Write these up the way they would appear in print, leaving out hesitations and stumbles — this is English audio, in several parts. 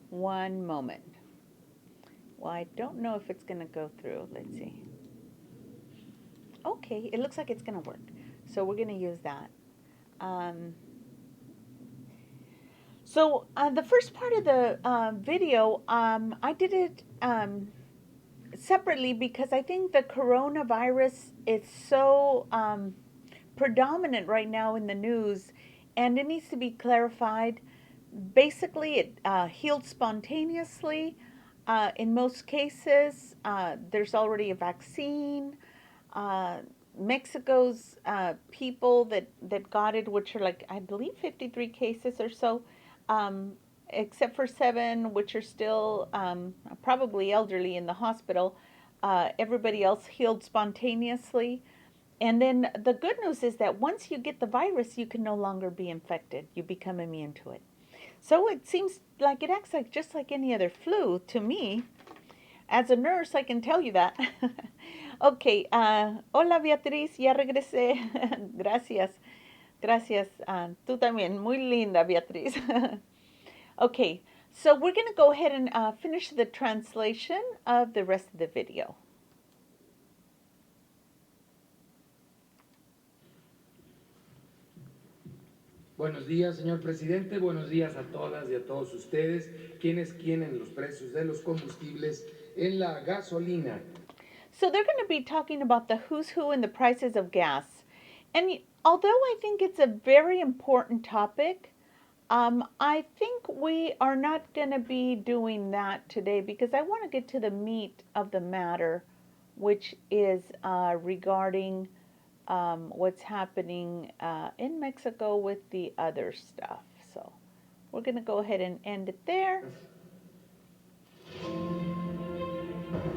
One moment. Well, I don't know if it's going to go through. Let's see. Okay, it looks like it's going to work. So we're going to use that. So the first part of the video, I did it separately because I think the coronavirus is so predominant right now in the news, and it needs to be clarified. Basically, it healed spontaneously. In most cases, there's already a vaccine. Mexico's people that got it, which are like, I believe, 53 cases or so, um, except for 7, which are still probably elderly in the hospital. Everybody else healed spontaneously. And then the good news is that once you get the virus, you can no longer be infected. You become immune to it. So it seems like it acts like just like any other flu to me. As a nurse, I can tell you that. Okay, hola Beatriz, ya regresé. Gracias, gracias. Tú también, muy linda Beatriz. Okay, so we're going to go ahead and finish the translation of the rest of the video. Buenos días, señor presidente. Buenos días a todas y a todos ustedes, quienes quieren los precios de los combustibles en la gasolina. So they're going to be talking about the who's who and the prices of gas. And although I think it's a very important topic, I think we are not going to be doing that today because I want to get to the meat of the matter, which is regarding what's happening in Mexico with the other stuff. So we're going to go ahead and end it there.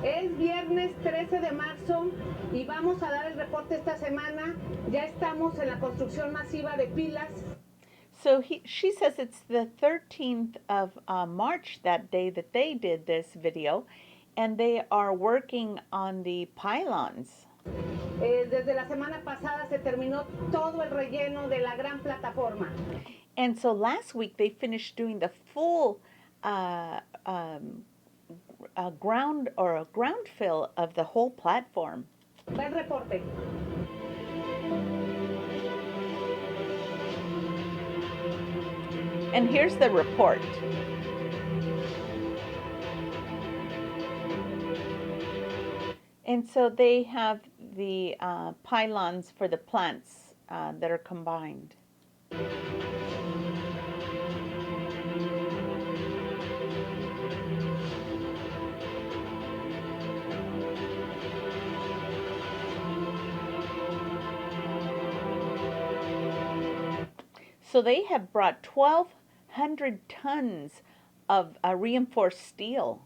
Es viernes 13 de marzo y vamos a dar el reporte esta semana. Ya estamos en la construcción masiva de pilas. So she says it's the 13th of March, that day that they did this video, and they are working on the pylons. Desde la semana pasada se terminó todo el relleno de la gran plataforma. And so last week they finished doing the full ground fill of the whole platform. Va el reporte. And here's the report. And so they have the pylons for the plants that are combined. So they have brought 1,200 tons of reinforced steel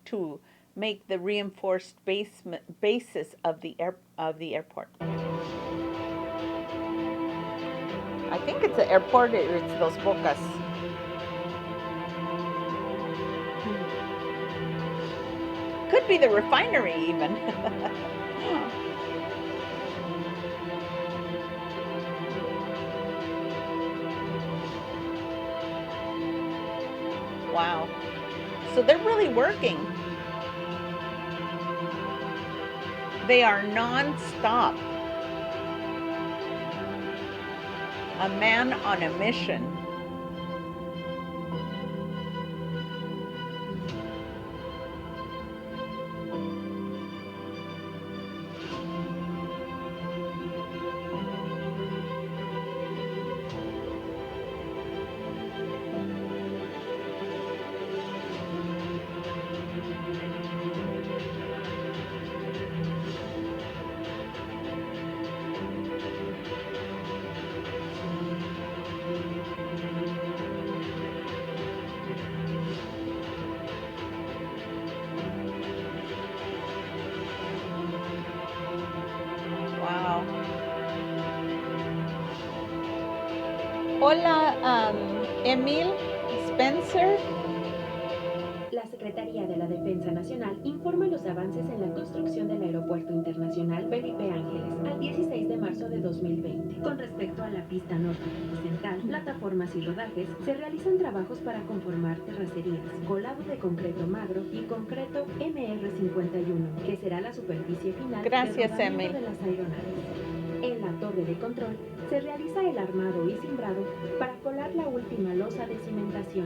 to make the reinforced basis of the airport. I think it's the airport or it's Dos Bocas. Could be the refinery even. Wow. So they're really working. They are non-stop. A man on a mission. Hola, Emil, Spencer. La La Secretaría de la Defensa Nacional informa los avances en la construcción del Aeropuerto Internacional Felipe Ángeles al 16 de marzo de 2020. Con respecto a la pista norte y central, plataformas y rodajes, se realizan trabajos para conformar terracerías, colado de concreto magro y concreto MR51, que será la superficie final de Gracias, rodamiento Emil. de las aeronaves. En la torre de control se realiza el armado y cimbrado para colar la última losa de cimentación.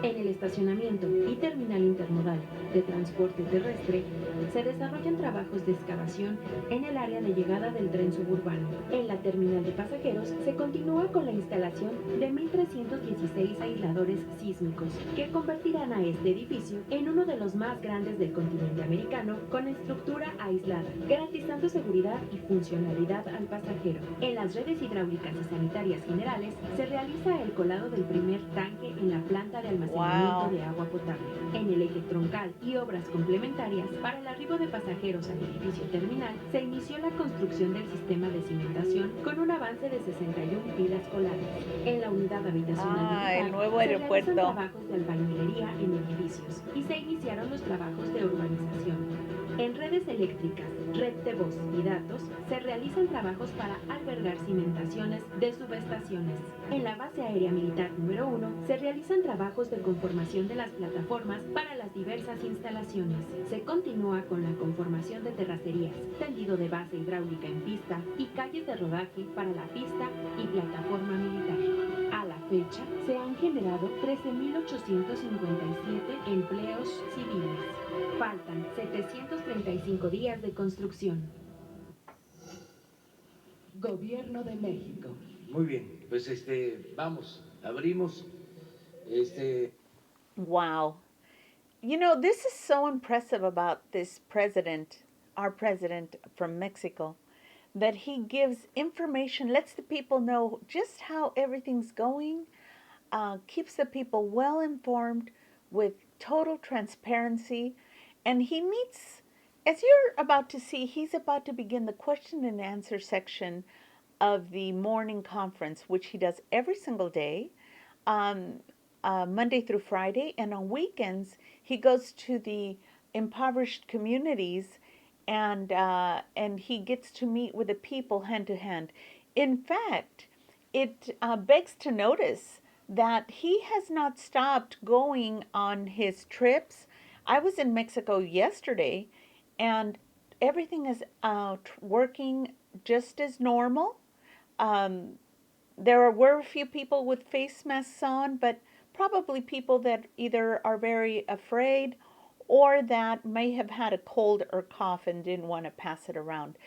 En el estacionamiento y terminal intermodal de transporte terrestre se desarrollan trabajos de excavación en el área de llegada del tren suburbano. En la terminal de pasajeros se continúa con la instalación de 1.316 aisladores sísmicos que convertirán a este edificio en uno de los más grandes del continente americano con estructura aislada, garantizando seguridad y funcionalidad al pasajero. En las redes hidráulicas y sanitarias generales se realiza el colado del primer tanque en la planta de almacenamiento de agua potable. En el eje troncal y obras complementarias para el arribo de pasajeros al edificio terminal se inició la construcción del sistema de cimentación con un avance de 61 pilas coladas. En la unidad habitacional militar El nuevo se realizan aeropuerto. trabajos de albañilería en edificios y se iniciaron los trabajos de urbanización. En redes eléctricas, red de voz y datos, se realizan trabajos para albergar cimentaciones de subestaciones. En la base aérea militar número 1 se realizan trabajos de conformación de las plataformas para las diversas instalaciones. Se continúa con la conformación de terracerías, tendido de base hidráulica en pista y calles de rodaje para la pista y plataforma militar. A la fecha, se han generado 13.857 empleos civiles. Faltan 735 días de construcción. Gobierno de México. Muy bien, pues vamos, abrimos Wow. You know, this is so impressive about this president, our president from Mexico, that he gives information, lets the people know just how everything's going, keeps the people well informed with total transparency. And he meets, as you're about to see, he's about to begin the question and answer section of the morning conference, which he does every single day, Monday through Friday. And on weekends, he goes to the impoverished communities and he gets to meet with the people hand to hand. In fact, it begs to notice that he has not stopped going on his trips. I was in Mexico yesterday, and everything is working just as normal. Um, there were a few people with face masks on, but probably people that either are very afraid or that may have had a cold or cough and didn't want to pass it around.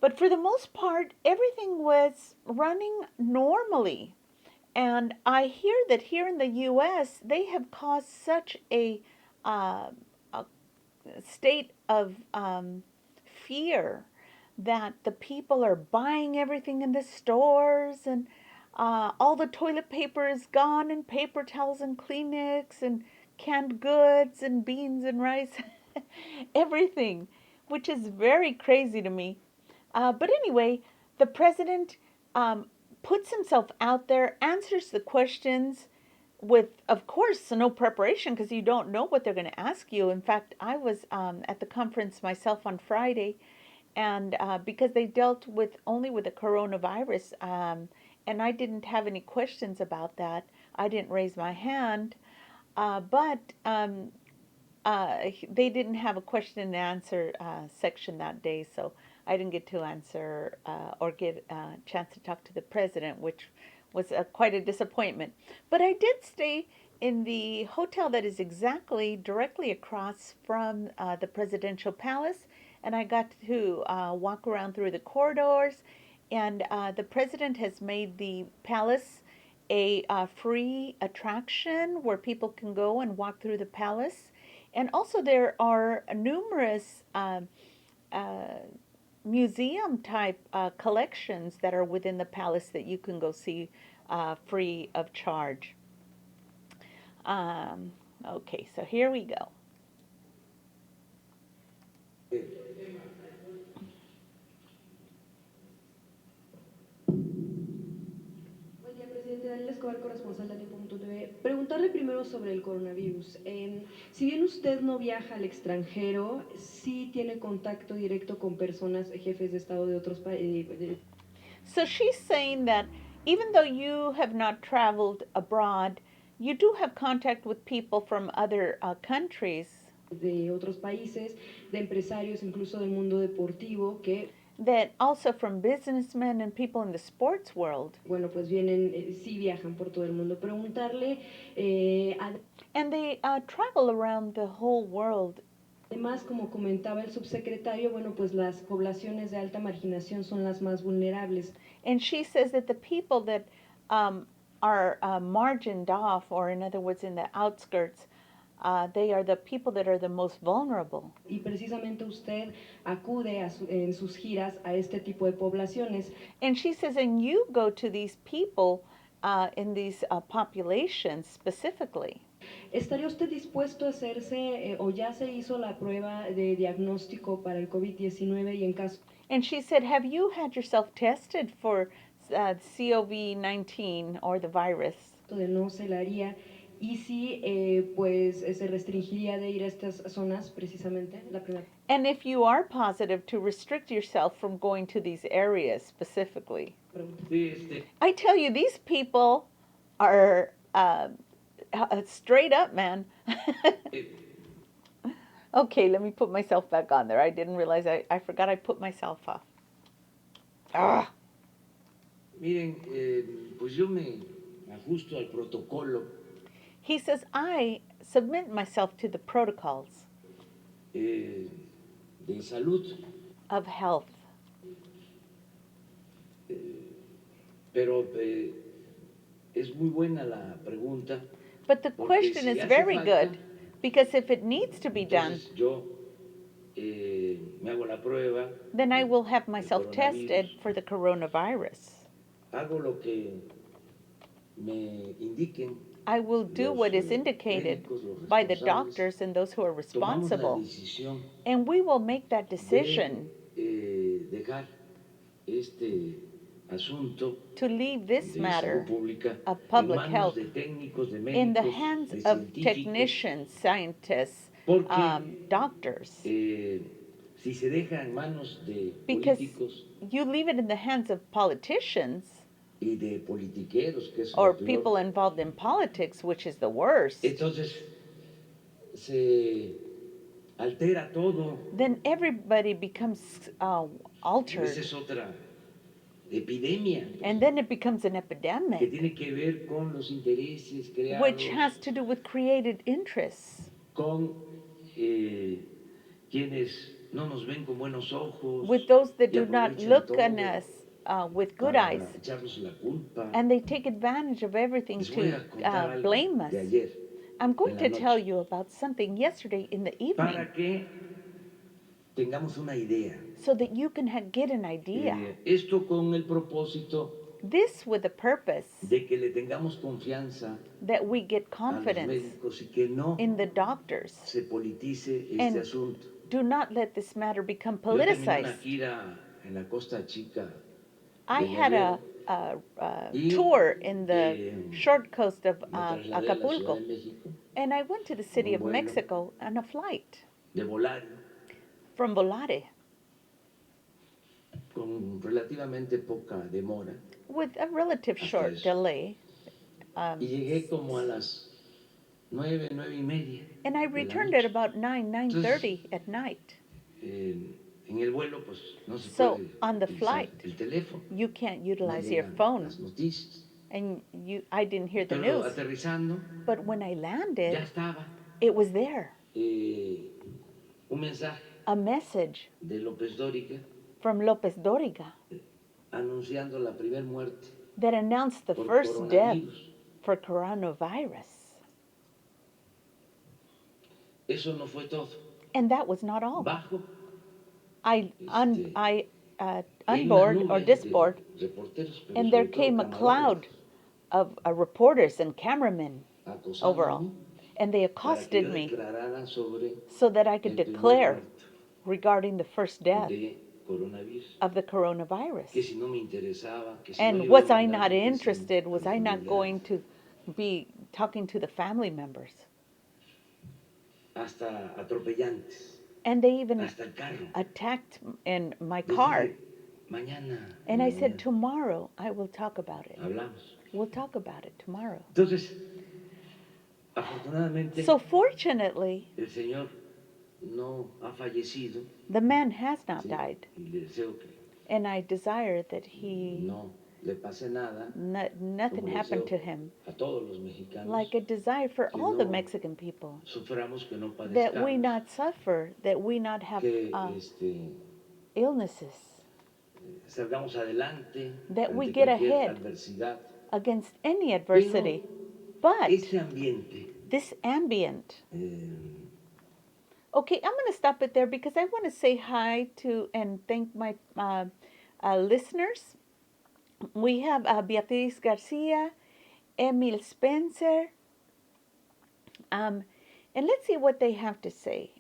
But for the most part, everything was running normally. And I hear that here in the US, they have caused such a state of fear that the people are buying everything in the stores and all the toilet paper is gone and paper towels and Kleenex and canned goods and beans and rice, everything, which is very crazy to me. But anyway, the president puts himself out there, answers the questions with, of course, no preparation because you don't know what they're going to ask you. In fact, I was at the conference myself on Friday, and because they dealt with only with the coronavirus, and I didn't have any questions about that, I didn't raise my hand, but they didn't have a question and answer section that day, so I didn't get to answer or get a chance to talk to the president, which was quite a disappointment. But I did stay in the hotel that is exactly directly across from the presidential palace, and I got to walk around through the corridors. And the president has made the palace a free attraction where people can go and walk through the palace. And also, there are numerous museum type collections that are within the palace that you can go see free of charge. Okay, so here we go. Buen día, presidente Daniel Escobar, corresponsal de Tiempo.tv. Preguntarle primero sobre el coronavirus. Si bien usted no viaja al extranjero, sí tiene contacto directo con personas, jefes de Estado de otros países. So she's saying that even though you have not traveled abroad, you do have contact with people from other countries De otros países, de empresarios, incluso del mundo deportivo, que, that also from businessmen and people in the sports world. bueno, pues vienen, sí viajan por todo el mundo. Preguntarle, And they travel around the whole world. además, como comentaba el subsecretario, bueno, pues las poblaciones de alta marginación son las más vulnerables. And she says that the people that are margined off, or in other words, in the outskirts, they are the people that are the most vulnerable. Y precisamente usted acude en sus giras a este tipo de poblaciones. And she says, and you go to these people in these populations specifically. ¿Estaría usted dispuesto a hacerse o ya se hizo la prueba de diagnóstico para el COVID-19 y en caso And she said, have you had yourself tested for COVID-19 or the virus? de no se la haría? Y si pues se restringiría de ir a estas zonas precisamente, la primera. And if you are positive, to restrict yourself from going to these areas specifically. I tell you, these people are straight up, man. Okay, let me put myself back on there. I didn't realize I forgot I put myself off. Ah. Miren, pues yo me ajusto al protocolo He says, I submit myself to the protocols de salud, of health. pero es muy buena la pregunta. But the Porque question si is hace very falta, good, because if it needs to be done, Entonces yo me hago la prueba, then I will have del myself tested coronavirus, for the coronavirus. hago lo que me indiquen I will do los what is indicated médicos, los by the responsables. doctors and those who are Tomamos la responsible, decisión and we will make that decision de dejar este asunto to leave this de matter salud pública of en public manos health de técnicos, de in the médicos, hands de of científicos, technicians, scientists, porque doctors. Si se deja en manos de Because políticos you leave it in the hands of politicians y de politiqueros, que es or lo peor, people involved in politics, which is the worst, entonces se altera todo. then everybody becomes Esa altered. es otra epidemia And then it becomes an que epidemic, tiene que ver con los intereses which creados, has to do with created interests, con quienes no nos ven con buenos ojos with those that y do not aprovechan look todo on us with good para eyes, echarnos la culpa. and they take advantage of everything Les voy to a contar algo blame us. de ayer I'm going en to la tell noche you about something yesterday in the evening para que tengamos una idea. so that you can get an idea. Esto con el propósito This with the purpose de que le tengamos confianza that we get a los confidence médicos y que no in the doctors se politice este and asunto. do not let this matter become Yo terminé una politicized. gira en la Costa Chica I de had a y, tour in the short coast of me trasladé a la Ciudad Acapulco, de México and I went to the city Un of vuelo. Mexico on a flight de Volario from Volare con relativamente poca demora with a relative Hasta short eso. delay. y llegué como a las 9:30 And I de la returned at noche. about 9:30 at night. En el vuelo pues no se So, puede on the utilizar flight, el teléfono, You can't no utilize your llegan phone, las noticias. and I didn't hear the Pero news. aterrizando But when I ya landed, estaba it was there, un mensaje a message de López Dóriga from Lopez Doriga anunciando la primera muerte that announced the por first death coronavirus. for coronavirus. Eso no fue todo. And that was not all. Bajo I Este, hay una unboard or nube disboard, de reporteros, pero and there sobre todo came a cloud of reporters and cameramen camarógrafos, overall, acosándome and they para que accosted yo me declarara sobre so that I could el primer declare muerto regarding the first death de coronavirus. of the Que coronavirus. si no me interesaba, que si no And le iba was a I mandar not esa interested? Was I not enfermedad going to be talking to the family members. hasta atropellantes, And they even hasta el carro. attacked in my Les car. dije, mañana en And la I said, mañana tomorrow I will talk about it. hablamos. We'll talk about it tomorrow. Entonces, afortunadamente, So fortunately, el Señor no ha fallecido. the man has not Sí, died. y le deseo que And I desire that he, no le pase nada, nothing como le happened deseo to him. a todos los mexicanos, Like a desire for que all the no Mexican people. suframos, que no That we padezcamos, not suffer, that we not have que illnesses. salgamos adelante That we ante get cualquier ahead adversidad. against any adversity. But Este ambiente, this ambient. eh, Okay, I'm going to stop it there because I want to say hi to and thank my listeners. We have Beatriz Garcia, Emil Spencer, and let's see what they have to say.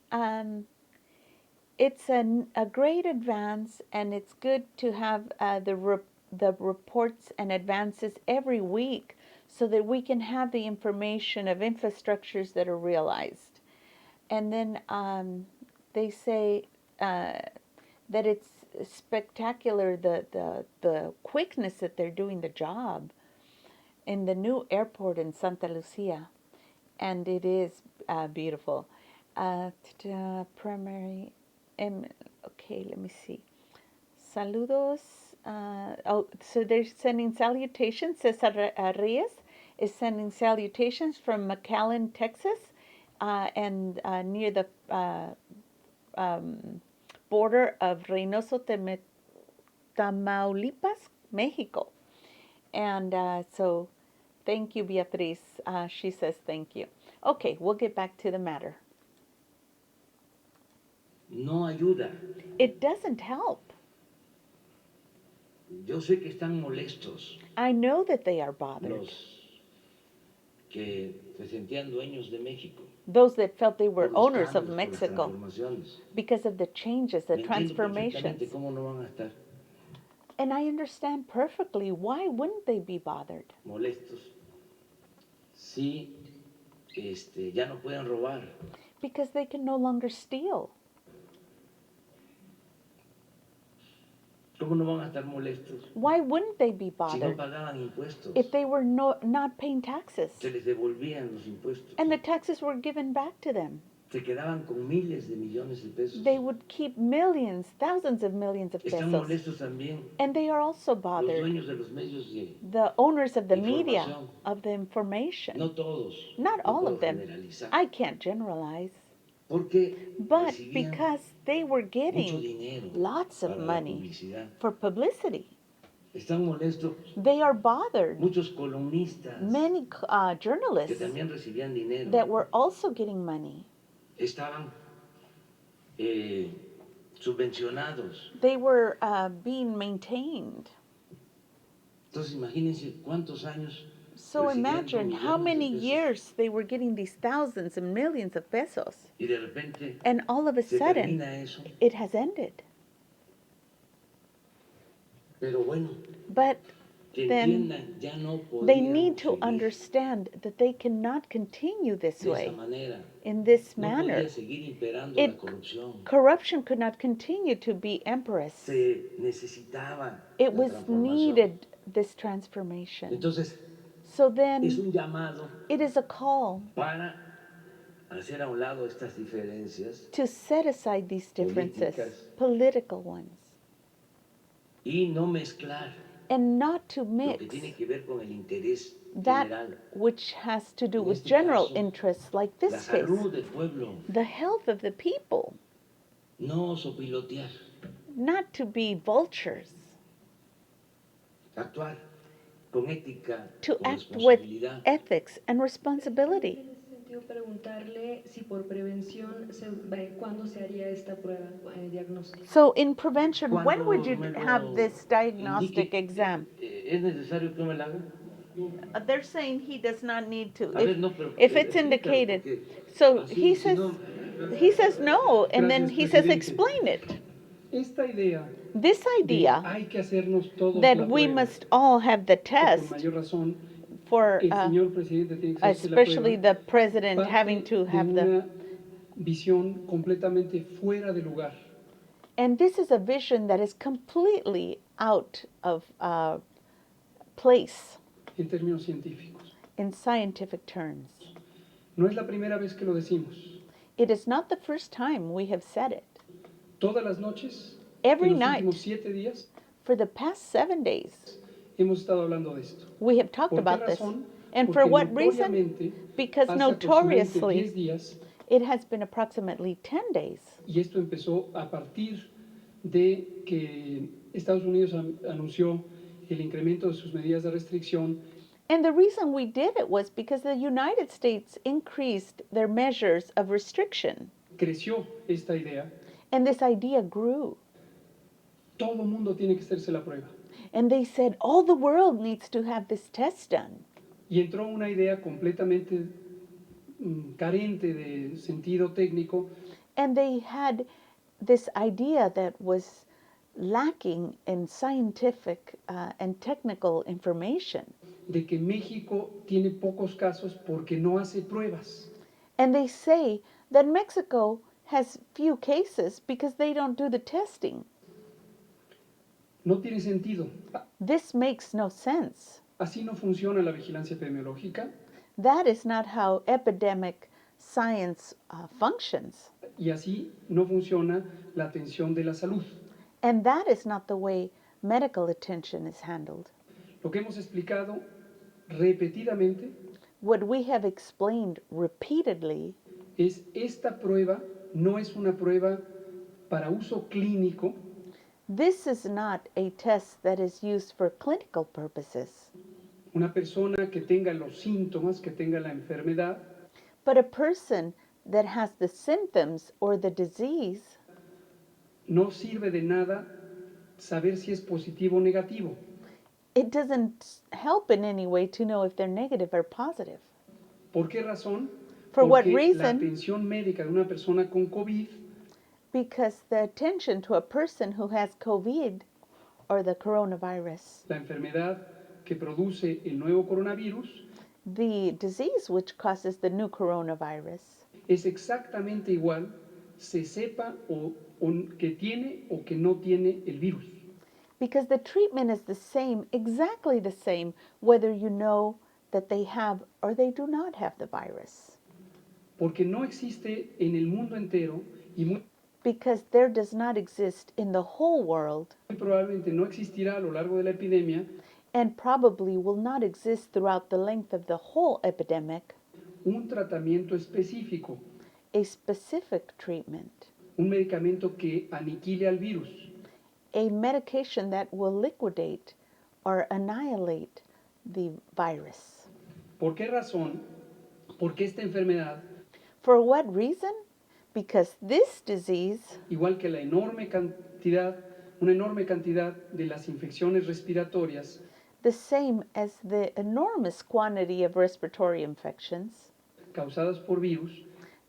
It's a great advance, and it's good to have the reports and advances every week so that we can have the information of infrastructures that are realized. And then they say that it's spectacular, the quickness that they're doing the job in the new airport in Santa Lucia. And it is beautiful. Primary, okay, let me see. Saludos. So they're sending salutations. Cesar Reyes is sending salutations from McAllen, Texas. And near the border of Reynoso, Tamaulipas, Mexico. And so thank you, Beatriz. She says thank you. Okay, we'll get back to the matter. no ayuda. It doesn't help. Yo sé que están molestos I know that they are bothered. los que se sentían dueños de México. Those that felt they were por los owners of cambios, por las Mexico transformaciones. because of the changes, the Me entiendo transformations. perfectamente cómo no van a estar And I understand perfectly why wouldn't they be bothered? molestos si ya no pueden robar. Because they can no longer steal. ¿Cómo no van a estar molestos Why wouldn't they be si no bothered pagaban impuestos? if they were not paying taxes Se les devolvían los impuestos. and the taxes were given back to them? Se quedaban con miles de millones de pesos. They would keep millions, thousands of millions of Están pesos. molestos también And they are also los bothered, dueños de los medios de the owners of the media, información. of the information. No todos. Not no all puedo of them. generalizar. I can't generalize. Porque But recibían because they were mucho getting dinero lots of para la money publicidad. for publicity, Están molestos they are bothered. muchos columnistas Many que journalists también recibían dinero. that were also getting money. Estaban subvencionados. They were being maintained. Entonces imagínense cuántos años So recibían imagine con how millones de many pesos. years they were getting these thousands and millions of pesos. Y de repente And all of a se sudden, termina eso. it has ended. Pero bueno, But que then entiendan, ya no they podíamos need to seguir understand that they cannot continue this de esa way, manera. in this No manner. podía seguir imperando It- la corrupción. Corruption could not continue to be empress. Se necesitaba It la was transformación. needed, this transformation. Entonces, So es then un llamado it is a call para hacer a un lado estas diferencias to set aside these differences, Políticas. political ones, y no mezclar and not to lo que mix tiene que ver con el interés that general, which has to do En with este general caso, interests, like la this case, salud del pueblo, the health of the people, no sopilotear, not to be vultures, actuar con ética, to con act with responsabilidad. ethics and responsibility. En ese sentido, preguntarle si por prevención, ¿cuándo se haría esta prueba diagnóstica? So in prevention, when Cuando would you me lo have this diagnostic indique, exam? ¿Es necesario que me la haga? They're saying he does not need to. A ver, no, pero, If it's explícalo, indicated. porque So así, he si says, no, he says no, and then Gracias, he says presidente. explain it. Esta idea This de idea hay que hacernos todos that la we prueba, must all have the o por test mayor razón for el señor presidente tiene que hacerse la especially prueba, the president having parte to de have the, una visión completamente fuera de lugar. and this is a vision that is completely out of place En términos científicos. in scientific terms. No es la primera vez que lo decimos. It is not the first time we have said it. Todas las noches, Every en los night, últimos 7 días, for the past 7 days, hemos estado hablando de esto. we have talked ¿Por qué about this. razón? And Porque for what reason? notoriamente Because hace aproximadamente 10 notoriously, días, it has been approximately 10 days. y esto empezó a partir de que Estados Unidos anunció el incremento de sus medidas de restricción. And the reason we did it was because the United States increased their measures of restriction. Creció esta idea. And this idea grew. Todo mundo tiene que hacerse la prueba. And they said, all the world needs to have this test done. Y entró una idea completamente carente de sentido técnico. And they had this idea that was lacking in scientific and technical information. De que México tiene pocos casos porque no hace pruebas. And they say that Mexico has few cases because they don't do the testing. No tiene sentido. This makes no sense. Así no funciona la vigilancia epidemiológica. That is not how epidemic science functions. Y así no funciona la atención de la salud. And that is not the way medical attention is handled. Lo que hemos explicado repetidamente What we have explained repeatedly es esta prueba no es una prueba para uso clínico. This is not a test that is used for clinical purposes. Una persona que tenga los síntomas, que tenga la enfermedad, But a person that has the symptoms or the disease, no sirve de nada saber si es positivo o negativo. it doesn't help in any way to know if they're negative or positive. ¿Por qué razón? For what Porque la reason? atención médica de una persona con COVID Because the attention to a person who has COVID or the coronavirus, la enfermedad que produce el nuevo coronavirus, the disease which causes the new coronavirus, es exactamente igual, se sepa o que tiene o que no tiene el virus. because the treatment is the same, exactly the same, whether you know that they have or they do not have the virus. Porque no existe en el mundo entero y muy Because there does not exist in the whole world, probablemente no existirá a lo largo de la epidemia, and probably will not exist throughout the length of the whole epidemic, un tratamiento específico, a specific treatment, un medicamento que aniquile al virus. a medication that will liquidate or annihilate the virus. ¿Por qué razón? Porque esta enfermedad, For what reason? Because this disease, igual que una enorme cantidad de las infecciones respiratorias, the same as the enormous quantity of respiratory infections causadas por virus,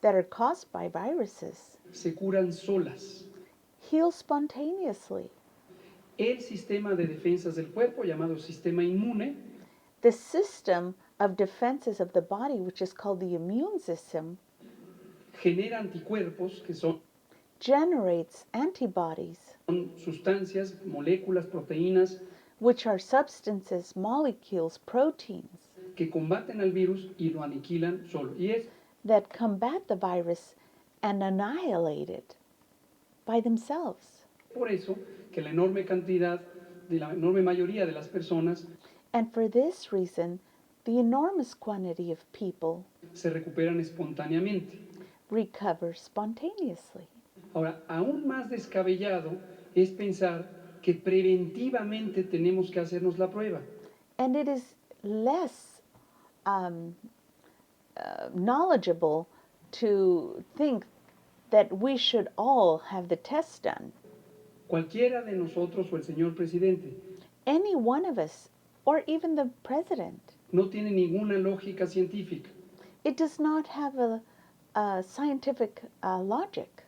that are caused by viruses, se curan solas. heal spontaneously. El sistema de defensas del cuerpo, llamado sistema inmune, The system of defenses of the body, which is called the immune system, genera anticuerpos, que son generates antibodies, sustancias, moléculas, proteínas, which are substances, molecules, proteins que combaten al virus y lo aniquilan solo. Y es that combat the virus and annihilate it by themselves. por eso que la enorme cantidad, de la enorme mayoría de las personas And for this reason, the enormous quantity of people se recuperan espontáneamente. recover spontaneously. Ahora, aún más descabellado es pensar que preventivamente tenemos que hacernos la prueba. And it is less knowledgeable to think that we should all have the test done. Cualquiera de nosotros o el señor presidente Any one of us, or even the president, no tiene ninguna lógica científica. it does not have a scientific logic.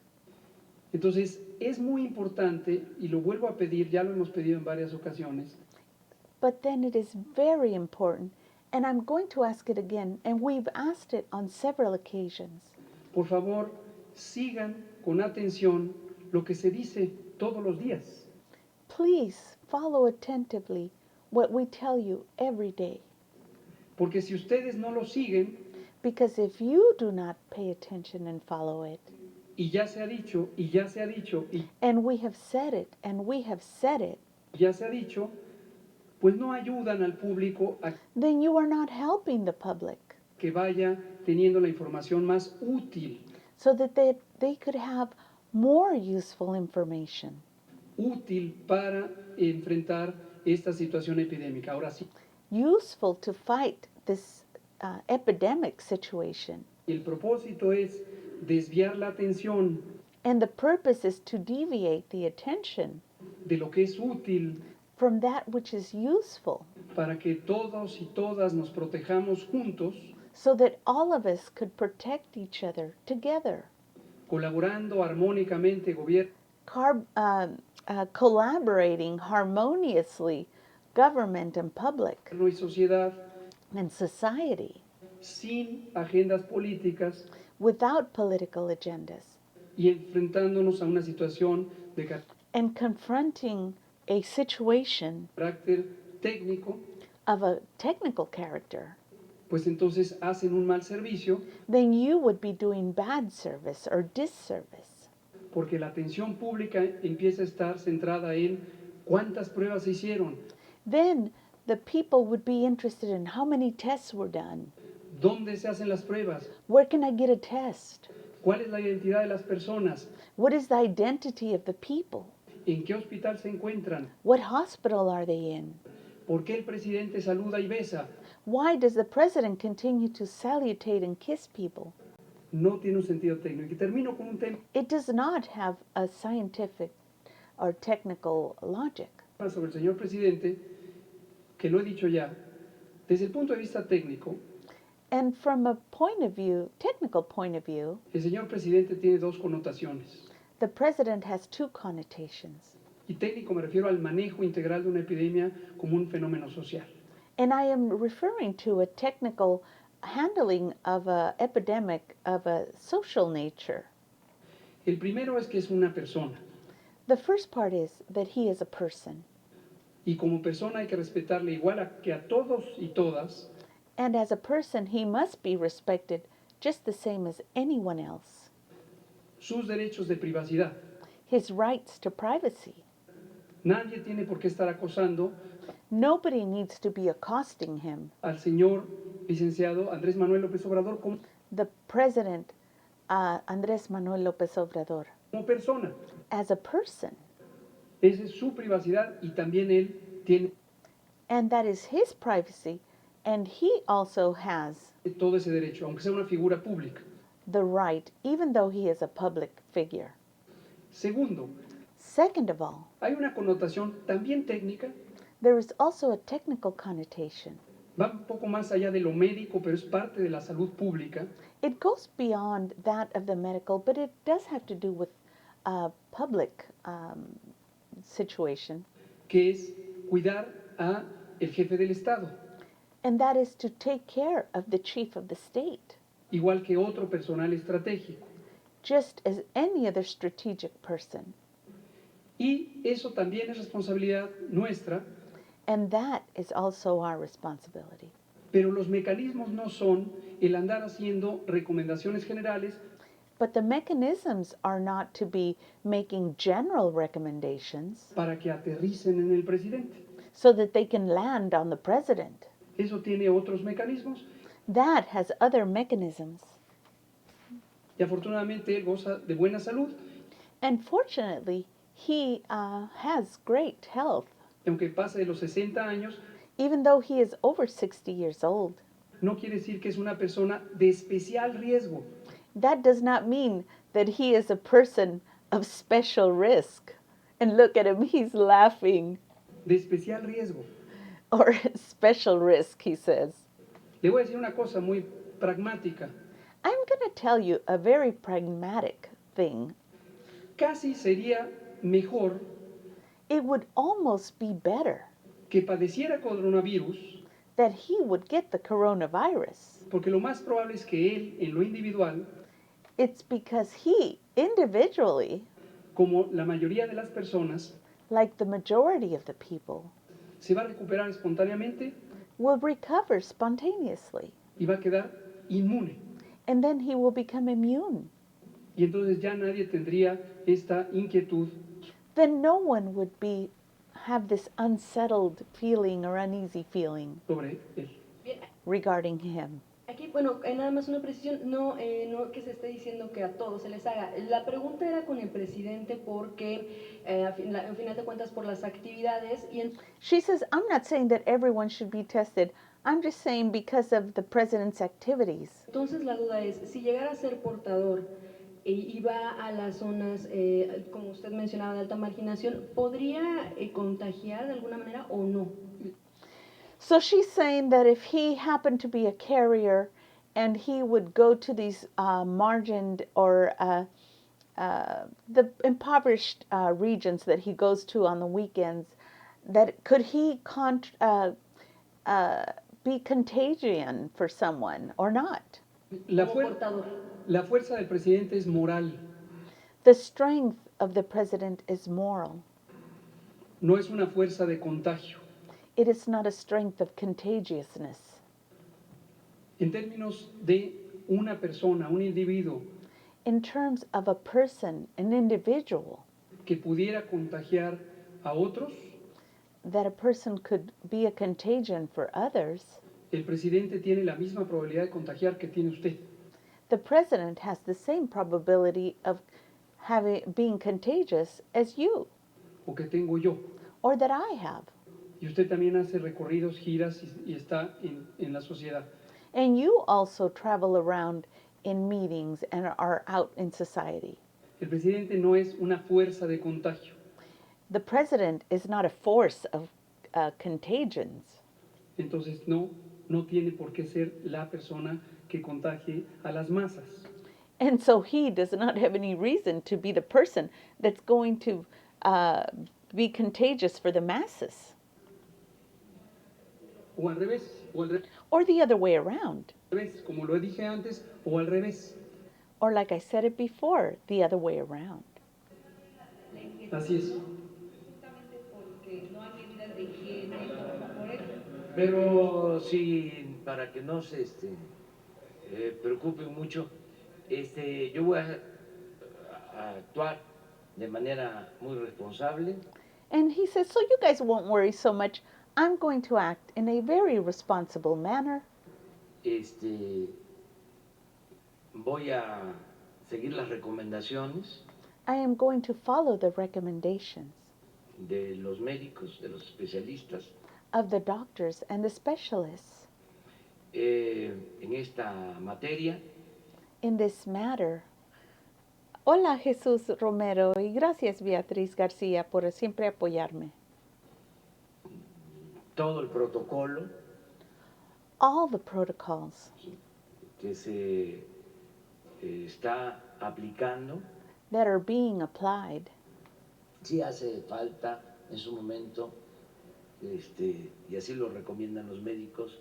Entonces, es muy importante, y lo vuelvo a pedir, ya lo hemos pedido en varias ocasiones, But then it is very important, And I'm going to ask it again, and we've asked it on several occasions. Por favor, sigan con atención lo que se dice todos los días. Please follow attentively what we tell you every day. Porque si ustedes no lo siguen, Because if you do not pay attention and follow it, y ya se ha dicho, y ya se ha dicho, y and we have said it, and we have said it, ya se ha dicho, pues no ayudan al público a then you are not helping the public que vaya teniendo la información más útil, so that they could have more useful information, útil para enfrentar esta situación epidémica. Ahora sí, useful to fight this epidemic situation. el propósito es desviar la atención And the purpose is to deviate the attention de lo que es útil from that which is useful, para que todos y todas nos protejamos juntos, so that all of us could protect each other together, colaborando armónicamente gobierno collaborating harmoniously, government and public y sociedad, and society, sin agendas políticas without political agendas, y enfrentándonos a una situación de and confronting a situation carácter técnico, of a technical character, pues entonces hacen un mal servicio then you would be doing bad service or disservice. porque la atención pública empieza a estar centrada en cuántas pruebas se hicieron, Then the people would be interested in how many tests were done. dónde se hacen las pruebas, Where can I get a test? cuál es la identidad de las personas, What is the identity of the people? en qué hospital se encuentran, What hospital are they in? por qué el presidente saluda y besa. Why does the president continue to salutate and kiss people? No tiene un sentido técnico. Y termino con un tema It does not have a scientific or technical logic. sobre el señor presidente, que lo he dicho ya. Desde el punto de vista técnico, And from a point of view, technical point of view, el señor presidente tiene dos connotaciones. the president has two connotations. Y técnico me refiero al manejo integral de una epidemia como un fenómeno social. And I am referring to a technical handling of an epidemic of a social nature. El primero es que es una persona. The first part is that he is a person. Y como persona hay que respetarle igual que a todos y todas, And as a person, he must be respected just the same as anyone else. sus derechos de privacidad. His rights to privacy. Nadie tiene por qué estar acosando Nobody needs to be accosting him. al señor licenciado Andrés Manuel López Obrador The president, Andrés Manuel Lopez Obrador, como persona. as a person. Esa es su privacidad y también él tiene And that is his privacy. And he also has todo ese derecho, aunque sea una figura pública. the right, even though he is a public figure. Segundo, Second of all, hay una connotación también técnica, there is also a technical connotation. va un poco más allá de lo médico, pero es parte de la salud pública, It goes beyond that of the medical, but it does have to do with public situation. que es cuidar a el jefe del Estado, And that is to take care of the chief of the state, igual que otro personal estratégico. just as any other strategic person. Y eso también es responsabilidad nuestra, And that is also our responsibility. pero los mecanismos no son el andar haciendo recomendaciones generales But the mechanisms are not to be making general recommendations para que aterricen en el presidente. so that they can land on the president. Eso tiene otros mecanismos That has other mechanisms. y afortunadamente él goza de buena salud, And fortunately, he has great health. y aunque pase de los 60 años, Even though he is over 60 years old, no quiere decir que es una persona de especial riesgo. that does not mean that he is a person of special risk. And look at him, he's laughing. De especial riesgo. Or special risk, he says. Le voy a decir una cosa muy pragmática. I'm going to tell you a very pragmatic thing. Casi sería mejor It would almost be better que padeciera coronavirus that he would get the coronavirus. Porque lo más probable es que él, en lo individual, It's because he, individually, como la mayoría de las personas, like the majority of the people, se va a recuperar espontáneamente will recover spontaneously. y va a quedar inmune. And then he will become immune. Y entonces ya nadie tendría esta inquietud Then no one would have this unsettled feeling or uneasy feeling sobre él. Bien, regarding him. aquí, bueno, nada más una precisión, no que se esté diciendo que a todos se les haga. La pregunta era con el presidente porque, al final de cuentas, por las actividades y She says, I'm not saying that everyone should be tested. I'm just saying because of the president's activities. entonces la duda es, si llegara a ser portador y va a las zonas, como usted mencionaba, de alta marginación, ¿podría contagiar de alguna manera o no? So she's saying that if he happened to be a carrier and he would go to these margined or the impoverished regions that he goes to on the weekends, that could he be contagion for someone or not? La, Como portador. la fuerza del presidente es moral, The strength of the president is moral. no es una fuerza de contagio. It is not a strength of contagiousness. En términos de una persona, un individuo In terms of a person, an individual, que pudiera contagiar a otros, that a person could be a contagion for others, el presidente tiene la misma probabilidad de contagiar que tiene usted. the president has the same probability of being contagious as you O que tengo yo. or that I have. Y usted también hace recorridos, giras y está en la sociedad. And you also travel around in meetings and are out in society. El presidente no es una fuerza de contagio. The president is not a force of contagions. Entonces no tiene por qué ser la persona que contagie a las masas. And so he does not have any reason to be the person that's going to be contagious for the masses. O al revés, Or the other way around. como lo dije antes, o al revés. Or like I said it before, the other way around. Así es. Pero sí, para que no se preocupen mucho, yo voy a actuar de manera muy responsable. And he says, so you guys won't worry so much. I'm going to act in a very responsible manner. Voy a seguir las recomendaciones I am going to follow the recommendations de los médicos, de los especialistas of the doctors and the specialists en esta materia. in this matter. Hola, Jesús Romero, y gracias, Beatriz García, por siempre apoyarme. Todo el protocolo All the protocols que se está aplicando, that are being applied, sí hace falta en su momento, y así lo recomiendan los médicos,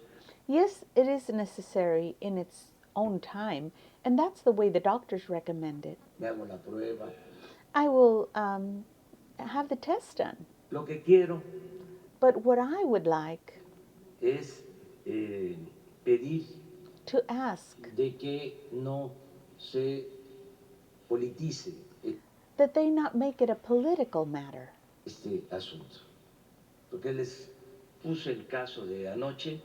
yes, it is necessary in its own time, and that's the way the doctors recommend it. me hago la prueba. I will have the test done. Lo que quiero But what I would like es pedir to ask de que no se politice that they not make it a political matter. este asunto. Porque les puse el caso de anoche,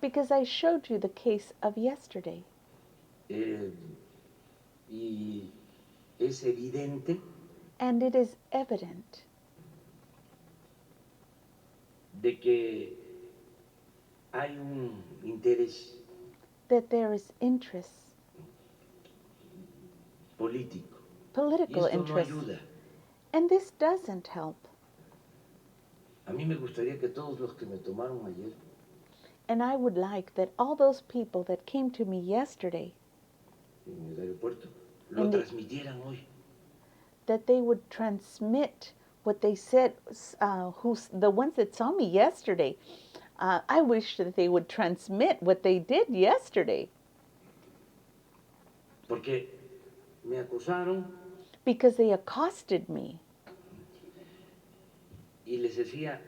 Because I showed you the case of yesterday. y es evidente And it is evident de que hay un interés that there is interest, político. Y political esto no interest. ayuda. And this doesn't help. A mí me gustaría que todos los que me tomaron ayer And I would like that all those people that came to me yesterday, en el aeropuerto lo En the- transmitieran hoy. that they would transmit what they said, the ones that saw me yesterday, I wish that they would transmit what they did yesterday. Porque me acosaron Because they accosted me. y les decía,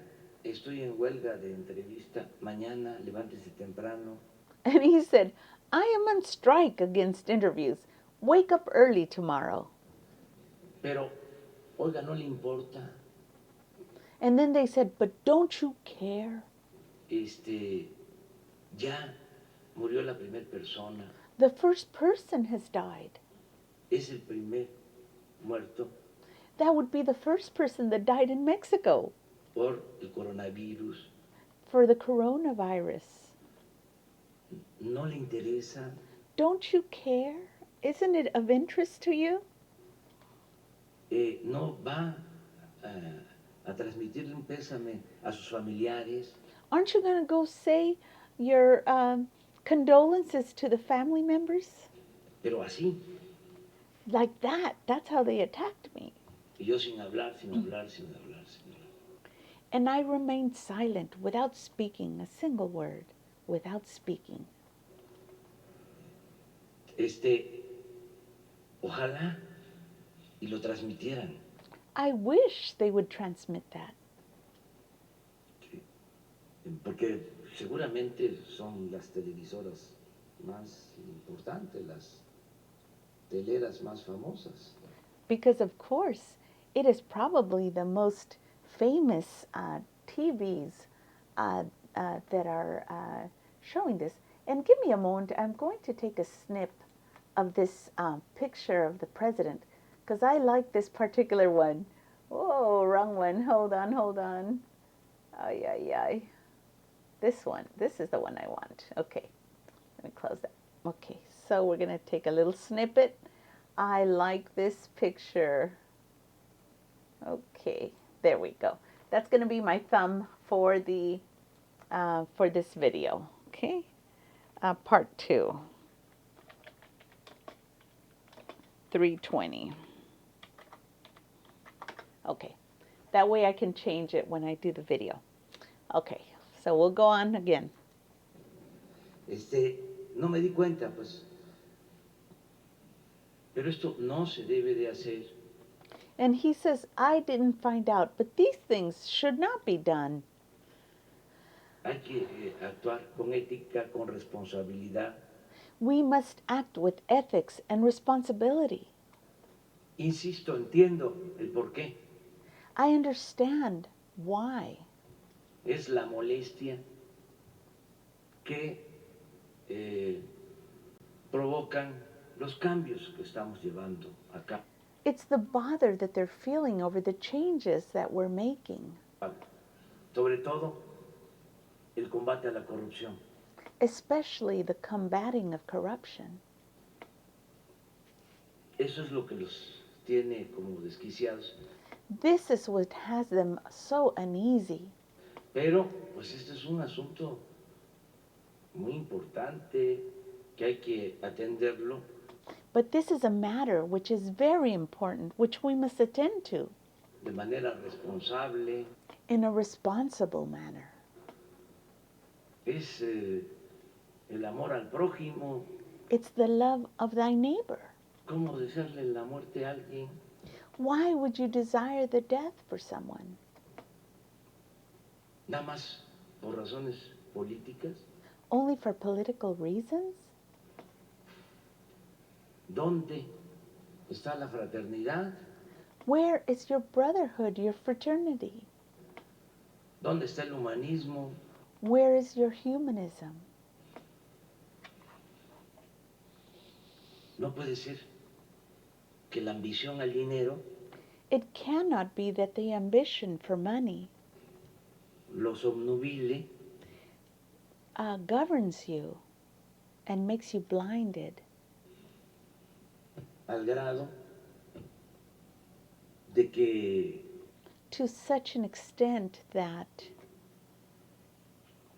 estoy en huelga de entrevista, mañana levántese temprano. And he said, I am on strike against interviews. Wake up early tomorrow. Pero, oiga, ¿no le importa? And then they said, but don't you care? Ya murió la primera persona. The first person has died. Es el primer muerto That would be the first person that died in Mexico por el coronavirus. for the coronavirus. ¿No le interesa? Don't you care? Isn't it of interest to you? ¿No va a transmitirle un pésame a sus familiares? Aren't you going to go say your condolences to the family members? Pero así, Like that. That's how they attacked me. y yo sin hablar, sin hablar, sin hablar, sin hablar. And I remained silent without speaking a single word, without speaking. Ojalá y lo transmitieran. I wish they would transmit that. Sí. Porque seguramente son las televisoras más importantes, las teleras más famosas. Because, of course, it is probably the most famous TVs that are showing this. And give me a moment. I'm going to take a snip of this picture of the president because I like this particular one. Oh, wrong one. Hold on, hold on. Ay, ay, ay. This one. This is the one I want. Okay. Let me close that. Okay. So we're going to take a little snippet. I like this picture. Okay, there we go. That's going to be my thumb for the for this video. Okay, part 2, 320. Okay, that way I can change it when I do the video. Okay, so we'll go on again. No me di cuenta, pues. Pero esto no se debe de hacer. And he says, I didn't find out, but these things should not be done. Hay que actuar con ética, con responsabilidad. We must act with ethics and responsibility. Insisto, entiendo el por qué. I understand why. Es la molestia que provocan los cambios que estamos llevando a cabo. It's the bother that they're feeling over the changes that we're making. Sobre todo, el combate a la corrupción. Especially the combating of corruption. Eso es lo que los tiene como desquiciados. This is what has them so uneasy. Pero, pues este es un asunto muy importante que hay que atenderlo. But this is a matter which is very important, which we must attend to. De manera responsable. In a responsible manner. Es el amor al prójimo. It's the love of thy neighbor. ¿Cómo desearle la muerte a alguien? Why would you desire the death for someone? Nada más por razones políticas. Only for political reasons? ¿Dónde está la fraternidad? Where is your brotherhood, your fraternity? ¿Dónde está el humanismo? Where is your humanism? No puede ser que la ambición al dinero It cannot be that the ambition for money los obnubile governs you and makes you blinded al grado de que to such an extent that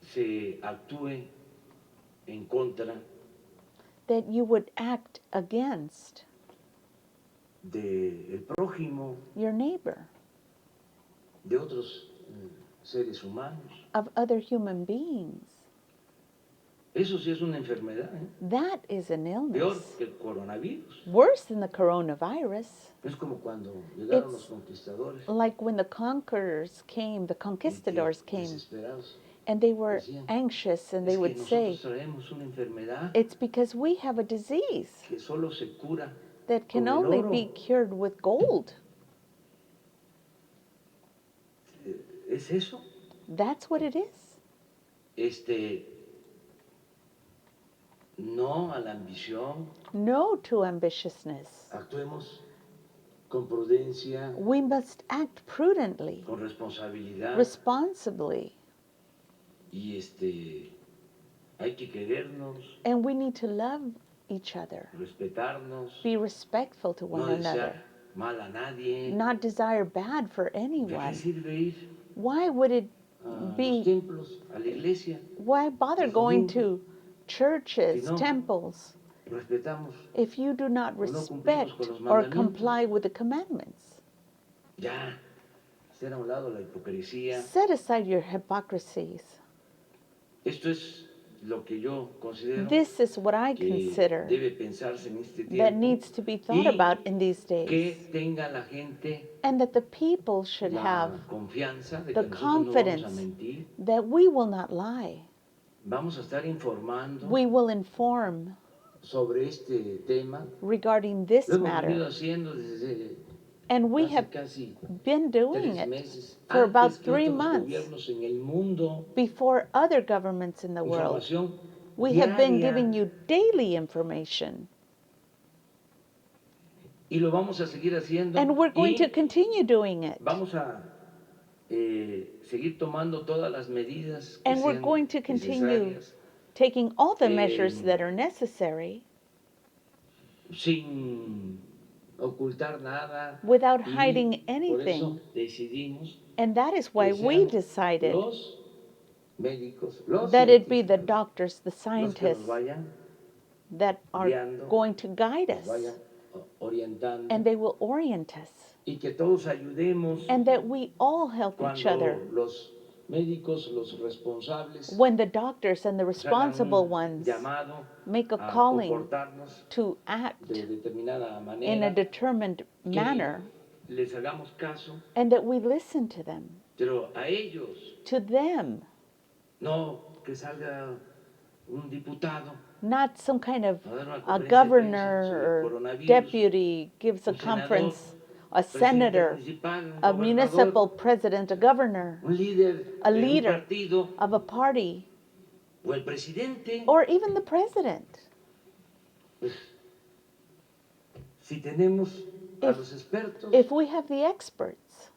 se actúe en contra that you would act against del prójimo, your neighbor, de otros seres humanos. of other human beings. Eso sí es una enfermedad, ¿eh? That is an Peor illness. que el coronavirus. Worse than the coronavirus. Es como cuando llegaron los It's conquistadores like when the conquerors came, the y que conquistadors came, desesperados and they were decían, anxious and es they que would say, nosotros traemos una enfermedad it's because we have a disease que solo se cura that can con el only oro. be cured with gold. ¿Es eso? That's what it is. No a la ambición. No to ambitiousness. Actuemos con prudencia, We must act prudently, con responsabilidad. responsibly, Y hay que querernos, and we need to love each other, respetarnos, be respectful to no one another, desear mal a nadie. not desire bad for ¿De qué anyone. sirve ir Why would it a los be, templos, a la iglesia? why bother los going domingos? to churches, Si no, temples, respetamos, if you do not o no cumplimos respect con los or mandamientos. comply with the commandments? Ya, hacer a un lado la hipocresía. Set aside your hypocrisies. Esto es lo que yo considero This is what I que consider debe pensarse en este that tiempo needs to be thought y about in these que days, tenga la gente and that the people should la have confianza de the que nosotros no vamos a confidence mentir. that we will not lie. Vamos a estar informando We will inform sobre este tema. regarding this Lo hemos venido matter, haciendo desde and we hace have casi been doing 3 it meses, for about antes que 3 otros months gobiernos en el mundo. before other governments in the world. Información We have been diaria. giving you daily information, Y lo vamos a seguir haciendo. and we're going to Y continue doing it. vamos a seguir tomando todas las medidas que And we're sean going to continue necesarias taking all the measures that are necessary sin ocultar nada. without Y hiding por eso anything. decidimos And that is why que we sean decided los médicos, los that it be the científicos, doctors, the los que nos scientists vayan that are guiando, going to guide nos us, vayan orientando, and they will orient us, y que todos ayudemos and that we all help each cuando other. los médicos, los responsables, When the doctors and the hagan responsible un ones llamado make a a calling comportarnos to act de determinada in a manera, determined que manner, les hagamos caso, and that we listen to them, pero a ellos, to them, no que salga un diputado not some kind of a dar una a conferencia de prensa governor sobre el or coronavirus, deputy gives a un senador, conference, a presidente senator, municipal, un a gobernador, municipal president, a governor, un líder a de un leader partido of a party, o el presidente. or even the president. Pues, si tenemos a If- los expertos, If we have the experts,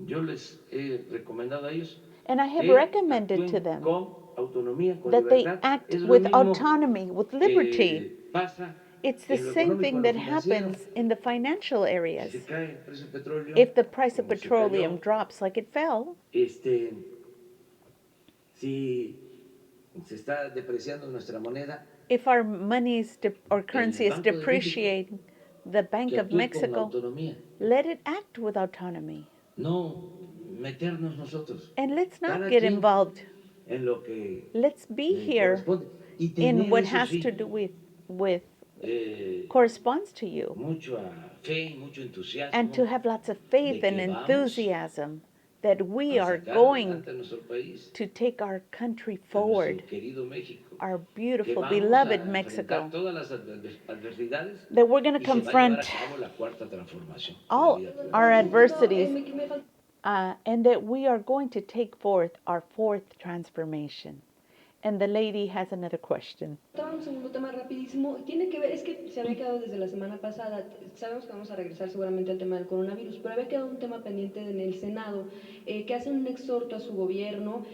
yo les he recomendado a ellos and I have que recommended to actúen them con autonomía, con that they libertad. act Es lo with mismo autonomy, with liberty. que pasa It's the en lo same económico, thing en lo that financiero. happens in the financial Si areas. se cae el precio del petróleo, If the price of como se petroleum cayó, drops like it fell, si se está depreciando nuestra moneda, if our money's or currency is Banco de México, depreciating, the Bank que of actúe con Mexico, autonomía, let it act with autonomy. no meternos nosotros. And let's not Cada get quien involved. en lo que Let's be le here corresponde. Y in tener, what eso has sí, to do with eh, corresponds to you, mucha fe, mucho entusiasmo and to have lots of faith de and que vamos enthusiasm that we a are sacar going adelante a nuestro país, to take our country a forward, nuestro querido México, our que beautiful, vamos beloved a Mexico, enfrentar todas las adversidades that we're going to y se va a llevar confront a cabo la cuarta transformación de la all vida pública. our adversities, me falta and that we are going to take forth our fourth transformation. And the lady has another question. un segundo tema rapidísimo, tiene que ver, es que se había quedado desde la semana pasada, sabemos que vamos a regresar seguramente al tema del coronavirus, pero había quedado un tema pendiente en el Senado, que hacen un exhorto a su gobierno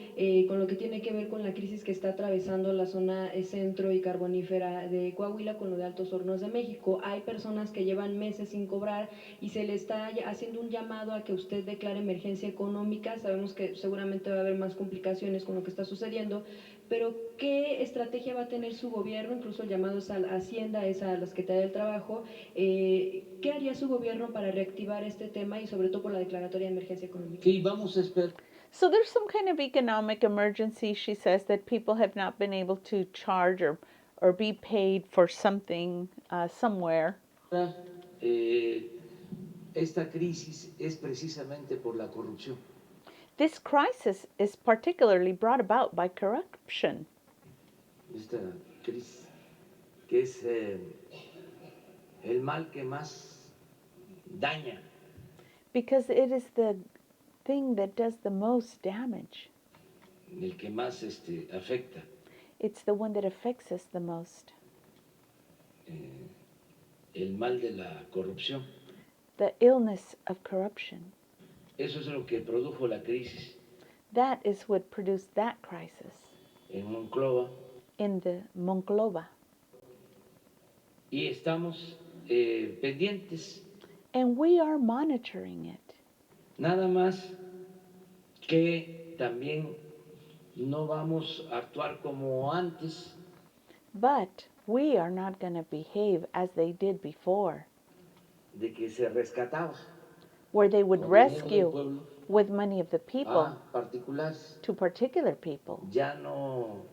con lo que tiene que ver con la crisis que está atravesando la zona centro y carbonífera de Coahuila con lo de Altos Hornos de México. Hay personas que llevan meses sin cobrar y se le está haciendo un llamado a que usted declare emergencia económica. Sabemos que seguramente va a haber más complicaciones con lo que está sucediendo, pero ¿qué estrategia va a tener su gobierno? Incluso llamados a la Hacienda, es a la Secretaría del Trabajo. ¿Qué haría su gobierno para reactivar este tema y sobre todo por la declaratoria de emergencia económica? ¿Qué vamos a esperar? So there's some kind of economic emergency, she says, that people have not been able to charge or be paid for something somewhere. Esta crisis es precisamente por la corrupción. This crisis is particularly brought about by corruption. Esta crisis que es el mal que más daña. Because it is the thing that does the most damage. El que más afecta. It's the one that affects us the most. El mal de la corrupción. The illness of corruption. Eso es lo que produjo la crisis. That is what produced that crisis. En Monclova. In the Monclova. Y estamos pendientes. And we are monitoring it. Nada más que también no vamos a actuar como antes. But we are not going to behave as they did before. De que se rescataba. Where they would rescue with money of the people to particular people. Ya no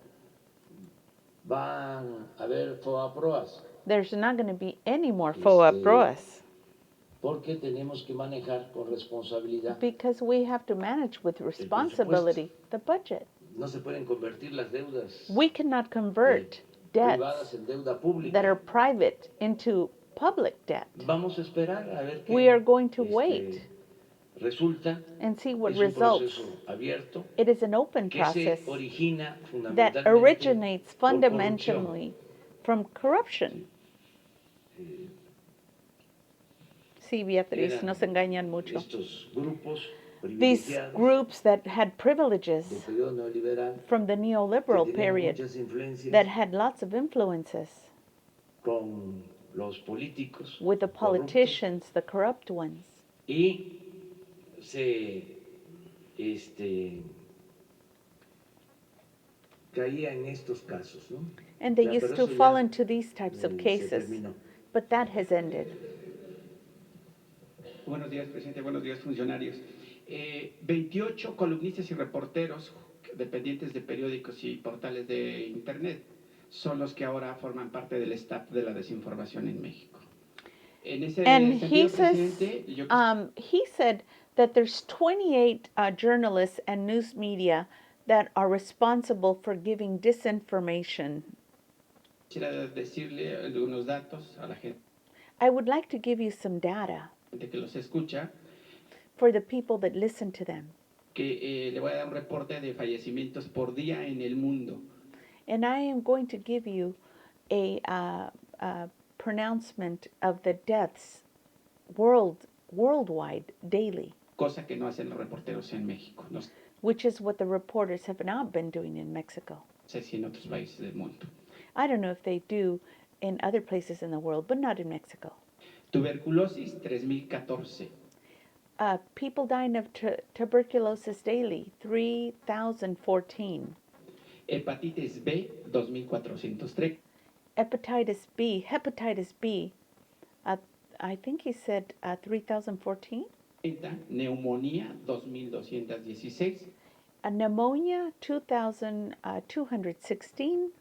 van a haber FOAPROAS. There's not going to be any more FOAPROAS. Porque tenemos que manejar con responsabilidad. Because we have to manage with responsibility the budget. No se pueden convertir las deudas. We cannot convert debts en deuda pública. that are private into public debt. Vamos a esperar a ver qué we are going to wait resulta. And see what es results. Un abierto it is an open process se origina that originates fundamentally from corruption. Sí, Beatriz, nos engañan mucho. These groups that had privileges from the neoliberal period that had lots of influences con los políticos with the politicians, the corrupt ones. Y se caía en estos casos, ¿no? And they used to fall into these types of cases. But that has ended. Buenos días, presidente. Buenos días, funcionarios. 28 columnistas y reporteros dependientes de periódicos y portales de Internet son los que ahora forman parte del staff de la desinformación en México. En ese sentido, presidente, he said that there's 28 journalists and news media that are responsible for giving disinformation. Quisiera decirle algunos datos a la gente. I would like to give you some data que los escucha, for the people that listen to them. Que le voy a dar un reporte de fallecimientos por día en el mundo. And I am going to give you a pronouncement of the deaths worldwide daily. Cosa que no hacen los reporteros en México. No sé. Which is what the reporters have not been doing in Mexico. No sé si en otros países del mundo. I don't know if they do in other places in the world, but not in Mexico. Tuberculosis, 3,014. People dying of tuberculosis daily, 3,014. Hepatitis B, 2,403. Hepatitis B, I think he said 3,014. Neumonía, 2,216. Pneumonia, 2,216.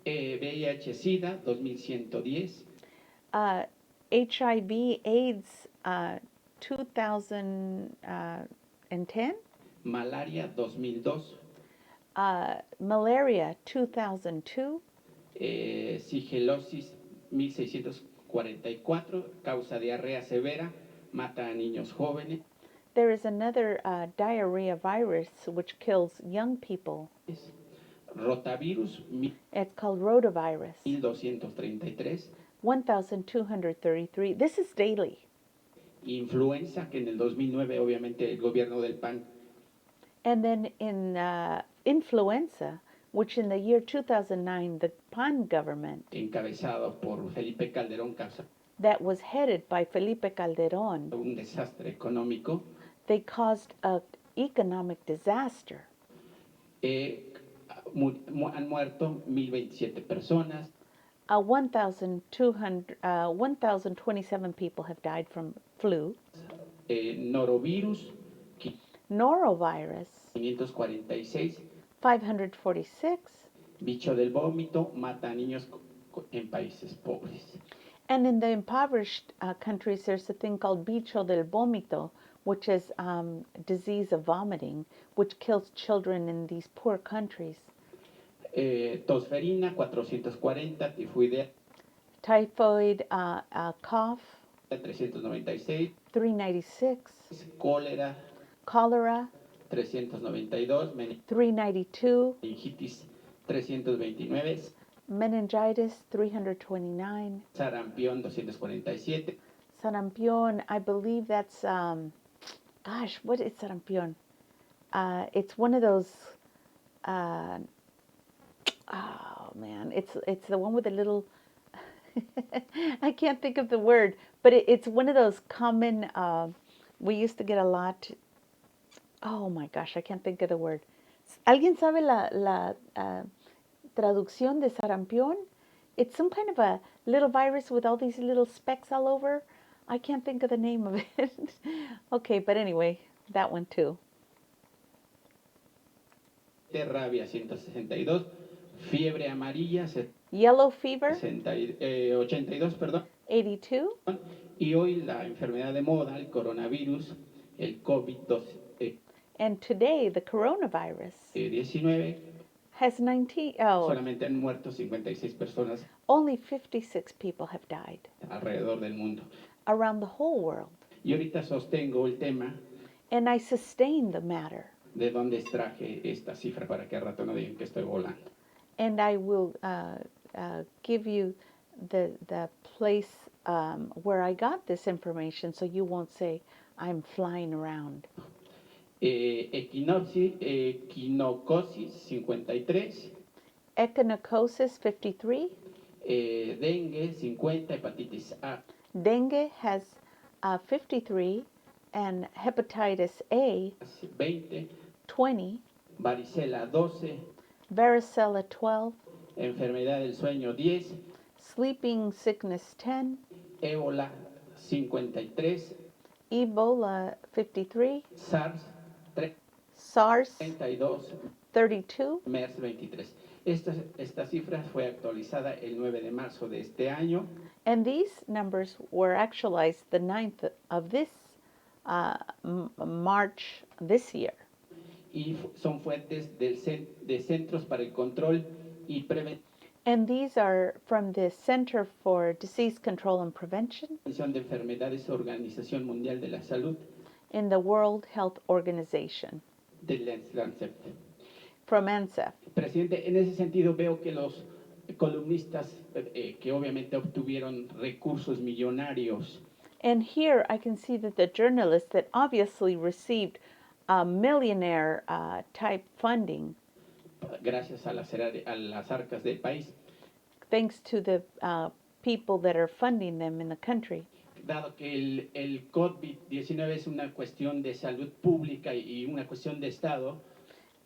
VIH-Sida, 2,110. HIV, AIDS, 2010. Malaria, 2002. Malaria, 2002. Sigelosis, 1,644. Causa diarrea severa, mata a niños jóvenes. There is another diarrhea virus which kills young people. Rotavirus, it's called rotavirus. 1,233. 1,233. This is daily. Influenza, que en el 2009 obviamente el gobierno del PAN. And then in influenza, which in the year 2009, the PAN government, encabezado por Felipe Calderón, that was headed by Felipe Calderón, un desastre económico. They caused an economic disaster. Han muerto 1.027 personas. 1,027 people have died from flu. Norovirus, Norovirus, 546. 546. Bicho del vómito mata a niños en países pobres. And in the impoverished countries, there's a thing called bicho del vómito, which is disease of vomiting, which kills children in these poor countries. Tosferina, 440. Tifoidea, Typhoid, cough, 396. 396. Cólera, Cholera, 392. 392. Meningitis, 329. Meningitis, 329. Sarampión, 247. Sarampión, I believe that's, what is sarampión? It's one of those, it's the one with the little, I can't think of the word, but it's one of those common, we used to get a lot, oh my gosh, I can't think of the word. ¿Alguien sabe la traducción de sarampión? It's some kind of a little virus with all these little specks all over. I can't think of the name of it. Okay, but anyway, that one too. Rabia, 162. Fiebre amarilla, Yellow fever, 82, perdón. 82. Y hoy la enfermedad de moda, el coronavirus, el COVID-19, And today, the coronavirus has 19, solamente han muerto 56 personas only 56 people have died alrededor del mundo. around the whole world. Y ahorita sostengo el tema And I sustain the matter. de dónde extraje esta cifra para que al rato no digan que estoy volando. And I will give you the place where I got this information so you won't say I'm flying around. Equinocosis, 53. Echinocosis, 53. Dengue, 50. Hepatitis A, Dengue has 53. And hepatitis A, 20. 20. Varicela, 12. Varicella, 12. Enfermedad del sueño, 10. Sleeping sickness, 10. Ébola, 53. Ebola, 53. SARS, SARS, 32. 32. MERS, 23. Esta cifra fue actualizada el 9 de marzo de este año. And these numbers were actualized the 9th of this March this year. Y son fuentes de Centros para el Control y Prevención And these are from the Center for Disease Control and Prevention de Enfermedades, Organización Mundial de la Salud, in the World Health Organization, del Lancet. from ANSEF. Presidente, en ese sentido veo que los columnistas que obviamente obtuvieron recursos millonarios And here I can see that the journalists that obviously received millionaire type funding, gracias a las arcas del país, thanks to the people that are funding them in the country, dado que el COVID-19 es una cuestión de salud pública y una cuestión de Estado,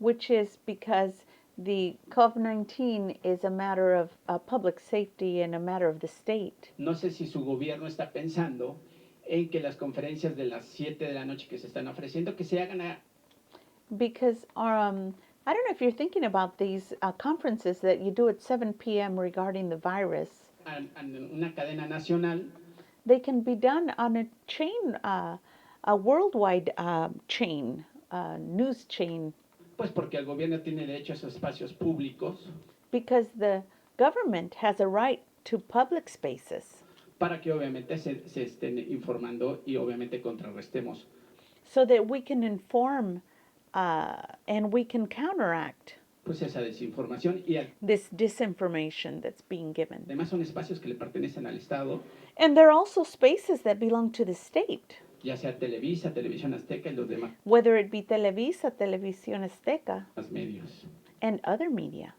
which is because the COVID-19 is a matter of public safety and a matter of the state. no sé si su gobierno está pensando en que las conferencias de las 7 de la noche que se están ofreciendo, que se hagan Because I don't know if you're thinking about these conferences that you do at 7 p.m. regarding the virus. a una cadena nacional, They can be done on a chain, a worldwide chain, news chain, pues porque el gobierno tiene derecho a esos espacios públicos because the government has a right to public spaces para que obviamente se estén informando y obviamente contrarrestemos so that we can inform and we can counteract pues esa desinformación y this disinformation that's being given. además son espacios que le pertenecen al Estado, And there are also spaces that belong to the state, ya sea Televisa, Televisión Azteca y los demás whether it be Televisa, Televisión Azteca, medios, and other media.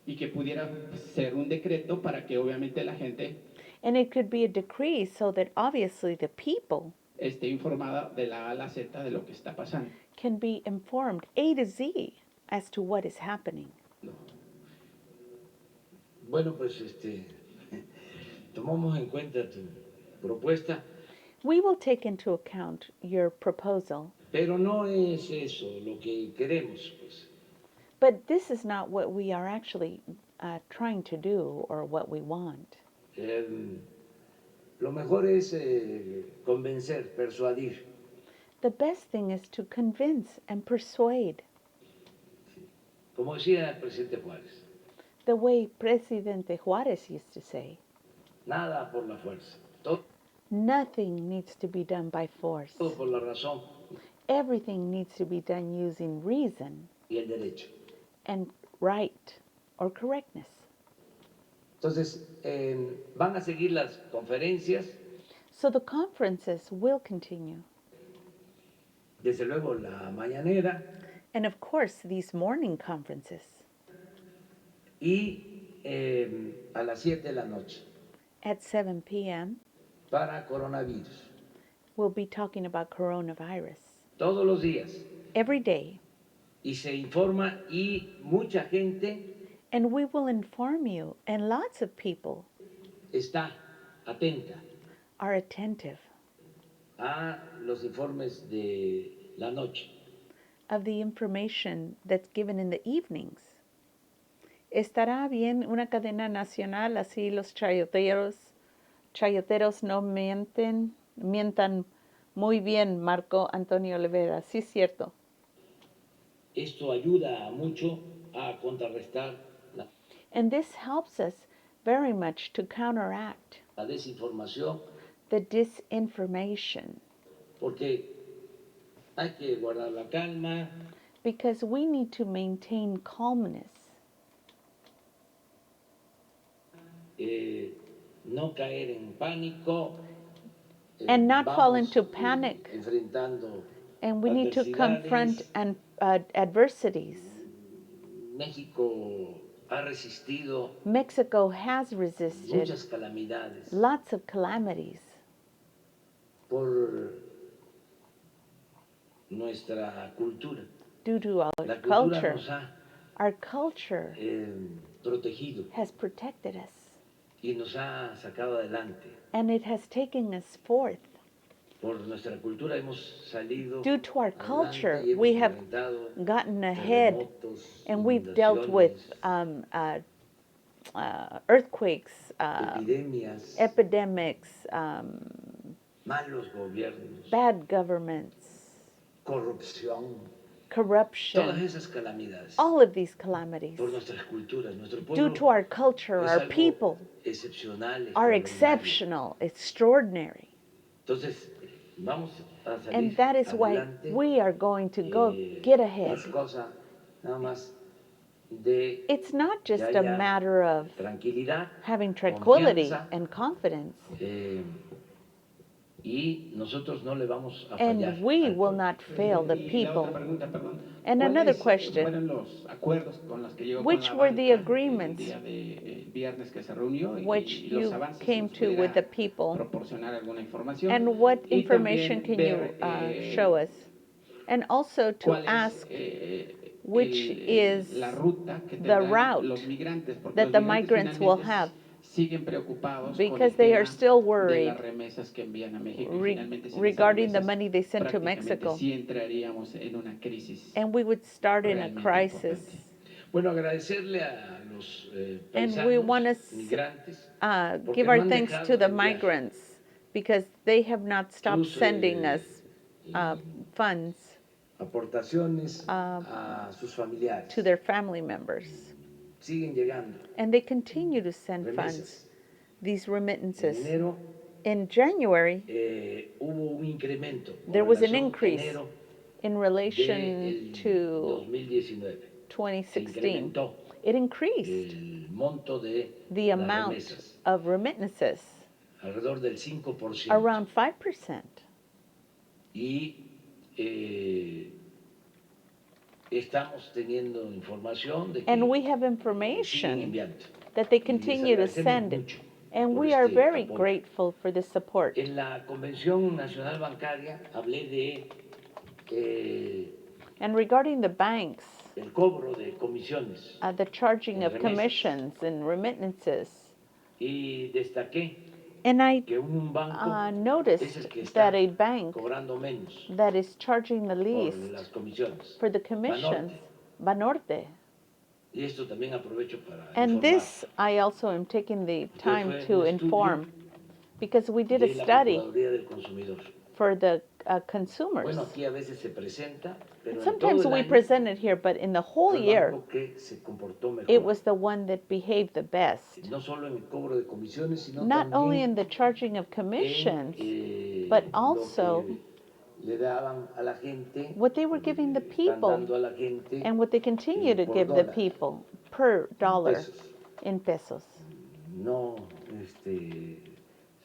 y que pudiera ser un decreto para que obviamente la gente And it could be a decree so that obviously the people esté informada de la A a la Z de lo que está pasando. can be informed A to Z as to what is happening. Bueno, pues tomamos en cuenta tu propuesta, We will take into account your proposal, pero no es eso lo que queremos, pues. but this is not what we are actually trying to do or what we want. Lo mejor es convencer, persuadir. The best thing is to convince and persuade, Como decía el presidente Juárez, the way Presidente Juarez used to say. nada por la fuerza, todo Nothing needs to be done by force. por la razón Everything needs to be done using reason y el derecho. and right or correctness. Entonces, van a seguir las conferencias, So the conferences will continue. desde luego la mañanera And of course, these morning conferences y a las 7 de la noche at 7 p.m. para coronavirus. we'll be talking about coronavirus Todos los días. every day. Y se informa y mucha gente And we will inform you, and lots of people está atenta are attentive a los informes de la noche. of the information that's given in the evenings. ¿Estará bien una cadena nacional así los chayoteros no mientan muy bien, Marco Antonio Olivera? Sí, cierto. Esto ayuda mucho a contrarrestar And this helps us very much to counteract la desinformación, the disinformation, porque hay que guardar la calma, because we need to maintain calmness no caer en pánico, and not fall vamos, into panic. enfrentando And we need to confront adversidades. adversities. México ha resistido Mexico has resisted muchas calamidades lots of calamities por nuestra cultura. due to our La cultura culture. nos ha Our culture protegido has protected us, y nos ha sacado adelante. and it has taken us forth. Por nuestra cultura hemos salido Due to our adelante culture, y hemos we have enfrentado gotten ahead, terremotos, and we've dealt with inundaciones, earthquakes, epidemias, epidemics, malos gobiernos, bad governments, corrupción, todas corruption, esas calamidades all of these calamities. por nuestras culturas. Nuestro Due pueblo to our culture, es our algo people excepcional, are extraordinario. exceptional, extraordinary. Entonces, vamos a salir And that is why adelante. we are going to go get ahead. Es cosa nada más de It's not que just a haya matter of tranquilidad, having tranquility confianza, and confidence, y nosotros no le vamos a fallar and we al will pueblo. not fail the Y la people. otra pregunta, perdón. And another ¿Cuáles question, fueron los acuerdos con los que llegó which con la were the banca agreements el día de viernes que se reunió which y los you avances? came Si to nos with the pudiera people, proporcionar alguna información. and what Y information también can you ver, show us? And also to ¿cuál es, ask which is la ruta que the tendrán route los migrantes, porque that los the migrantes migrants will finalmente have, siguen preocupados because con el they are tema still de worried las remesas que envían a México y finalmente sin esas regarding the remesas, money they send to prácticamente Mexico. sí entraríamos en una crisis And we would start in a realmente crisis. importante. Bueno, agradecerle a los And we want paisanos, to migrantes, porque give no our han thanks dejado to the de enviar migrants because they have not stopped sus, sending us funds aportaciones a sus familiares. to their family members. Siguen llegando And they continue to send funds, remesas. these En remittances. enero In January, hubo un incremento con there was an relación a increase enero in relation del to 2019. Se 2016. incrementó It increased el monto de the las amount remesas, of remittances alrededor del 5%. around 5%. Y estamos teniendo información de que And we have siguen information enviando. that they Y les continue to agradecemos send. mucho And por we are este very apoyo. grateful for the support. En la Convención Nacional Bancaria hablé de And regarding the banks, el cobro de comisiones the charging en of remesas. commissions and remittances. Y destaqué And I que un banco es noticed el que está that a bank cobrando menos that is charging the por least las comisiones, for the commissions, Banorte. Y esto también aprovecho para And informar. this I also am taking the time Fue to un inform, because we did de a la study Procuraduría del Consumidor. for the consumers. Bueno, aquí a veces se presenta, pero en Sometimes todo el we año present it here, but in the whole fue el year, banco que se comportó mejor. it was the one that behaved the best. No solo en el cobro de comisiones, sino Not only in también the charging of commissions, en but lo also que le daban a la gente, what they were giving the están people dando a la gente and what they continue to por give the dólar, people per dollar pesos. in pesos. No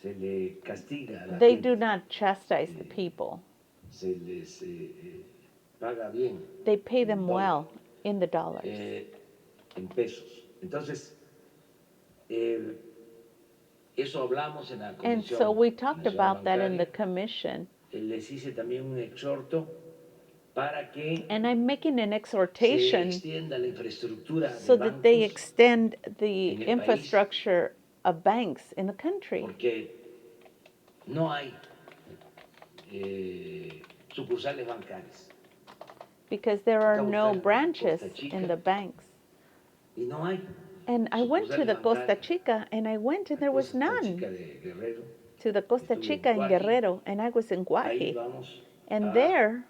se le castiga a la They gente, do not chastise the people. se les paga bien They pay them en dólar, well in the dollars. En pesos. Entonces, eso hablamos en la And Comisión so we talked Nacional about that in the Bancaria. commission. Les hice también un exhorto para que And I'm making an se exhortation extienda la infraestructura so de that they bancos, extend the en el país. infrastructure of banks in the country, porque no hay sucursales bancarias because there are Acabo de no estar en branches Costa Chica. in the banks. y no hay. And I went to the Sucursales Costa bancarias. Chica, and I went and there was Costa none. Chica de Guerrero, To the Costa Estuve en Chica in Guaji. Guerrero, and I was in ahí Guaji. vamos And a there,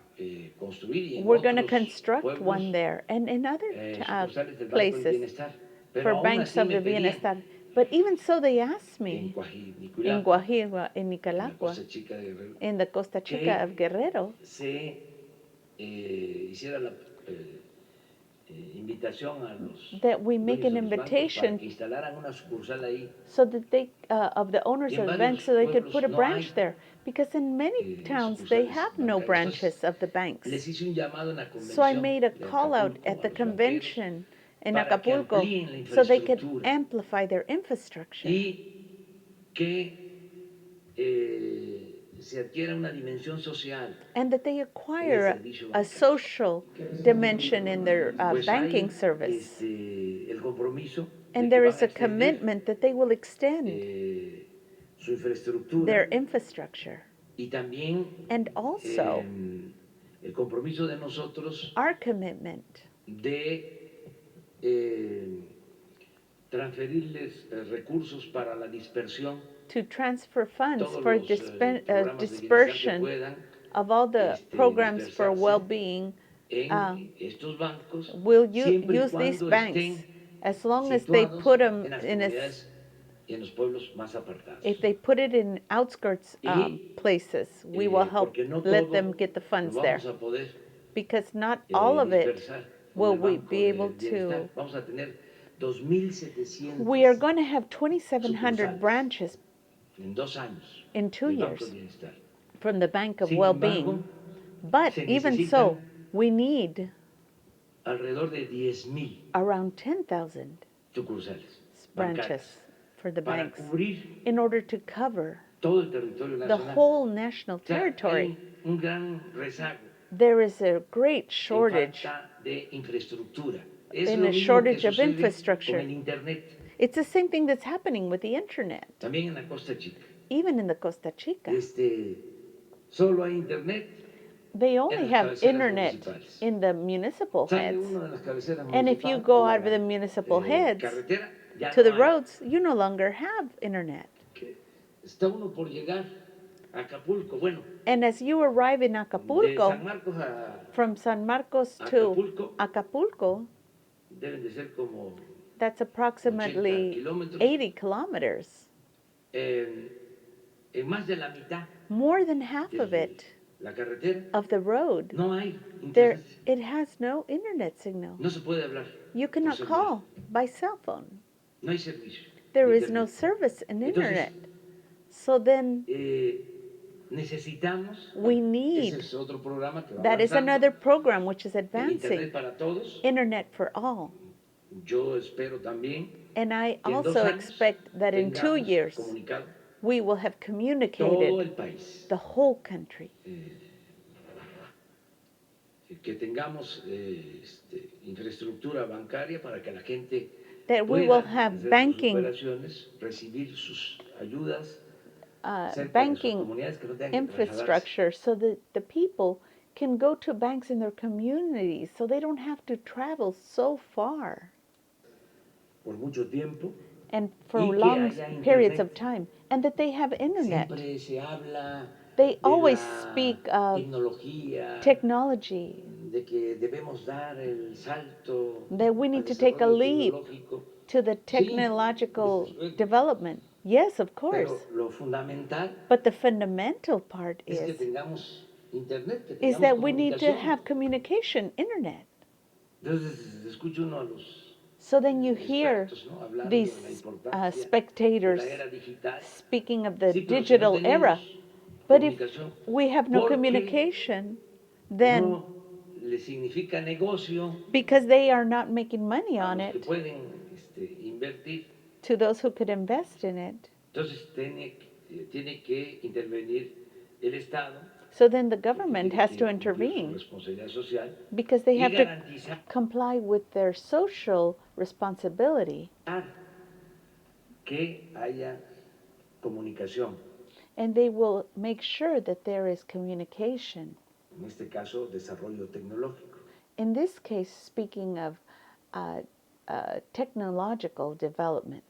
construir y en we're going to otros construct pueblos, one there, and in other sucursales del Banco del places Bienestar. Pero for aún banks así of me the pedían Bienestar. But even so, they asked en me Guajimalpa, in Guajira, in en la Nicaragua, Costa Chica de Guerrero, in the Costa Chica of Guerrero, se hiciera la invitación a los that we make dueños an de los bancos para invitation que instalaran una sucursal ahí. so that they, of the owners Y en of the varios banks, so they could put a pueblos no branch hay, there. Because in many towns, they sucursales have no bancarias. branches of the Les banks. hice un llamado en la So I convención made a de call out Acapulco at a the los convention in para que Acapulco amplíen la so they could infraestructura amplify their infrastructure. y que se adquiera una dimensión social. And that they acquire a social dimension in their Pues banking hay, service. el compromiso And de que there van is a a extender, commitment that they will extend su infraestructura their infrastructure. y también And also, el compromiso de nosotros our commitment de transferirles recursos para la dispersión, to transfer funds todos for los programas de bienestar que dispersion puedan of all the programs for dispersarse well-being. en estos bancos, Will siempre y use these cuando banks estén as long as they situados put them en las in a, comunidades y en los pueblos más apartados. if they put it in outskirts places, we will help Porque no let todo them get the funds lo there. vamos a poder Because not all of it dispersar con will el we Banco be able del Bienestar. to. Vamos a tener 2,700 We are going to have 2,700 sucursales branches en 2 años in 2 del Banco years del Bienestar. from the Bank of Sin Well-Being. embargo, But se even necesitan so, we need alrededor de 10,000 around 10,000 sucursales branches bancarias for the para banks cubrir in order to cover todo el territorio the nacional. whole national O sea, territory. hay un gran rezago There is a great en shortage falta de infraestructura. Es in lo a mismo shortage que of sucede infrastructure. con el internet. It's the same thing that's happening with the internet, También en la Costa Chica. even in the Costa Chica. Solo hay internet. They only en las have cabeceras internet municipales. in the municipal Sale heads. uno de las cabeceras And if you municipales go a out of la, the municipal heads carretera, ya to no the hay. roads, you no longer have internet. Está uno por llegar a Acapulco. Bueno, And as you arrive in de Acapulco, San Marcos a from San Marcos to Acapulco, deben de ser como that's approximately 80 kilometers. En más de la mitad More than half de of it, la carretera, of the road, no hay there internet. it has no internet signal. No se puede hablar. You cannot celular. call by cell phone. No hay servicio. There de is no internet. service in Entonces, internet. So then necesitamos, we ese need, es otro programa que va that is avanzando, another program which is el advancing, internet para todos. internet for all. Yo espero también And I que en 2 also años expect that in 2 tengamos years comunicado we will have todo communicated el país. the whole country. que tengamos infraestructura bancaria para que la gente that we will pueda have hacer sus banking operaciones, recibir sus ayudas cerca de sus banking comunidades, que no tengan que trasladarse. infrastructure so that the people can go to banks in their communities so they don't have to travel so far Por mucho tiempo. and for Y que long haya periods internet. of time, and that they have internet. Siempre se habla They de always la speak of tecnología, technology, de que debemos dar el salto that we al need to take a desarrollo leap tecnológico. to the Sí, technological desde luego. development. Yes, of course. Pero lo fundamental But the fundamental part es que is tengamos internet, que is tengamos that we need to comunicación. have communication, internet. Entonces escucho uno a los So then you hear expertos, ¿no? Hablando de la these importancia de spectators la era digital. speaking of the Sí, pero si no digital era. tenemos But if comunicación, we have no porque communication, then no le significa negocio because they are not making money a on los que it, pueden invertir. to those who could invest in it. Entonces tiene que intervenir el Estado, So then the porque government tiene has que to cumplir su intervene responsabilidad social because they y have to garantizar comply with their social responsibility, que haya comunicación, and they will make sure that there is communication. en este caso desarrollo tecnológico. In this case, speaking of technological development.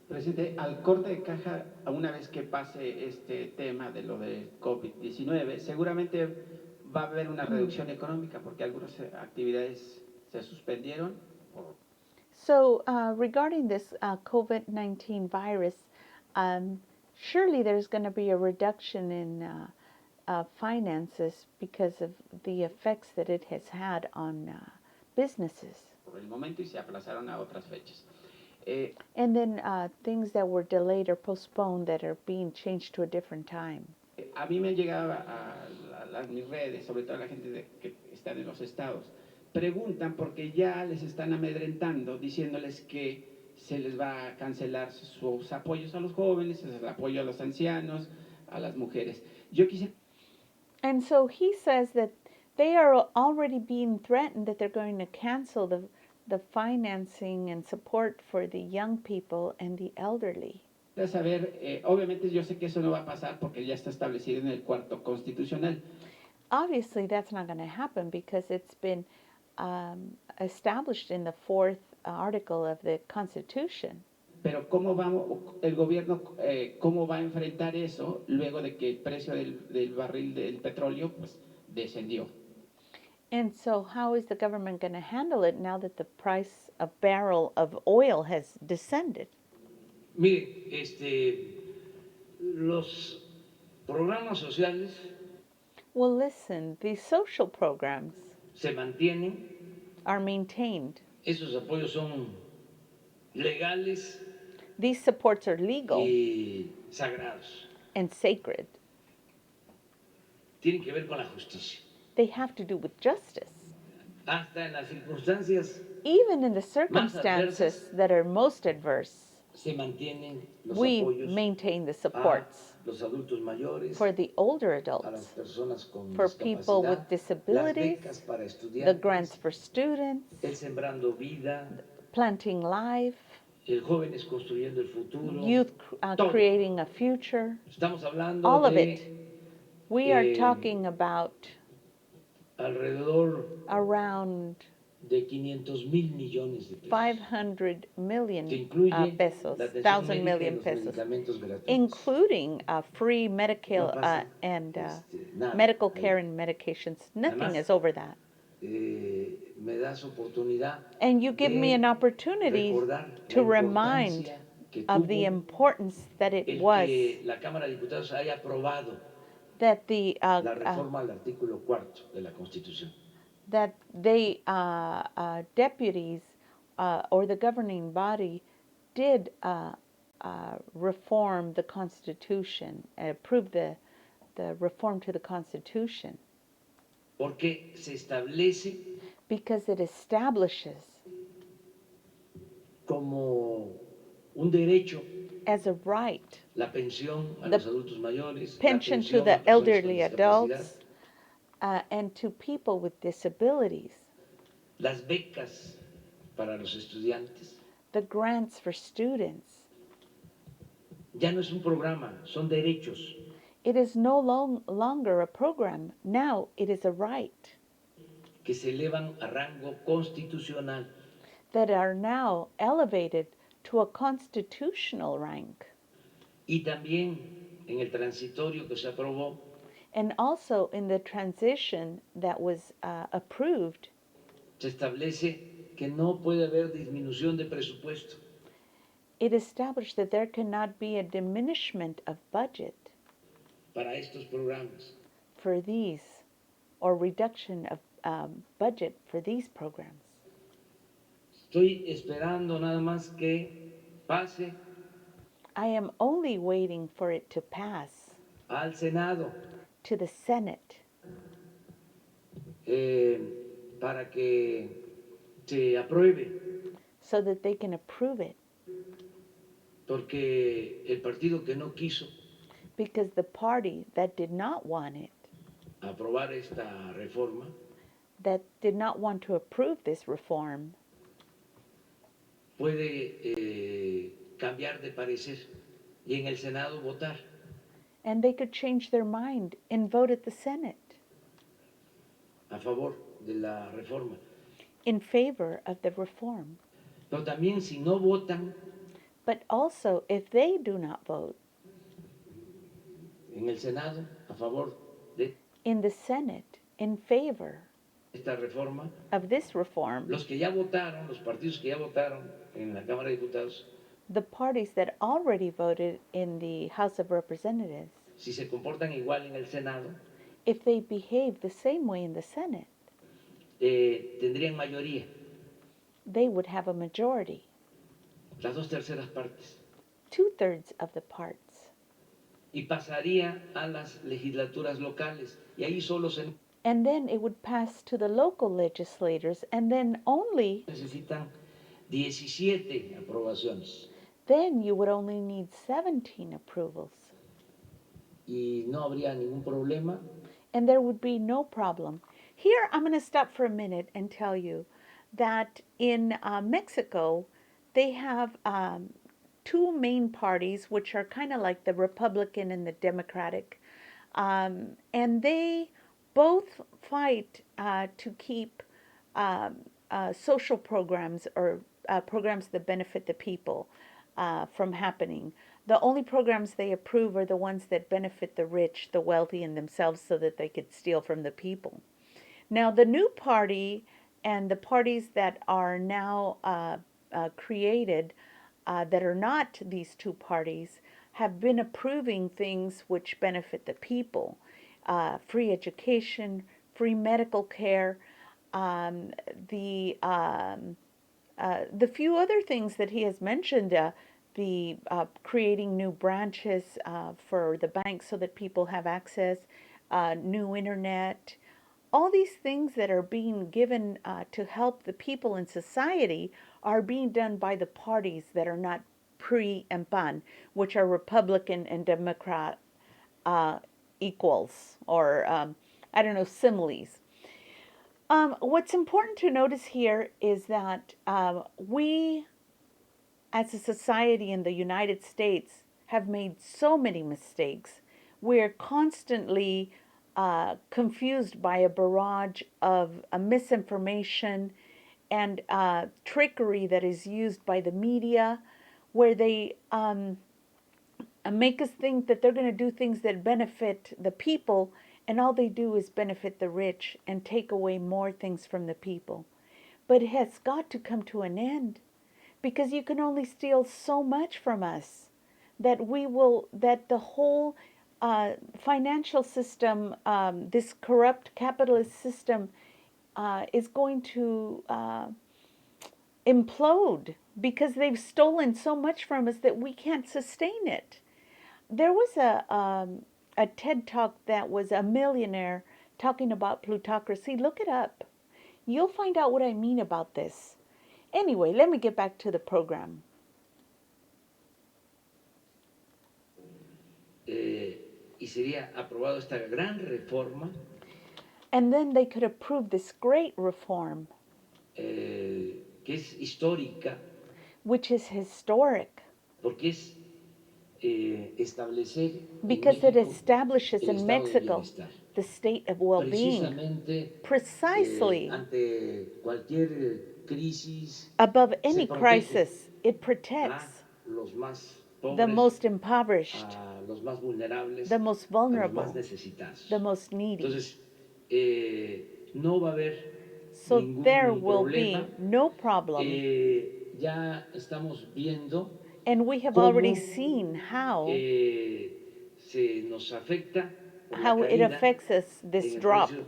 Presidente, al corte de caja, una vez que pase este tema de lo del COVID-19, seguramente va a haber una reducción económica porque algunas actividades se suspendieron. So regarding this COVID-19 virus, surely there's going to be a reduction in finances because of the effects that it has had on businesses. Por el momento y se aplazaron a otras fechas. And then things that were delayed or postponed that are being changed to a different time. A mí me han llegado a mis redes, sobre todo la gente que está en los estados, preguntan porque ya les están amedrentando, diciéndoles que se les va a cancelar sus apoyos a los jóvenes, el apoyo a los ancianos, a las mujeres. Yo quisiera... And so he says that they are already being threatened that they're going to cancel the financing and support for the young people and the elderly. Saber, obviamente yo sé que eso no va a pasar porque ya está establecido en el cuarto constitucional. Obviously that's not going to happen because it's been established in the fourth article of the Constitution. Pero ¿cómo el gobierno cómo va a enfrentar eso luego de que el precio del barril del petróleo pues descendió? And so how is the government going to handle it now that the price of barrel of oil has descended? Mire, los programas sociales Well, listen, these social programs se mantienen. are maintained. Esos apoyos son legales. These supports are legal y sagrados. and sacred. Tienen que ver con la justicia. They have to do with justice. Hasta en las circunstancias Even in the circumstances that are most adverse, se mantienen los we apoyos maintain the supports a los adultos mayores, for the older a las adults, personas con for people with discapacidad, disabilities, las becas para the estudiantes, grants for students, el Sembrando Vida, planting life, el Jóvenes Construyendo el Futuro, youth todo. creating a future, Estamos hablando all of de it. We are talking about alrededor around de 500,000 millones de pesos. 500 million que incluye pesos, la atención 1,000 médica y million los pesos, medicamentos gratuitos. including free medical No pasa, and nada medical ahí. care and medications. Nothing Además, is over that. Me das oportunidad And you give me an opportunity to remind of the importance that it was que la Cámara de Diputados haya aprobado that the la reforma al artículo 4 de la Constitución. that they deputies or the governing body did reform the Constitution, approve the reform to the Constitution. Porque se establece Because it establishes como un derecho as a right la pensión a the los adultos mayores, pension la to pensión the a personas con elderly discapacidad, adults, and to people with disabilities. Las becas para los estudiantes. The grants for students. Ya no es un programa, son derechos. It is no longer a program. Now it is a right. Que se elevan a rango constitucional. That are now elevated to a constitutional rank. Y también en el transitorio que se aprobó. And also in the transition that was approved. Se establece que no puede haber disminución de presupuesto. It established that there cannot be a diminishment of budget. Para estos programas. For these, or reduction of budget for these programs. Estoy esperando nada más que pase. I am only waiting for it to pass. Al Senado. To the Senate. Para que se apruebe. So that they can approve it. Porque el partido que no quiso. Because the party that did not want it. Aprobar esta reforma. That did not want to approve this reform. Puede cambiar de parecer y en el Senado votar. And they could change their mind and vote at the Senate. A favor de la reforma. In favor of the reform. Pero también si no votan. But also if they do not vote. En el Senado a favor de. In the Senate in favor. Esta reforma. Of this reform. Los que ya votaron, los partidos que ya votaron en la Cámara de Diputados. The parties that already voted in the House of Representatives. Si se comportan igual en el Senado. If they behave the same way in the Senate. Tendrían mayoría. They would have a majority. Las 2/3 partes. 2/3 of the parts. Y pasaría a las legislaturas locales. Y ahí solo se. And then it would pass to the local legislators, and then only. Necesitan 17 aprobaciones. Then you would only need 17 approvals. Y no habría ningún problema. And there would be no problem. Here, I'm going to stop for a minute and tell you that in Mexico, they have two main parties, which are kind of like the Republican and the Democratic. And they both fight to keep social programs or programs that benefit the people from happening. The only programs they approve are the ones that benefit the rich, the wealthy, and themselves so that they could steal from the people. Now, the new party and the parties that are now created that are not these two parties have been approving things which benefit the people. Free education, free medical care, the few other things that he has mentioned, the creating new branches for the banks so that people have access, new internet, all these things that are being given to help the people in society are being done by the parties that are not PRI and PAN, which are Republican and Democrat equals, or I don't know, similes. What's important to notice here is that we, as a society in the United States, have made so many mistakes. We're constantly confused by a barrage of misinformation and trickery that is used by the media, where they make us think that they're going to do things that benefit the people, and all they do is benefit the rich and take away more things from the people. But it has got to come to an end, because you can only steal so much from us that the whole financial system, this corrupt capitalist system, is going to implode, because they've stolen so much from us that we can't sustain it. There was a TED Talk that was a millionaire talking about plutocracy. Look it up. You'll find out what I mean about this. Anyway, let me get back to the program. Y sería aprobado esta gran reforma. And then they could approve this great reform, que es histórica, which is historic, porque es establecer because en it México establishes el in estado de Mexico bienestar. the state of well-being. Precisamente Precisely ante cualquier crisis above se any protege crisis, it a protects los más the pobres, most impoverished, a los más vulnerables, the most a los más vulnerable, necesitados. the most needy. Entonces, no va a haber So there ningún will problema. be no problem. Ya estamos viendo And we have cómo already seen how se nos afecta por la it caída affects us, this en el drop, precio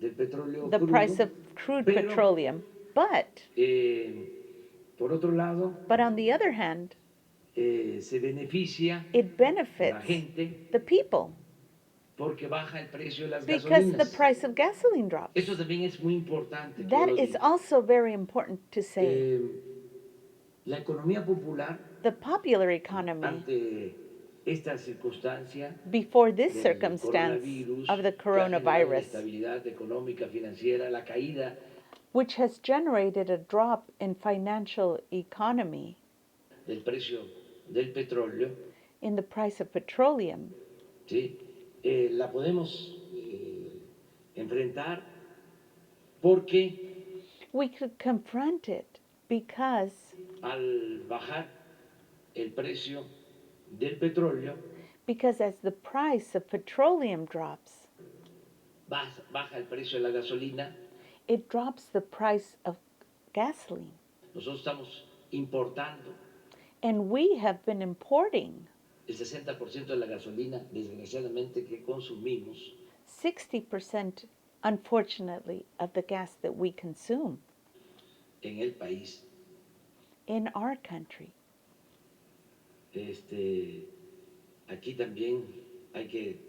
del petróleo the price crudo, of crude pero petroleum. But por otro lado on the other hand, se beneficia it la benefits gente the people porque baja el precio de las because the gasolinas. price of gasoline drops. Eso también es muy importante que yo That lo is diga. also very important to say. La economía popular The popular economy, ante esta circunstancia before this del circumstance coronavirus of the que ha generado la coronavirus, estabilidad económica financiera, la caída which has generated a drop in financial economy, del precio del petróleo, in the price of petroleum, ¿sí? La podemos enfrentar porque we could confront it because al bajar el precio del petróleo, as the price of petroleum drops, baja el precio de la gasolina. it drops the price of gasoline. Nosotros estamos importando And we have been importing el 60% de la gasolina, desgraciadamente, que consumimos 60%, unfortunately, of the gas that we consume en el país. in our country. Aquí también hay que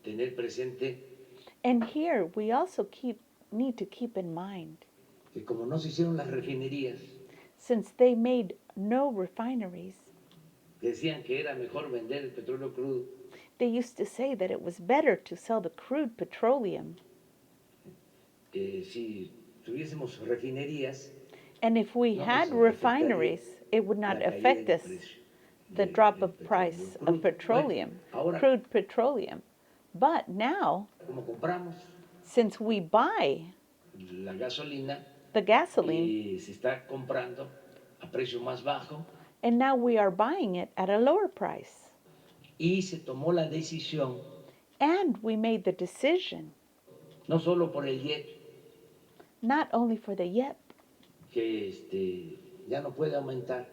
tener presente And here we also need to keep in mind, que como no se hicieron las refinerías, since they made no refineries, decían que era mejor vender el petróleo crudo, they used to say that it was better to sell the crude petroleum. si tuviésemos refinerías, And if we no had nos afectaría refineries, it would not la caída affect del us, precio the del- drop del of price petróleo of crudo. petroleum, Bueno, ahora, crude petroleum. But now, como compramos since we buy la gasolina the gasoline, y se está comprando a precio más bajo, and now we are buying it at a lower price, y se tomó la decisión, and we made the decision, no solo por el IEP, not only for the YEP, que ya no puede aumentar,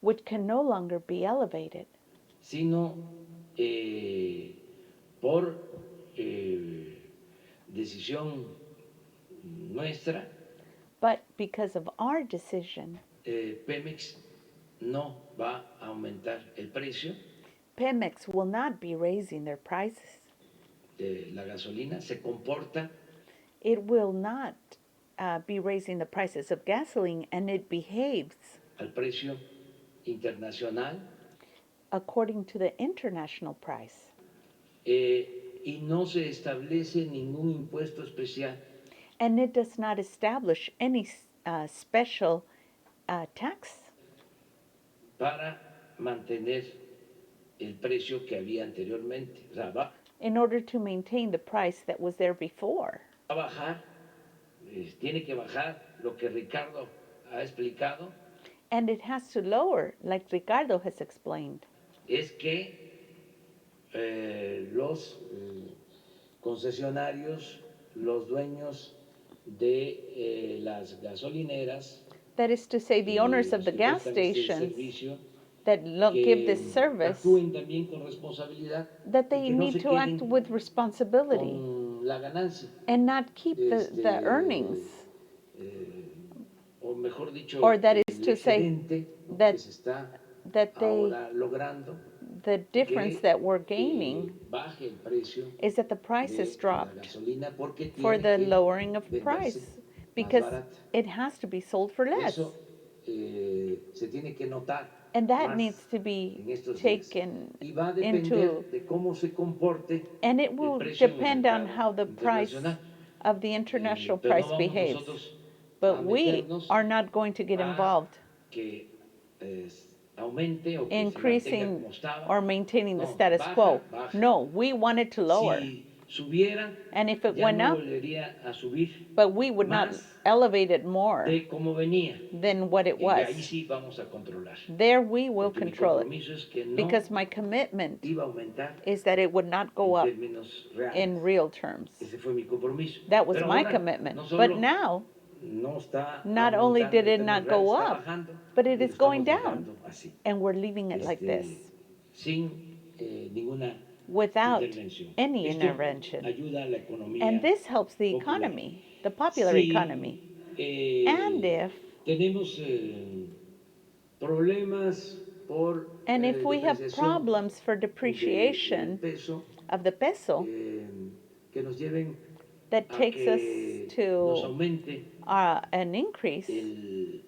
which can no longer be elevated, sino por decisión nuestra, but because of our decision, Pemex no va a aumentar el precio Pemex will not be raising their prices. de la gasolina, se comporta It will not be raising the prices of gasoline, and it behaves al precio internacional according to the international price. y no se establece ningún impuesto especial And it does not establish any special tax para mantener el precio que había anteriormente. O sea, va in order to maintain the price that was there before. a bajar, tiene que bajar lo que Ricardo ha explicado, And it has to lower, like Ricardo has explained, es que los concesionarios, los dueños de las gasolineras, that is to say, the owners of the los que gas prestan este stations servicio, that give que this service, actúen también con responsabilidad that y they que no need se to act queden with responsibility con la ganancia, and not keep the earnings, o mejor dicho, or that is el to say excedente that- que se está that they, ahora logrando, the difference que, that we're gaining baje el precio is that the price de has la dropped gasolina porque for tiene the que lowering of venderse price más because barata. it has to be sold for less. Eso se tiene que notar And that más needs to be en estos días. taken Y va a depender into, de cómo se comporte and it el will precio en el depend on mercado how the price internacional. of the international pero no price vamos behaves. nosotros But a we meternos are not going to get a involved que aumente o que se mantenga increasing como estaba. or maintaining the No, status baja, quo. baja. No, we want it to lower. Si subiera, And if it ya went no up, volvería a subir but we would not más elevate it more de como venía. than what it Y ahí was. sí vamos a controlar. There we will Porque mi control it. compromiso es que no Because my commitment iba a aumentar is that it would not go en up términos reales. in real terms. Ese fue mi compromiso. That was Pero my ahora, commitment. no But solo now, no está not only aumentando did en it términos not reales, go está up, bajando, but y it lo is going estamos down. dejando así. And we're leaving it like this, Sin ninguna without intervención. any Esto intervention. ayuda a la economía And this helps the popular. economy, the popular Si, economy. And if tenemos problemas por And if we have depreciación problems for del depreciation peso, of the peso que nos lleven that a takes us que nos to aumente an increase el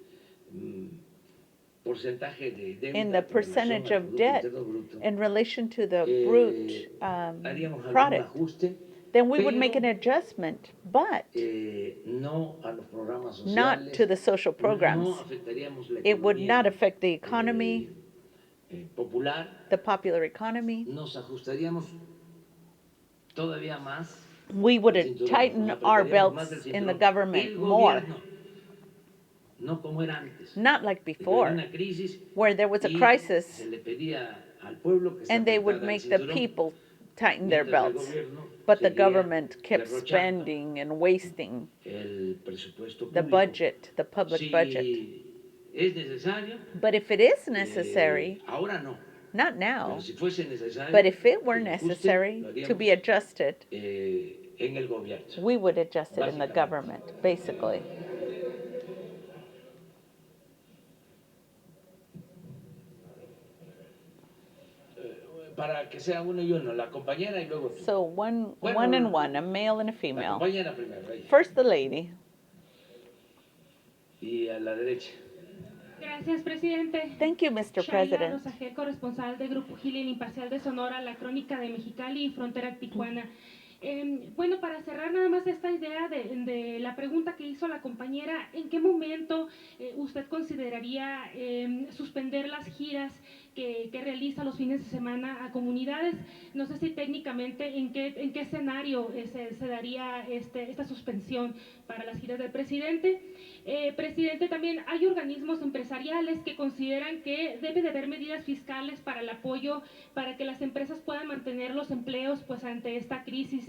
porcentaje de deuda in the con relación percentage al of Producto debt Interno Bruto, in relation to the brute haríamos algún product, ajuste, then we would make an pero adjustment, but no a los programas sociales, not to the social programs. no afectaríamos la It would not economía affect the economy, popular, the popular economy. nos ajustaríamos todavía más We would el cinturón, tighten nos our apretaríamos más belts el in the cinturón. government El more, gobierno, no como era antes, not like de que había before, una crisis where there was a y crisis se le pedía al pueblo que se and they would apretara el make the cinturón, people tighten their mientras el belts. gobierno But the seguía government kept derrochando spending and wasting el presupuesto the público. budget, the public Si budget. es necesario, But if it is necessary, ahora no, not pero now, si fuese necesario, but if it were el ajuste necessary lo to be haríamos, adjusted, en el gobierno. we would adjust it in the Básicamente. government, basically. Para que sea uno y uno, la compañera y luego tú. So one Bueno, and one, a male and a La female. compañera primero, ahí. First the lady. Y a la derecha. Gracias, presidente. Thank you, Mr. Shaila President. Rosagel, corresponsal de Grupo Gil y el Imparcial de Sonora, La Crónica de Mexicali y Frontera Tijuana. Bueno, para cerrar nada más esta idea de la pregunta que hizo la compañera, ¿en qué momento usted consideraría suspender las giras que realiza los fines de semana a comunidades? No sé si técnicamente en qué escenario se daría esta suspensión para las giras del presidente. Presidente, también hay organismos empresariales que consideran que debe de haber medidas fiscales para el apoyo para que las empresas puedan mantener los empleos pues ante esta crisis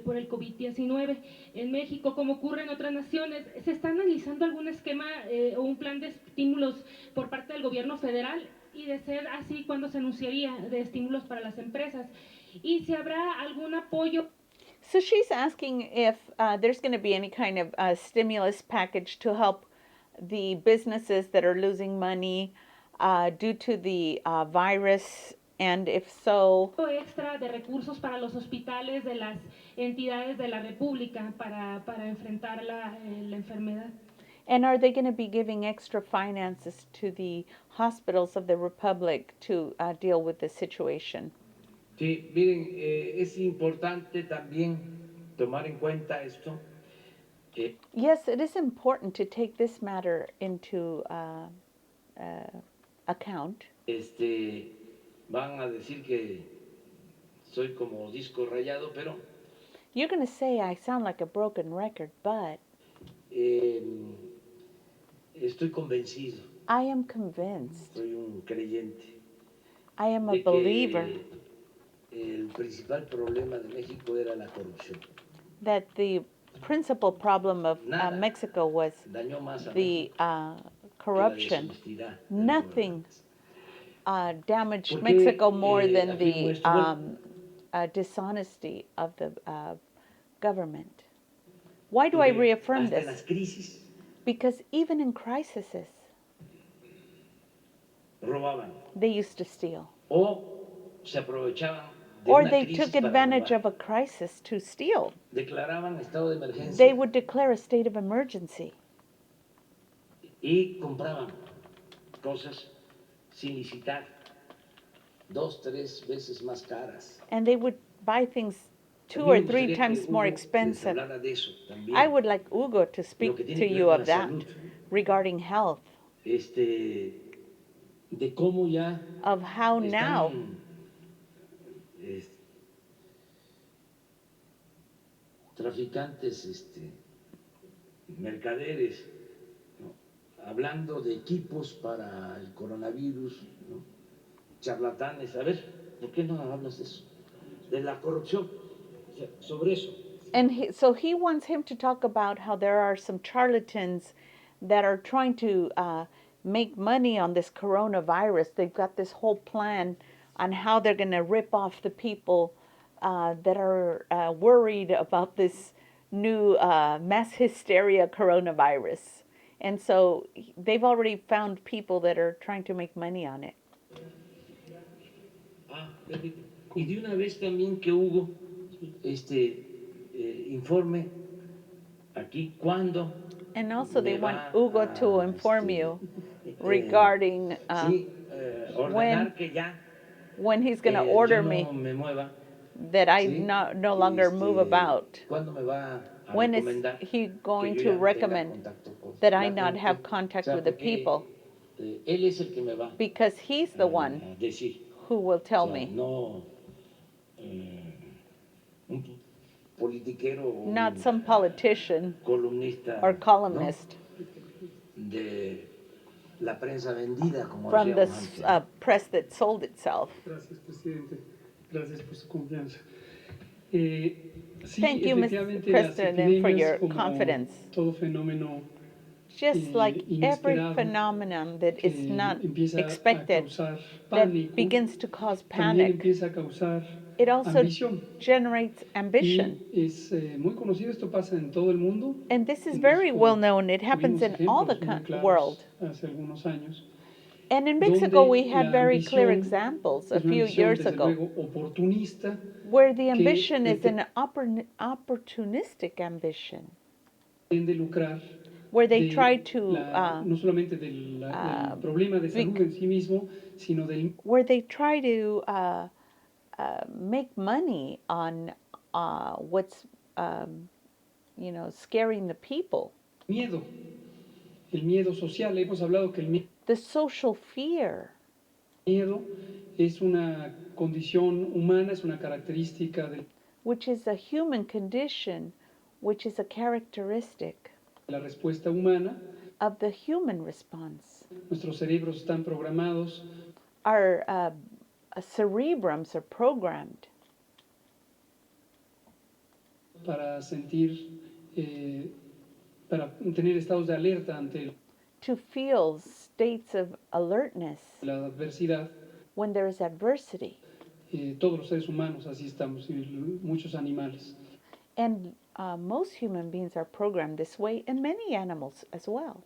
por el COVID-19 en México, como ocurre en otras naciones. ¿Se está analizando algún esquema o un plan de estímulos por parte del gobierno federal? Y de ser así, ¿cuándo se anunciaría de estímulos para las empresas? Y si habrá algún apoyo. So she's asking if there's going to be any kind of stimulus package to help the businesses that are losing money due to the virus, and if so, extra de recursos para los hospitales de las entidades de la República para enfrentar la enfermedad. And are they going to be giving extra finances to the hospitals of the Republic to deal with the situation? Sí, miren, es importante también tomar en cuenta esto. Yes, it is important to take this matter into account. Van a decir que soy como disco rayado, pero you're going to say I sound like a broken record, but estoy convencido. I am convinced. Soy un creyente. I am a believer. El principal problema de México era la corrupción. That the principal problem of Mexico was the corruption. Nothing damaged Mexico more than the dishonesty of the government. Why do I reaffirm this? Because even in crises, they used to steal. Or they took advantage of a crisis to steal. They would declare a state of emergency. Y compraban cosas sin licitar, 2, 3 veces más caras. And they would buy things 2 A mí or me 3 gustaría que times more Hugo les expensive. hablara de eso también, I would like Hugo to lo que speak tiene to que ver you con of la that salud, regarding health, de cómo ya of how now están traficantes, mercaderes, ¿no? Hablando de equipos para el coronavirus, ¿no? Charlatanes. A ver, ¿por qué no hablas de eso? De la corrupción, o sea, sobre eso. and so he wants him to talk about how there are some charlatans that are trying to make money on this coronavirus. They've got this whole plan on how they're going to rip off the people that are worried about this new mass hysteria coronavirus. And so they've already found people that are trying to make money on it. Repito. Y de una vez también que Hugo informe aquí cuándo And also they me want va Hugo a to inform you regarding ordenar que ya when he's going to yo order no me me mueva. that I ¿Sí? no longer move about. ¿Cuándo me va a When is recomendar he que going yo to ya no tenga recommend contacto con that I la not gente? have contact O sea, with the porque, people? Él es el que me va Because he's the one a decir. who will O tell sea, me, no un politiquero o not un some politician columnista, or ¿no? columnist De la prensa vendida, como from the decíamos antes. press that sold itself. Gracias, presidente. Gracias por su confianza. Sí, Thank you, Mr. efectivamente, las President, for epidemias, your como confidence. todo fenómeno Just like every inesperado phenomenon that is que not empieza a expected, causar that pánico, begins to cause también panic, empieza a causar it also ambición. generates ambition. Y es muy conocido, esto pasa en todo el mundo. And this is En very México well known. It happens tuvimos in all the ejemplos muy claros world. hace algunos años, And in Mexico, we donde had la very clear ambición examples a es una few ambición, years desde ago, luego, oportunista, where the que ambition is an opportunistic ambition, pretende lucrar where they de try to no solamente del problema de salud en sí mismo, sino del where they try to make money on what's scaring the people. miedo, el miedo social. Hemos hablado que el The social fear, miedo es una condición humana, es una característica de which is a human condition, which is a characteristic la respuesta humana. of the human response. Nuestros cerebros están programados Our cerebrums are programmed para sentir, para tener estados de alerta ante to feel states of alertness la adversidad. when there is adversity. Todos los seres humanos así estamos, y muchos animales. And most human beings are programmed this way, and many animals as well,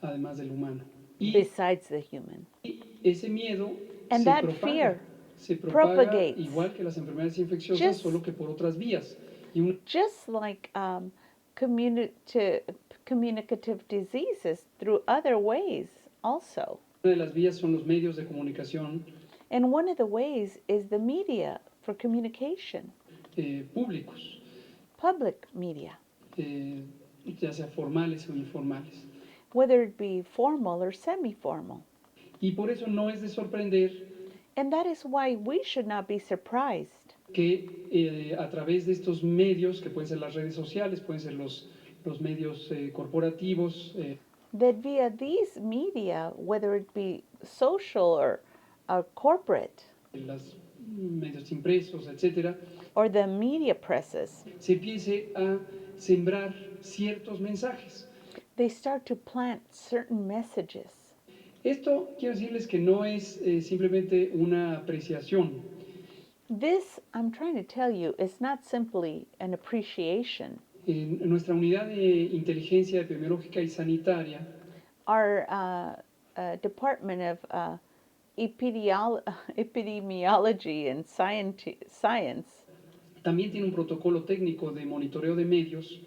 Además del humano. Y besides the human. ese miedo And se that propaga, fear se propaga propagates. igual que las enfermedades infecciosas, Just- solo que por otras vías. Y una Just like communicative diseases through other ways also. de las vías son los medios de comunicación And one of the ways is the media for communication, públicos, public media, ya sea formales o informales. whether it be formal or semi-formal. Y por eso no es de sorprender And that is why we should not be surprised que a través de estos medios, que pueden ser las redes sociales, pueden ser los medios corporativos, that via these media, whether it be social or corporate, los medios impresos, etcétera, or the media presses, se empiece a sembrar ciertos mensajes. they start to plant certain messages. Esto quiero decirles que no es simplemente una apreciación. This, I'm trying to tell you, is not simply an appreciation. En nuestra unidad de inteligencia epidemiológica y sanitaria, Our Department of Epidemiology and Science también tiene un protocolo técnico de monitoreo de medios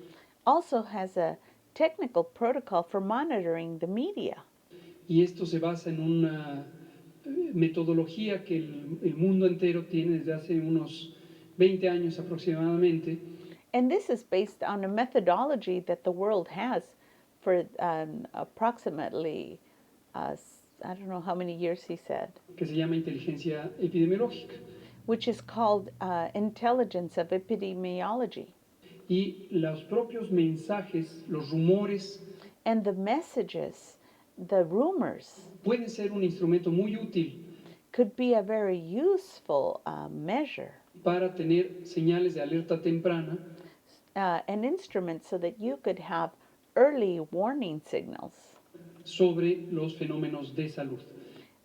also has a technical protocol for monitoring the media. y esto se basa en una metodología que el mundo entero tiene desde hace unos 20 años aproximadamente. And this is based on a methodology that the world has for approximately, I don't know how many years he said, Que se llama inteligencia epidemiológica. which is called intelligence of epidemiology. Y los propios mensajes, los rumores, And the messages, the rumors, pueden ser un instrumento muy útil could be a very useful measure, para tener señales de alerta temprana an instrument so that you could have early warning signals sobre los fenómenos de salud,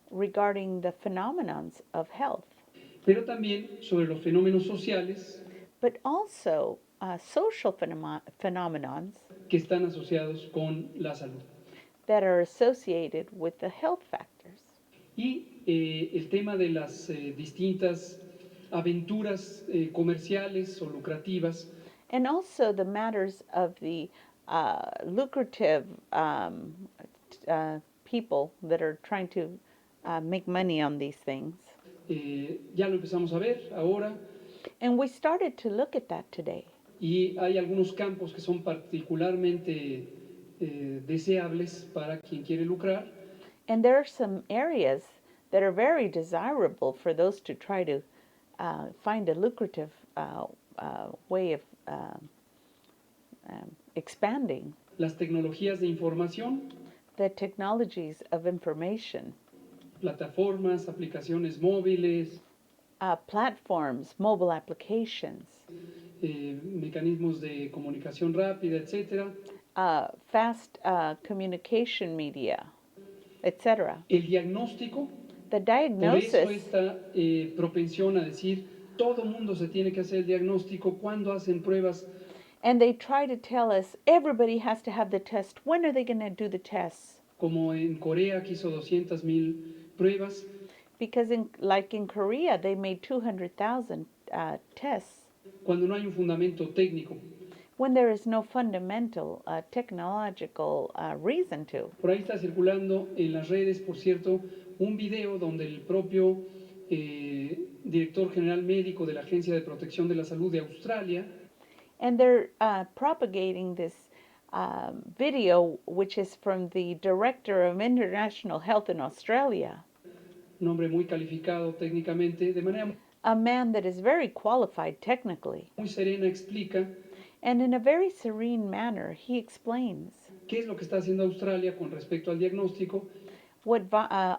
regarding the phenomenons of health, pero también sobre los fenómenos sociales but also social phenomenons que están asociados con la salud. that are associated with the health factors. Y el tema de las distintas aventuras comerciales o lucrativas And also the matters of the lucrative people that are trying to make money on these things. Ya lo empezamos a ver ahora, And we started to look at that today. y hay algunos campos que son particularmente deseables para quien quiere lucrar, And there are some areas that are very desirable for those to try to find a lucrative way of expanding las tecnologías de información, the technologies of information, plataformas, aplicaciones móviles, platforms, mobile applications, mecanismos de comunicación rápida, etcétera. fast communication media, etc. El diagnóstico, The por eso diagnosis, esta propensión a decir, todo mundo se tiene que hacer el diagnóstico, cuando hacen pruebas, and they try to tell us everybody has to have the test. When are they going to do the tests? como en Corea que hizo 200,000 pruebas, Because like in Korea, they made 200,000 tests cuando no hay un fundamento técnico. when there is no fundamental technological reason to. Por ahí está circulando en las redes, por cierto, un video donde el propio director general médico de la Agencia de Protección de la Salud de Australia And they're propagating this video, which is from the Director of International Health in Australia, un hombre muy calificado técnicamente, de manera a man that is very qualified technically. muy serena explica And in a very serene manner, he explains qué es lo que está haciendo Australia con respecto al diagnóstico, what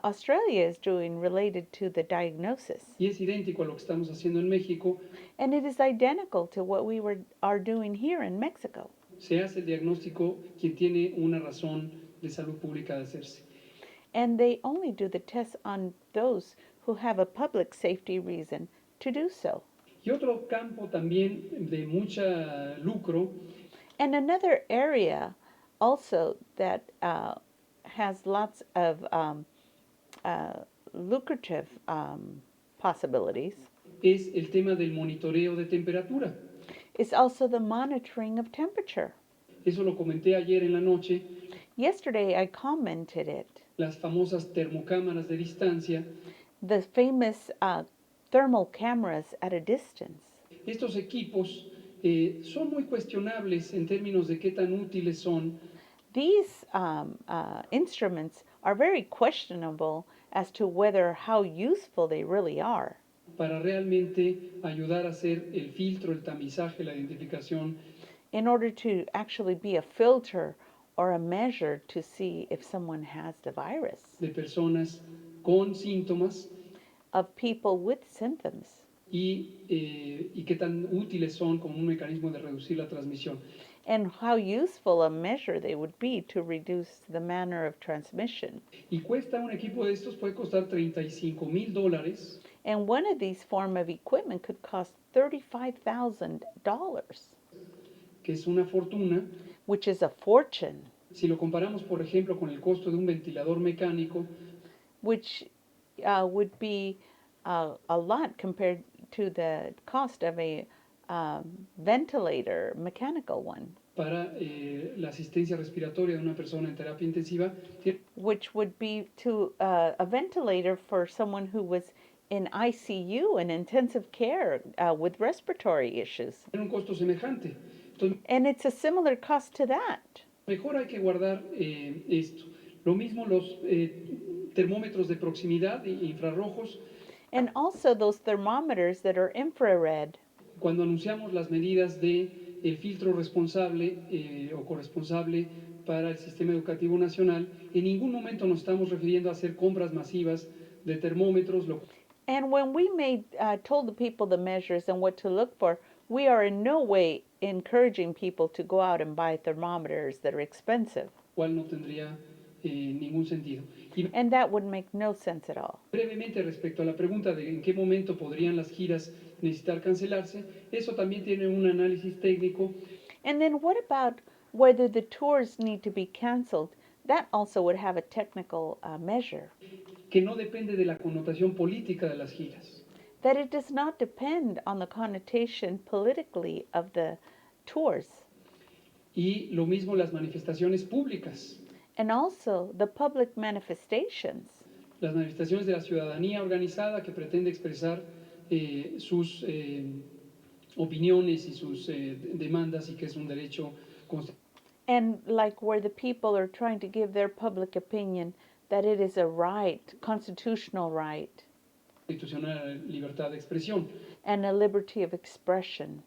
Australia is doing related to the diagnosis. y es idéntico a lo que estamos haciendo en México. And it is identical to what we are doing here in Mexico. Se hace el diagnóstico quien tiene una razón de salud pública de hacerse. And they only do the tests on those who have a public safety reason to do so. Y otro campo también de mucha lucro And another area also that has lots of lucrative possibilities es el tema del monitoreo de temperatura. is also the monitoring of temperature. Eso lo comenté ayer en la noche, Yesterday I commented it. las famosas termocámaras de distancia. The famous thermal cameras at a distance. Estos equipos son muy cuestionables en términos de qué tan útiles son, These instruments are very questionable as to how useful they really are para realmente ayudar a hacer el filtro, el tamizaje, la identificación in order to actually be a filter or a measure to see if someone has the virus, de personas con síntomas of people with symptoms, y qué tan útiles son como un mecanismo de reducir la transmisión. and how useful a measure they would be to reduce the manner of transmission. Y cuesta un equipo de estos, puede costar $35,000, And one of these form of equipment could cost $35,000, que es una fortuna. which is a fortune, Si lo comparamos, por ejemplo, con el costo de un ventilador mecánico, which would be a lot compared to the cost of a ventilator, mechanical one, para la asistencia respiratoria de una persona en terapia intensiva, which would be to a ventilator for someone who was in ICU and intensive care with respiratory issues. Tiene un costo semejante. Entonces, And it's a similar cost to that. mejor hay que guardar esto. Lo mismo los termómetros de proximidad infrarrojos. And also those thermometers that are infrared. Cuando anunciamos las medidas de el filtro responsable o corresponsable para el sistema educativo nacional, en ningún momento nos estamos refiriendo a hacer compras masivas de termómetros. And when we told the people the measures and what to look for, we are in no way encouraging people to go out and buy thermometers that are expensive. Cual no tendría ningún sentido. And that would make no sense at all. Brevemente respecto a la pregunta de en qué momento podrían las giras necesitar cancelarse, eso también tiene un análisis técnico. And then what about whether the tours need to be canceled? That also would have a technical measure. Que no depende de la connotación política de las giras. That it does not depend on the connotation politically of the tours. Y lo mismo las manifestaciones públicas. And also the public manifestations. Las manifestaciones de la ciudadanía organizada que pretende expresar sus opiniones y sus demandas y que es un derecho constitucional. And like where the people are trying to give their public opinion that it is a right, constitutional right. Constitucional libertad de expresión. And a liberty of expression.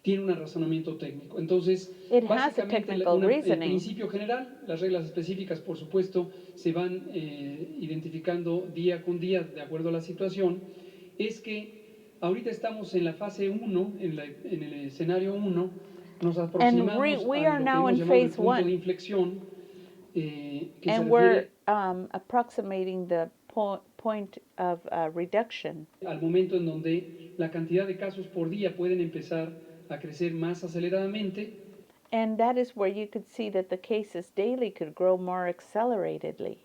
Tiene un razonamiento técnico. Entonces, it has a technical reasoning. El principio general, las reglas específicas, por supuesto, se van identificando día con día de acuerdo a la situación, es que ahorita estamos en la fase 1, en el escenario 1, nos aproximamos we are a lo now que in hemos llamado phase el punto one. de inflexión, que and se we're refiere approximating the point of reduction. Al momento en donde la cantidad de casos por día pueden empezar a crecer más aceleradamente. And that is where you could see that the cases daily could grow more acceleratedly.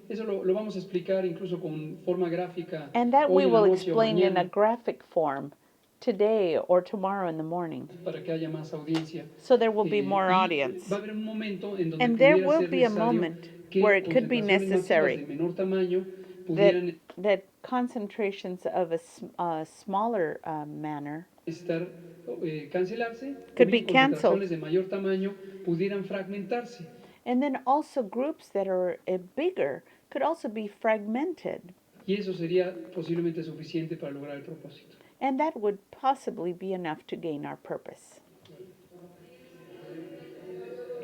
Eso lo vamos a explicar incluso con forma gráfica. And that we hoy en la will noche o explain in a mañana, graphic form today or tomorrow in the morning. para que haya más audiencia. So there will be more Y audience. va a haber un momento en donde And there pudiera will ser be a necesario moment que where it could be concentraciones masivas necessary de menor tamaño pudieran that concentrations of a smaller manner estar cancelarse, could o be bien canceled. concentraciones de mayor tamaño pudieran fragmentarse. And then also groups that are bigger could also be fragmented. Y eso sería posiblemente suficiente para lograr el propósito. And that would possibly be enough to gain our purpose.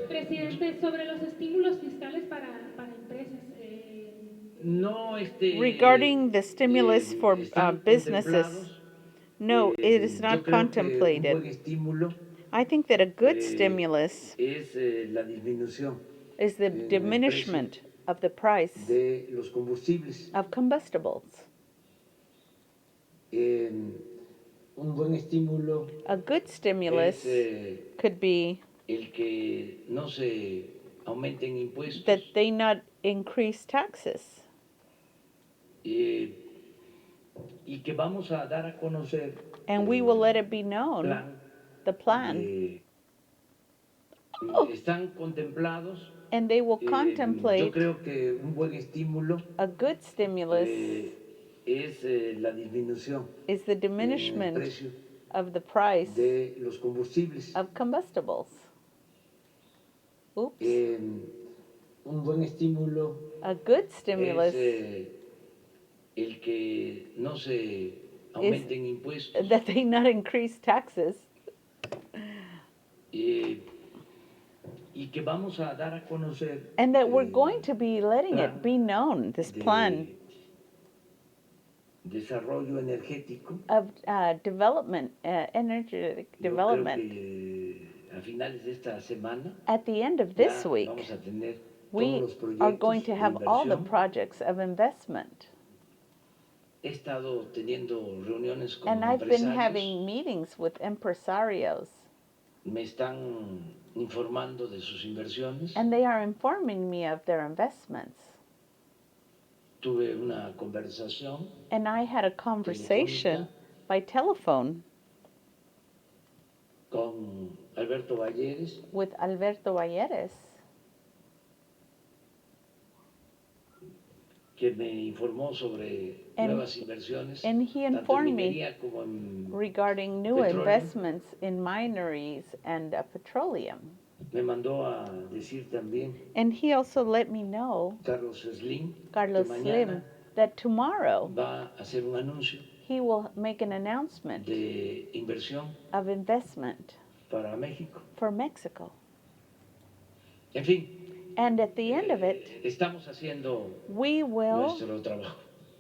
Presidente, sobre los estímulos fiscales para empresas. No, Regarding the stimulus for businesses, no, it is yo not creo que un contemplated. buen estímulo I think that a good stimulus es la disminución is the en el diminishment of the price de los combustibles. of combustibles. Un buen estímulo A good stimulus es could be el que no se aumenten impuestos that they not increase taxes. Y que vamos a dar a conocer And we will let it be known, plan the plan, están contemplados. and they will Yo contemplate creo que un buen estímulo a good stimulus es la disminución is the en el diminishment precio of the price de los combustibles. of combustibles. Oops. Un buen estímulo A good es stimulus el que no se aumenten impuestos that they not increase taxes, y que vamos a dar a conocer and that we're going to be letting it be known, this de plan desarrollo energético. of development, energetic Yo creo development. que a finales de esta semana At the end of this ya week, vamos a tener we todos los are going proyectos to de have all the inversión. projects of investment. He estado teniendo reuniones con And I've been empresarios. having meetings with impresarios, Me están informando de sus inversiones. and they are informing me of their investments. Tuve una conversación And I had a conversation by telephone con Alberto Valleres, with Alberto Valleres, que me informó sobre And- nuevas inversiones, and he tanto en informed me minería como en regarding new petróleo. investments in mineries and petroleum. Me mandó a decir también And he also let me know, Carlos Slim, Carlos que mañana Slim, that tomorrow va a hacer un anuncio he will make an announcement de inversión of investment para México. for Mexico. En fin, And at the end of it, estamos haciendo we nuestro trabajo.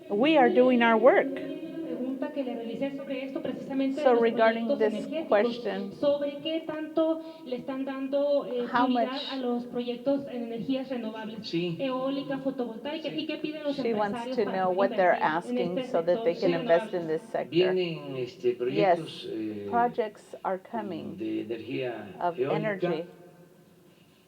are doing our work. Pregunta que le realicé sobre esto precisamente So de los regarding proyectos this energéticos, question, sobre qué tanto le están dando How prioridad much- a los proyectos en energías renovables, Sí. eólica, fotovoltaica, y qué piden los she wants empresarios to para know poder what they're invertir en asking este so that they sector can invest in renovable. this sector. Vienen Yes, proyectos projects are coming de energía of eólica energy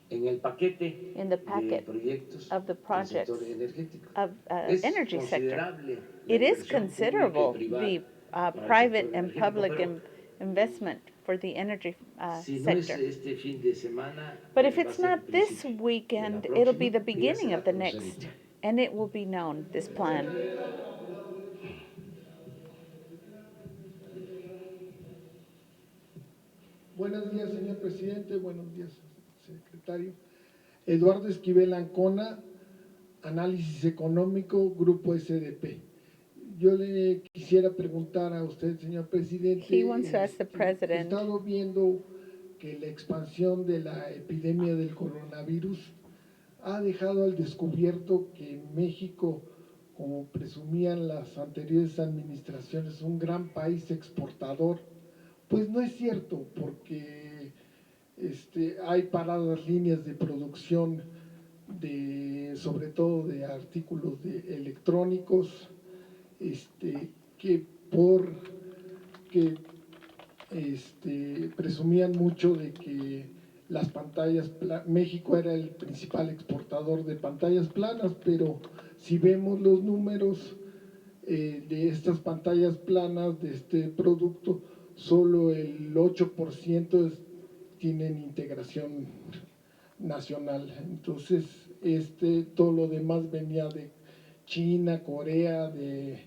en el paquete in the de packet proyectos of the del projects sector energético. of Es energy sector. considerable la It is inversión considerable, pública y privada the para el private sector and energético, public pero investment for the energy si no es sector. este fin de semana, But if va a it's ser not this principio de la weekend, it'll be the próxima, y ya beginning será of the conocida. next, and it will be known, this plan. Buenos días, señor presidente. Buenos días, secretario. Eduardo Esquivel Ancona, Análisis Económico, Grupo SDP. Yo le quisiera preguntar a usted, señor presidente, He wants to ask the he president. estado viendo que la expansión de la epidemia del coronavirus ha dejado al descubierto que México, como presumían las anteriores administraciones, un gran país exportador. Pues no es cierto, porque hay paradas líneas de producción, sobre todo de artículos electrónicos, que presumían mucho de que las pantallas, México era el principal exportador de pantallas planas, pero si vemos los números de estas pantallas planas, de este producto, solo el 8% tienen integración nacional. Entonces, todo lo demás venía de China, Corea, del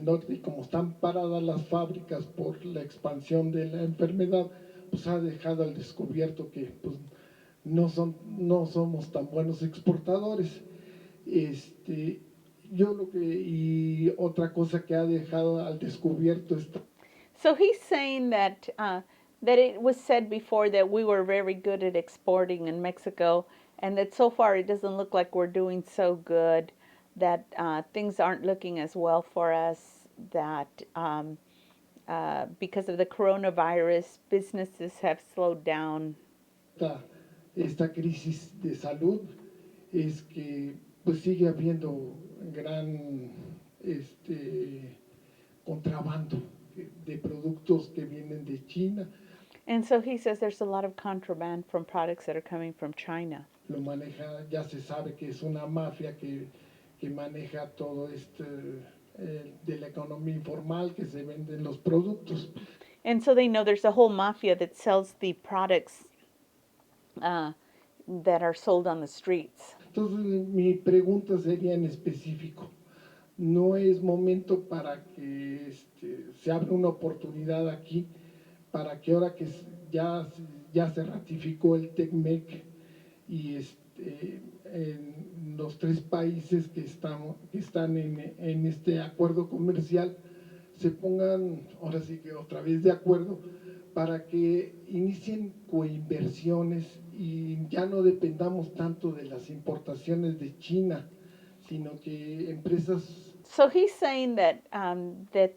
norte, y como están paradas las fábricas por la expansión de la enfermedad, pues ha dejado al descubierto que pues, no somos tan buenos exportadores. Y otra cosa que ha dejado al descubierto es. So he's saying that that it was said before that we were very good at exporting in Mexico, and that so far it doesn't look like we're doing so good, that things aren't looking as well for us, that because of the coronavirus, businesses have slowed down. Esta crisis de salud es que pues sigue habiendo gran contrabando de productos que vienen de China. And so he says there's a lot of contraband from products that are coming from China. Lo maneja, ya se sabe que es una mafia que maneja todo de la economía informal, que se venden los productos. And so they know there's a whole mafia that sells the products that are sold on the streets. Entonces mi pregunta sería en específico, ¿no es momento para que se abra una oportunidad aquí para que ahora que ya se ratificó el TECMEC y en los 3 países que están en este acuerdo comercial se pongan ahora sí que otra vez de acuerdo para que inicien coinversiones y ya no dependamos tanto de las importaciones de China, sino que empresas. So he's saying that that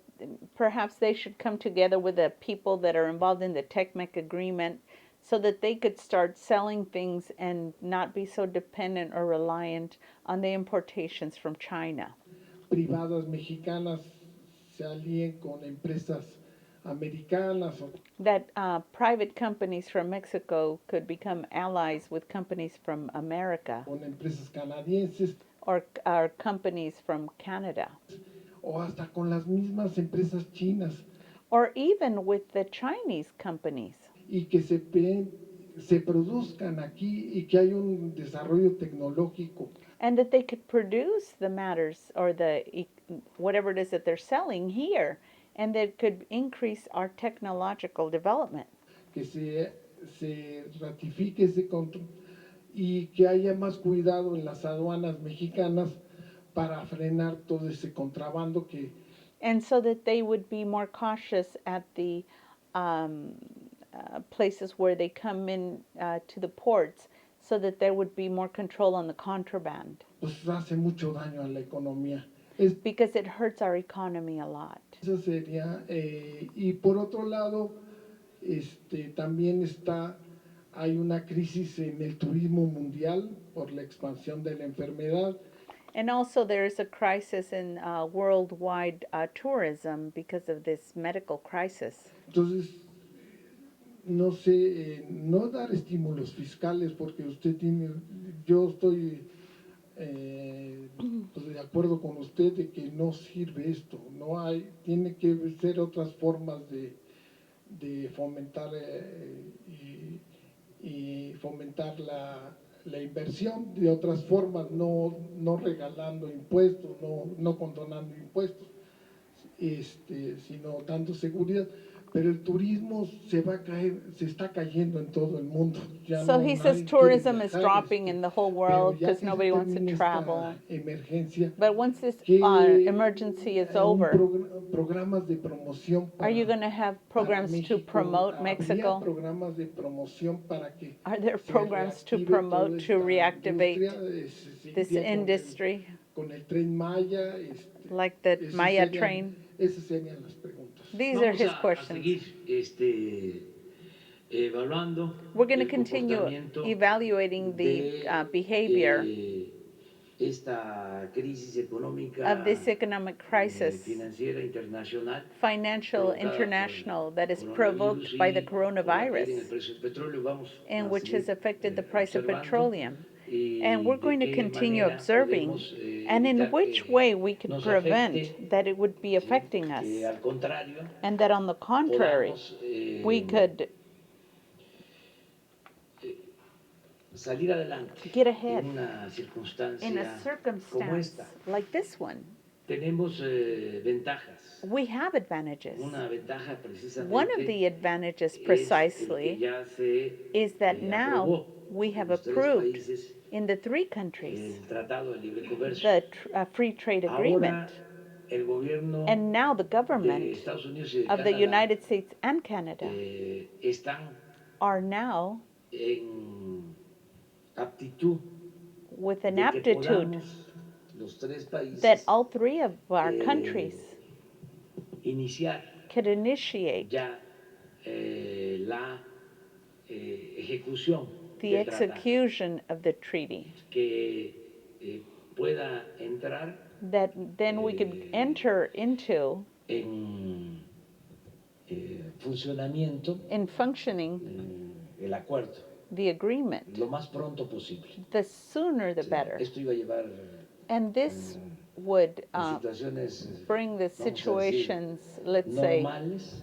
perhaps they should come together with the people that are involved in the TECMEC agreement so that they could start selling things and not be so dependent or reliant on the importations from China. Privadas mexicanas se alíen con empresas americanas. That private companies from Mexico could become allies with companies from America. Con empresas canadienses. Or companies from Canada. O hasta con las mismas empresas chinas. Or even with the Chinese companies. Y que se produzcan aquí y que haya un desarrollo tecnológico And that they could produce the matters or whatever it is that they're selling here, and that could increase our technological development. Que se ratifique ese control y que haya más cuidado en las aduanas mexicanas para frenar todo ese contrabando que... And so that they would be more cautious at the places where they come in to the ports, so that there would be more control on the contraband. Pues hace mucho daño a la economía. Because it hurts our economy a lot. Eso sería, y por otro lado, también hay una crisis en el turismo mundial por la expansión de la enfermedad. And also there is a crisis in worldwide tourism because of this medical crisis. Entonces, no sé, no dar estímulos fiscales porque yo estoy pues de acuerdo con usted de que no sirve esto, tiene que ser otras formas de fomentar y fomentar la inversión de otras formas, no regalando impuestos, no condonando impuestos, sino dando seguridad. Pero el turismo se está cayendo en todo el mundo. So he says tourism is dropping in the whole world because nobody wants to travel. But once this emergency is over, programas de promoción are you going to have programs to promote Mexico? Programas de promoción para que are there programs to promote, to reactivate this industry? Con el tren Maya, like the Maya train? Esas serían las preguntas. These are his questions. We're going to continue evaluating the behavior of this economic crisis, financial international, that is provoked by the coronavirus, and which has affected the price of petroleum. And we're going to continue observing, and in which way we could prevent that it would be affecting us, and that on the contrary, we could get ahead in a circumstance like this one. We have advantages. One of the advantages precisely is that now we have approved in the three countries the free trade agreement. And now the government of the United States and Canada are now with an aptitude that all three of our countries could initiate the execution of the treaty, that then we could enter into in functioning the agreement the sooner the better. And this would bring the situations, let's say,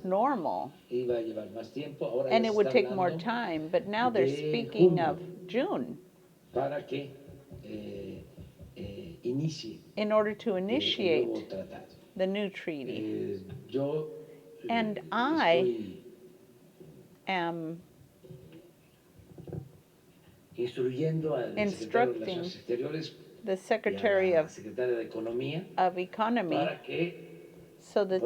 normal. And it would take more time, but now they're speaking of June in order to initiate the new treaty. And I am instructing the Secretary of Economy so that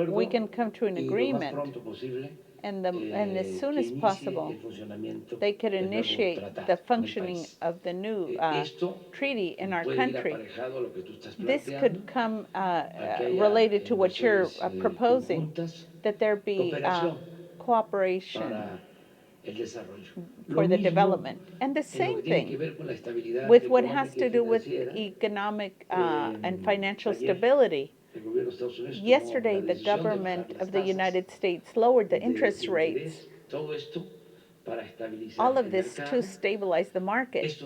we can come to an agreement, and as soon as possible they could initiate the functioning of the new treaty in our country. This could come related to what you're proposing, that there be cooperation for the development. And the same thing with what has to do with economic and financial stability. Yesterday, the government of the United States lowered the interest rates. All of this to stabilize the market.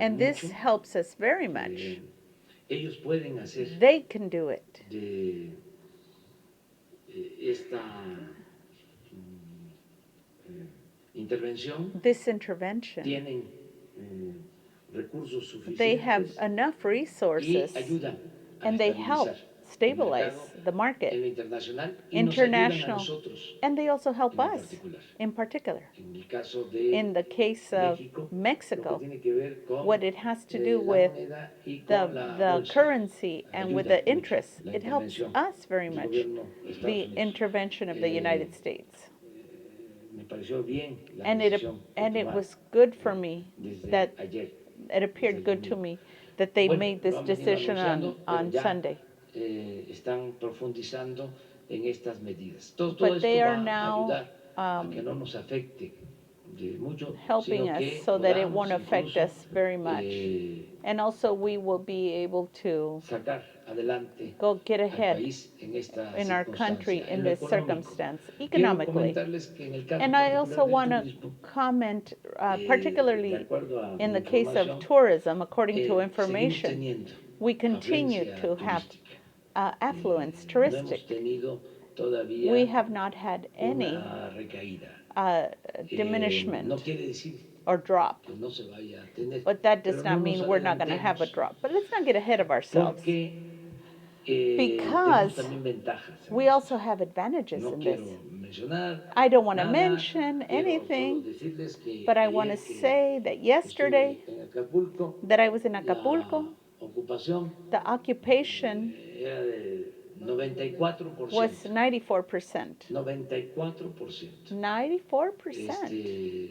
And this helps us very much. They can do it. This intervention recursos they have suficientes enough y resources ayudan a and they help estabilizar el stabilize mercado the en market lo internacional y nos ayudan a international, nosotros and they also help en us particular. in particular. En el caso In the de case of México, lo que Mexico, tiene que ver con what it has to do la with moneda y con la the bolsa, currency and with ayuda the mucho interest, la it helps intervención us very del much, gobierno de Estados the Unidos. intervention of the United States. Me pareció bien la And decisión que it tomaron was good for me desde that ayer, it desde appeared el good to domingo. me that they Bueno, made lo this han venido decision anunciando, pero on ya Sunday. están profundizando en estas medidas. Todo But they esto are va a now ayudar a que no nos afecte de mucho, helping sino us que so that it podamos won't affect incluso us very much. And also we will be able to sacar adelante go get al ahead país en esta in our country circunstancia. in En lo this económico, circumstance, quiero economically. comentarles que en el caso And I particular also del want to turismo, comment, de particularly acuerdo a in mi the case of información, tourism, according to seguimos information, teniendo we continue afluencia to have turística. affluence, No hemos touristic. tenido todavía We have not had any una recaída. diminishment No quiere decir or drop. que no se vaya a tener, But that pero does no not nos mean we're not going to have a adelantemos drop. But let's not get ahead of ourselves. porque Because tenemos también ventajas. we also have advantages No in this. quiero mencionar I don't want to nada, mention quiero solo anything, decirles que but I want to ayer que say that yesterday estuve en Acapulco, that I was in la Acapulco, ocupación the occupation era del 94%. was 94%. 94%. 94%.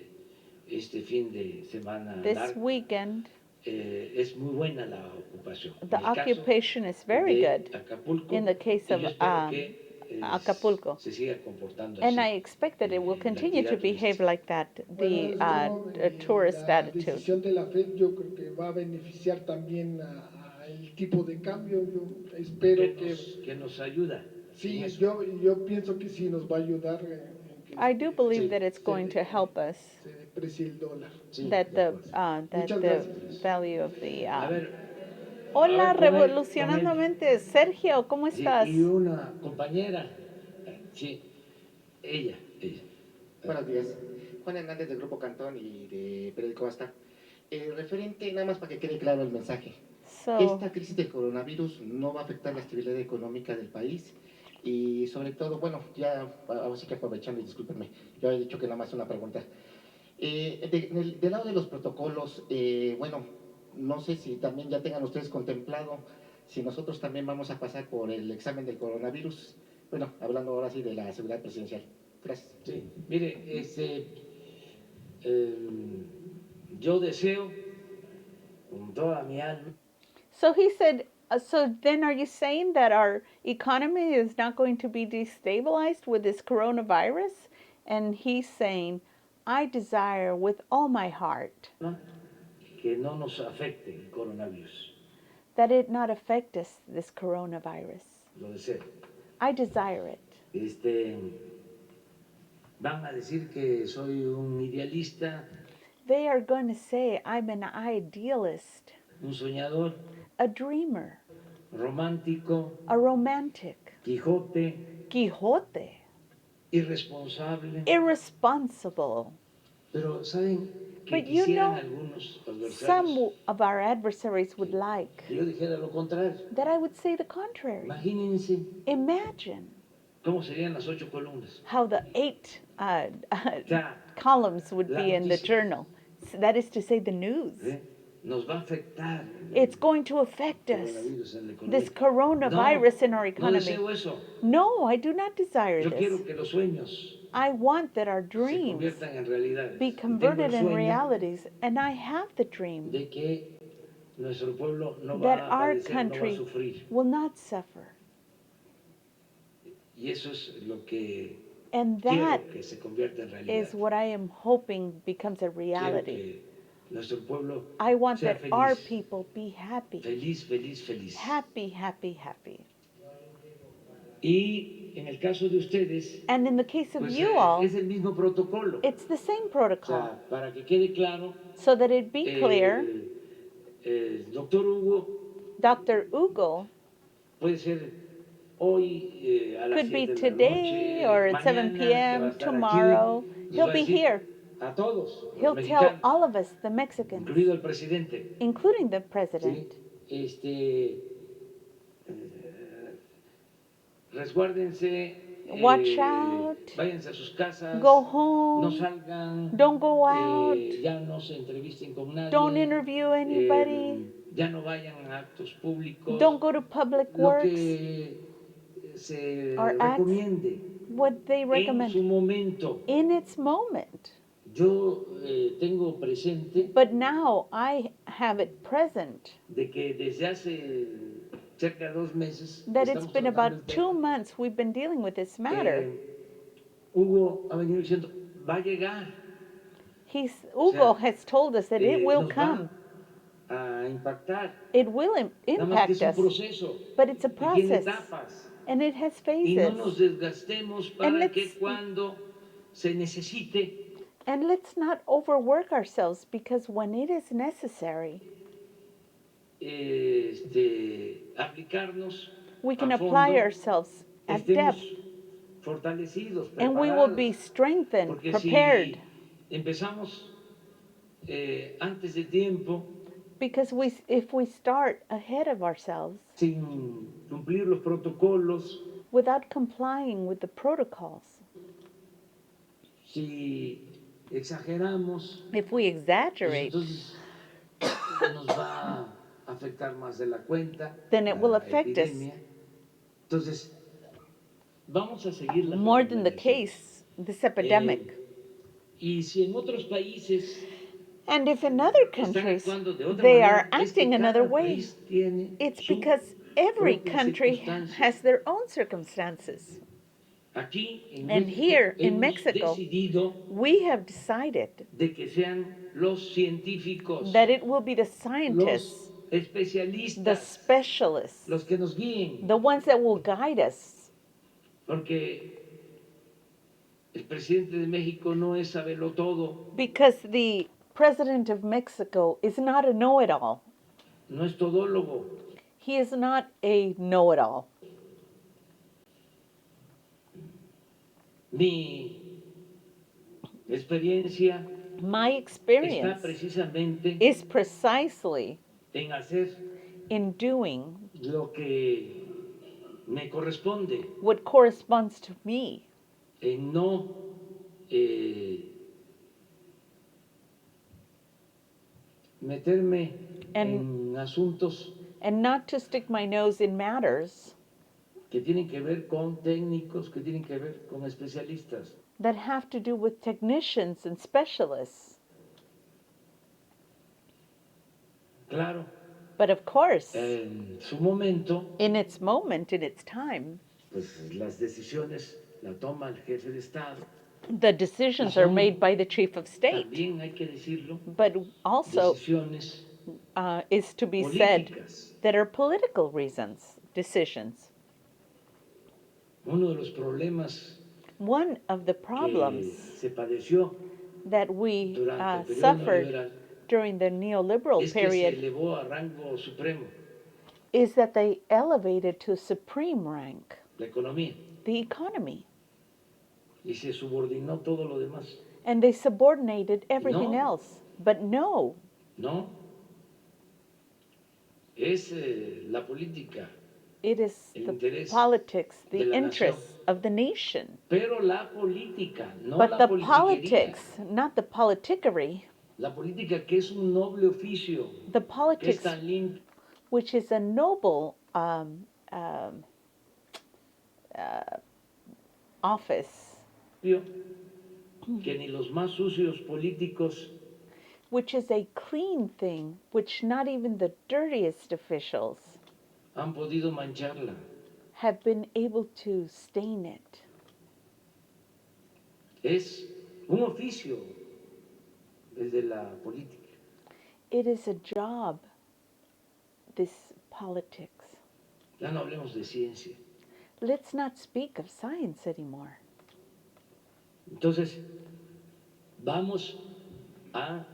Este fin de semana This largo weekend, es muy buena la ocupación. the En el caso occupation is very de good Acapulco, in the case y of yo espero que Acapulco. se siga comportando And así. I expect that it will La continue to actividad behave turística. like that, the Bueno, tourist la attitude. decisión de la Fed yo creo que va a beneficiar también a el tipo de cambio. Yo espero Que nos ayuda. Sí, en eso. yo pienso que sí nos va a ayudar en que I do believe Sí. that it's going to help us, se deprecie el dólar. Sí, that de the acuerdo. Muchas the gracias. value of the. A ver, Hola, con él, revolucionando mentes. Sergio, ¿cómo sí, estás? y una compañera, sí, ella. Buenos días. Juan Hernández del Grupo Cantón y de Periódico Basta. Referente, nada más para que quede claro el mensaje. So, Esta crisis del coronavirus no va a afectar la estabilidad económica del país y sobre todo, bueno, ya ahora sí que aprovechando y discúlpenme, yo he dicho que nada más una pregunta. Del lado de los protocolos, bueno, no sé si también ya tengan ustedes contemplado si nosotros también vamos a pasar por el examen del coronavirus, bueno, hablando ahora sí de la seguridad presidencial. Gracias. Sí, mire, yo deseo con toda mi alma. so he said, so then are you saying that our economy is not going to be destabilized with this coronavirus? And he's saying, I desire with all my heart Que no nos afecte el coronavirus. that it not affect us, this coronavirus. Lo deseo. I desire it. Van a decir que soy un idealista, They are going to say I'm an idealist, un soñador, a dreamer, romántico, a romantic, Quixote, irresponsable. irresponsible. Pero saben que But you quisieran know, algunos adversarios some of our adversaries would like que yo dijera lo contrario. that I would say the contrary. Imagínense Imagine cómo serían las 8 columnas. how the 8 Ya, columns would la be in the noticia. journal. That is to say, the news. Nos va a afectar It's going to affect us, coronavirus en la economía. this coronavirus in our No economy. deseo eso. No, I do not desire Yo this. quiero que los sueños I want that our se dreams conviertan en realidades. be Y tengo converted el in sueño realities, and I have the dream de que nuestro pueblo no that va a our padecer, no va a country sufrir. will not suffer. Y eso es lo que And that quiero que se convierta en realidad. is what I am hoping becomes a Quiero reality. que nuestro pueblo I want sea that our feliz. people be happy. Feliz, feliz, feliz. Happy, happy, happy. Y en el caso de ustedes, And in the case of pues, you all, es el mismo protocolo. it's the same O protocol. sea, para que quede claro, So that it be clear, el doctor Hugo Dr. Ugo puede ser hoy a las could be 7 de la today noche, or at 7 mañana, que va a p.m., estar tomorrow. aquí, nos He'll va a be decir here. a todos los He'll tell mexicanos, all of us, the Mexicans, incluido el presidente, including the ¿sí? president, Resguárdense, watch out, váyanse a sus casas, go no home, salgan, don't go out, ya no se entrevisten con don't nadie, interview anybody, ya no vayan a actos públicos, don't go to public lo works que se or acts, recomiende what they en recommend su momento. in its moment. Yo tengo presente But now I have it present de que desde hace cerca de 2 meses that it's estamos been trabajando el about 2 tema. months we've been dealing with this matter. Hugo ha venido diciendo, va a llegar, Hugo has told us that it will nos come. va a impactar. It will Nada más que impact es un us, proceso but it's a y tiene process, etapas. and it has Y no phases. nos desgastemos para que cuando se necesite And let's not overwork ourselves, because when it is necessary, aplicarnos we can a apply fondo, ourselves at estemos depth, fortalecidos, and we will be preparados. strengthened, Porque prepared. si empezamos antes de tiempo, Because if we start ahead of ourselves, sin cumplir los protocolos, without complying with the protocols, si exageramos, if we exaggerate, pues entonces nos va a afectar más de la cuenta, then it will la affect us epidemia. Entonces, vamos a seguir la more than the recomendación. case, this epidemic. Y si en otros países And if in other están countries actuando de otra they manera, are es que acting another cada way, país tiene it's su because every propia country circunstancia. has their own circumstances. Aquí en And México here in hemos Mexico, decidido we have decided de que sean los científicos, that it will be the los scientists, the especialistas, specialists, los que nos guíen, the ones that will guide us. porque el presidente de México no es sabelotodo, Because the president of Mexico is not a know-it-all. no es todólogo. He is not a know-it-all. Mi experiencia My está experience precisamente is precisely en hacer in doing lo que me corresponde, what corresponds to me, en no meterme en asuntos and not to stick my nose in matters que tienen que ver con técnicos, que tienen que ver con especialistas. that have to do with technicians and specialists. Claro, But of course, en su momento, in its moment, in its time, pues las decisiones la toma el jefe de Estado. the decisions are made by the chief of state. También hay que decirlo, But also decisiones is to be said políticas. that are political reasons, decisions. Uno de los problemas One of the que problems se padeció that we durante el periodo suffered neoliberal during the neoliberal es que se period elevó a rango supremo is that they elevated to supreme rank la economía the economy, y se subordinó todo lo demás. and they subordinated everything No. else. But no, No, es la política, it is el the interés politics, de the la interests of the nation. pero la política, no But la the politiquería. politics, not the politickery, La política que es un noble oficio, the que es politics tan limpio, which is a noble office, que ni los más sucios políticos which is a clean thing, which not even the dirtiest officials han podido mancharla. have been able to stain it. Es un oficio el de la política. It is a job, this politics. Ya no hablemos de ciencia. Let's not speak of science anymore. Entonces, vamos a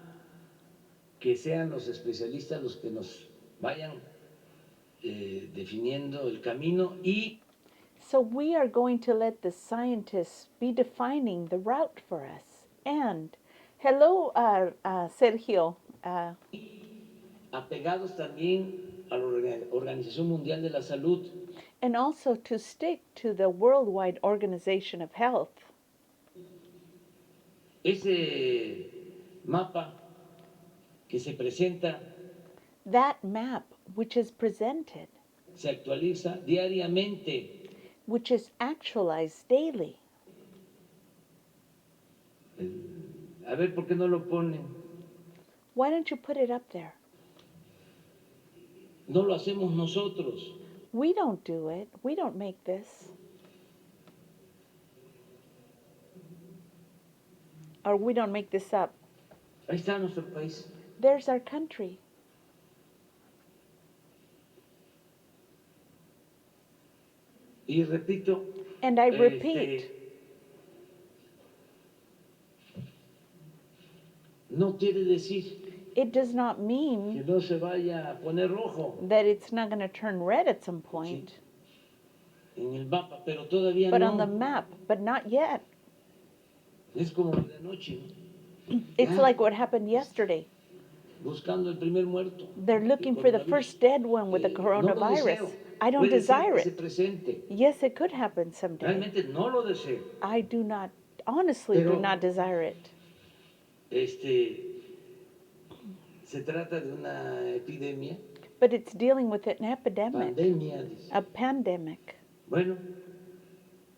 que sean los especialistas los que nos vayan definiendo el camino y So we are going to let the scientists be defining the route for us and Hello, Sergio. Apegados también a la Organización Mundial de la Salud. And also to stick to the Worldwide Organization of Health. Ese mapa que se presenta, that map which is presented, se actualiza diariamente. Which is actualized daily. A ver, ¿por qué no lo ponen? Why don't you put it up there? No lo hacemos nosotros. We don't do it. We don't make this. Or we don't make this up. Ahí está nuestro país. There's our country. Y repito. And I repeat. No quiere decir it does not mean que no se vaya a poner rojo. That it's not going to turn red at some point. Sí. En el mapa, pero todavía but no. on the map, but not yet. Es como lo de anoche. It's like what happened yesterday. Buscando el primer muerto. They're looking for the first dead one with the coronavirus. No I don't desire it. Presente. Yes, it could happen someday. Realmente no lo deseo. I do not, honestly do not desire it. Se trata de una epidemia. But it's dealing with an epidemic. Pandemia, dice. A pandemic. Bueno,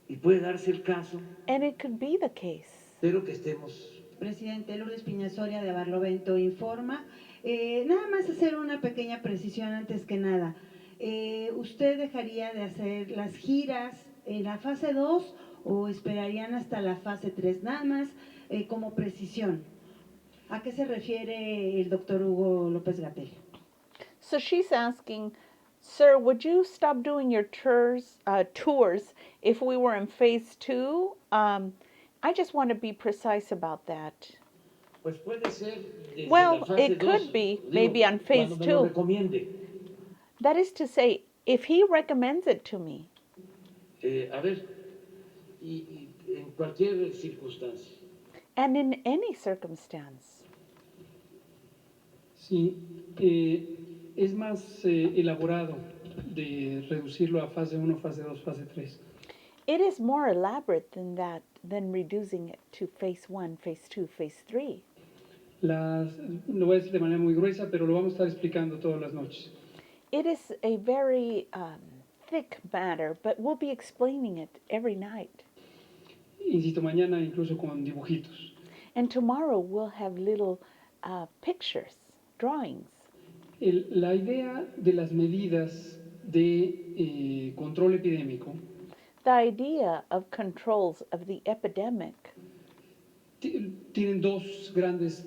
y puede darse el caso. And it could be the case. Espero que estemos. Presidente Lourdes Piñasoria de Barlovento informa. Nada más hacer una pequeña precisión antes que nada. ¿Usted dejaría de hacer las giras en la fase 2 o esperarían hasta la fase 3? Nada más como precisión. ¿A qué se refiere el doctor Hugo López Gatell? So she's asking, sir, would you stop doing your tours if we were in phase 2? I just want to be precise about that. Pues puede ser desde well, la fase it could 2, be, digo, maybe on phase cuando 2. Me lo recomiende. That is to say, if he recommends it to me. A ver, y en cualquier circunstancia. And in any circumstance. Sí, es más elaborado de reducirlo a fase 1, fase 2, fase 3. It is more elaborate than that, than reducing it to phase 1, phase 2, phase 3. Lo voy a decir de manera muy gruesa, pero lo vamos a estar explicando todas las noches. It is a very thick matter, but we'll be explaining it every night. Insisto, mañana incluso con dibujitos. And tomorrow we'll have little pictures, drawings. La idea de las medidas de control epidémico. The idea of controls of the epidemic. Tienen dos grandes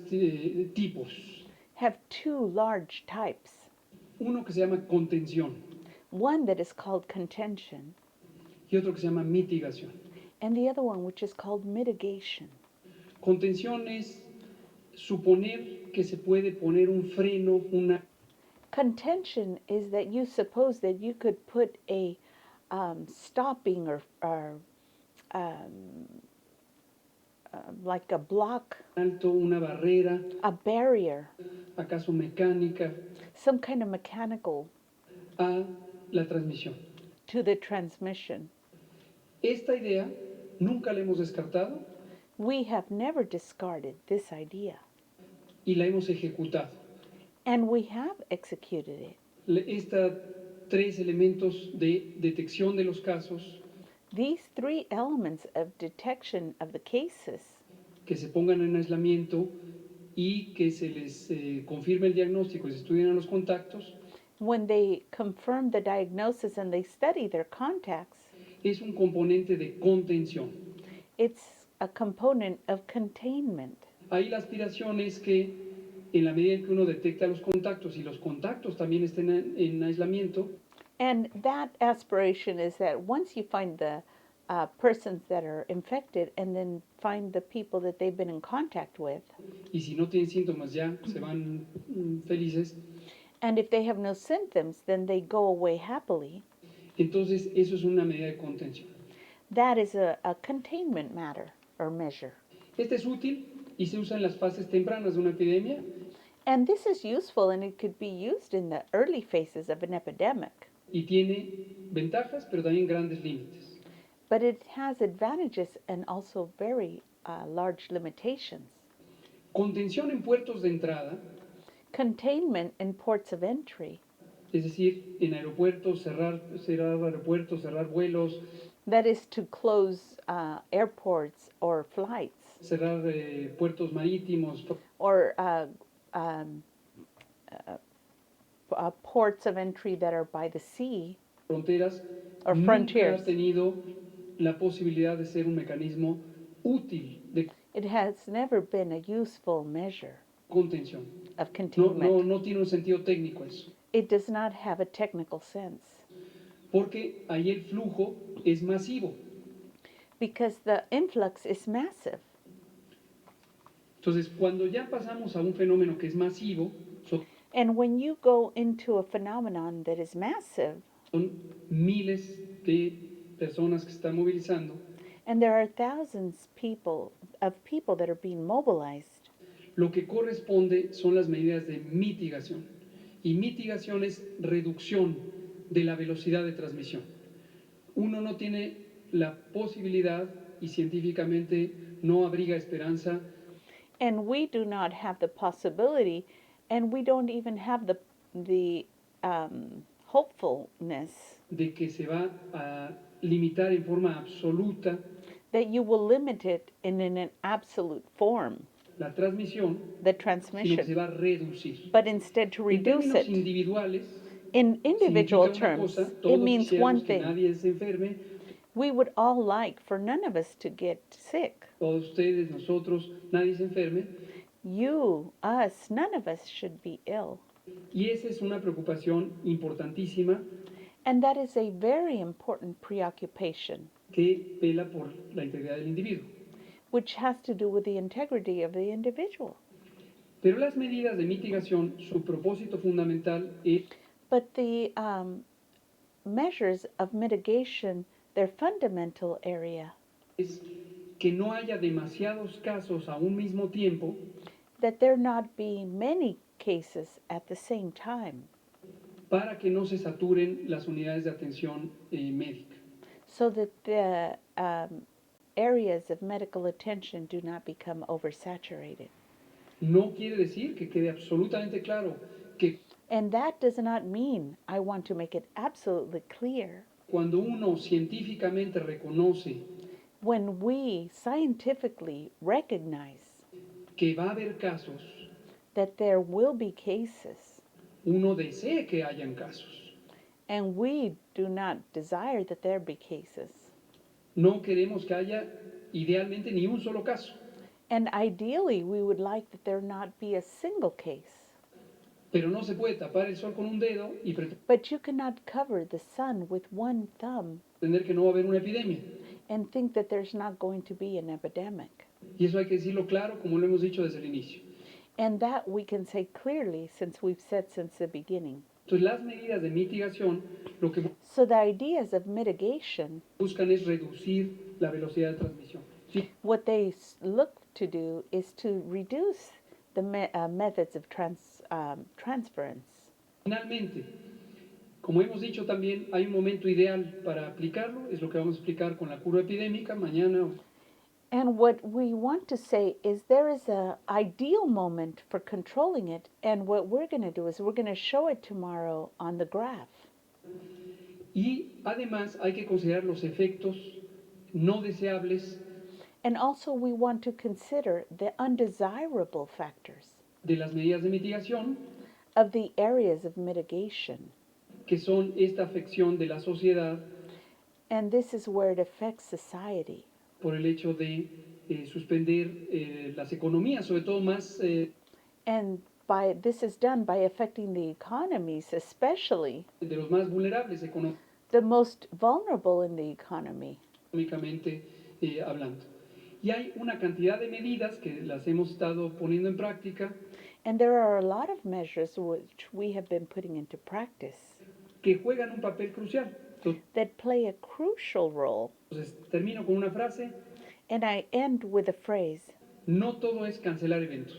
tipos. Have two large types. Uno que se llama contención. One that is called contention. Y otro que se llama mitigación. And the other one which is called mitigation. Contención es suponer que se puede poner un freno, una... Contention is that you suppose that you could put a stopping or like a block, alto, una barrera, a barrier, acaso mecánica, some kind of mechanical, a la transmisión. To the transmission. Esta idea nunca la hemos descartado. We have never discarded this idea. Y la hemos ejecutado. And we have executed it. Estos tres elementos de detección de los casos. These three elements of detection of the cases. Que se pongan en aislamiento y que se les confirme el diagnóstico y se estudien a los contactos. When they confirm the diagnosis and they study their contacts. Es un componente de contención. It's a component of containment. Ahí la aspiración es que en la medida en que uno detecta los contactos y los contactos también estén en aislamiento. And that aspiration is that once you find the persons that are infected and then find the people that they've been in contact with. Y si no tienen síntomas ya se van felices. And if they have no symptoms, then they go away happily. Entonces eso es una medida de contención. That is a containment matter or measure. Este es útil y se usa en las fases tempranas de una epidemia. And this is useful and it could be used in the early phases of an epidemic. Y tiene ventajas, pero también grandes límites. But it has advantages and also very large limitations. Contención en puertos de entrada, Containment in ports of entry, es decir, en aeropuertos, cerrar aeropuertos, cerrar vuelos, that is to close airports or flights, cerrar puertos marítimos, or ports of entry that are by the sea, fronteras, or nunca frontiers. ha tenido la posibilidad de ser un mecanismo útil de It has never been a useful measure contención. of containment. No tiene un sentido técnico eso, It does not have a technical sense porque ahí el flujo es masivo. because the influx is massive. Entonces, cuando ya pasamos a un fenómeno que es masivo, And when you go into a phenomenon that is massive, son miles de personas que se están movilizando, and there are thousands of people that are being mobilized, lo que corresponde son las medidas de mitigación. Y mitigación es reducción de la velocidad de transmisión. Uno no tiene la posibilidad, y científicamente no abriga esperanza, and we do not have the possibility, and we don't even have the hopefulness de que se va a limitar en forma absoluta that you will limit it in an absolute form, la transmisión, the sino que se transmission, va a reducir. but instead to En reduce términos it. individuales, In individual significa una terms, cosa, it todos means one quisiéramos que thing. nadie se enferme, We would all like for none of us to get sick. todos ustedes, nosotros, nadie se enferme, You, us, none of us should be ill. y esa es una preocupación importantísima And that is a very important preoccupation, que vela por la integridad del individuo. which has to do with the integrity of the individual. Pero las medidas de mitigación, su propósito fundamental es But the measures of mitigation, their fundamental area, que no haya demasiados casos a un mismo tiempo that there not be many cases at the same time, para que no se saturen las unidades de atención médica. so that the areas of medical attention do not become oversaturated. No quiere decir que quede absolutamente claro que And that does not mean, I want to make it absolutely clear, cuando uno científicamente reconoce when we scientifically recognize que va a haber casos, that there will be cases, uno desee que hayan casos. and we do not desire that there be cases. No queremos que haya idealmente ni un solo caso, And ideally, we would like that there not be a single case. pero no se puede tapar el sol con un dedo y But you cannot cover the sun with one thumb pretender que no va a haber una epidemia. and think that there's not going to be an epidemic. Y eso hay que decirlo claro, como lo hemos dicho desde el inicio. And that we can say clearly, since we've said since the beginning. Entonces, las medidas de mitigación lo que So the ideas of mitigation, buscan es reducir la velocidad de transmisión. what they look to do is to reduce the methods of transference. Finalmente, como hemos dicho también, hay un momento ideal para aplicarlo, es lo que vamos a explicar con la curva epidémica mañana. And what we want to say is there is an ideal moment for controlling it, and what we're going to do is we're going to show it tomorrow on the graph. Y además hay que considerar los efectos no deseables And also we want to consider the undesirable factors de las medidas de mitigación, of the areas of mitigation. que son esta afección de la sociedad And this is where it affects society. por el hecho de suspender las economías, sobre todo más And this is done by affecting the economies, especially de los más vulnerables the most vulnerable in the economy. económicamente hablando. Y hay una cantidad de medidas que las hemos estado poniendo en práctica And there are a lot of measures which we have been putting into practice que juegan un papel crucial. that play a crucial role. Entonces, termino con una frase. And I end with a phrase. No todo es cancelar eventos.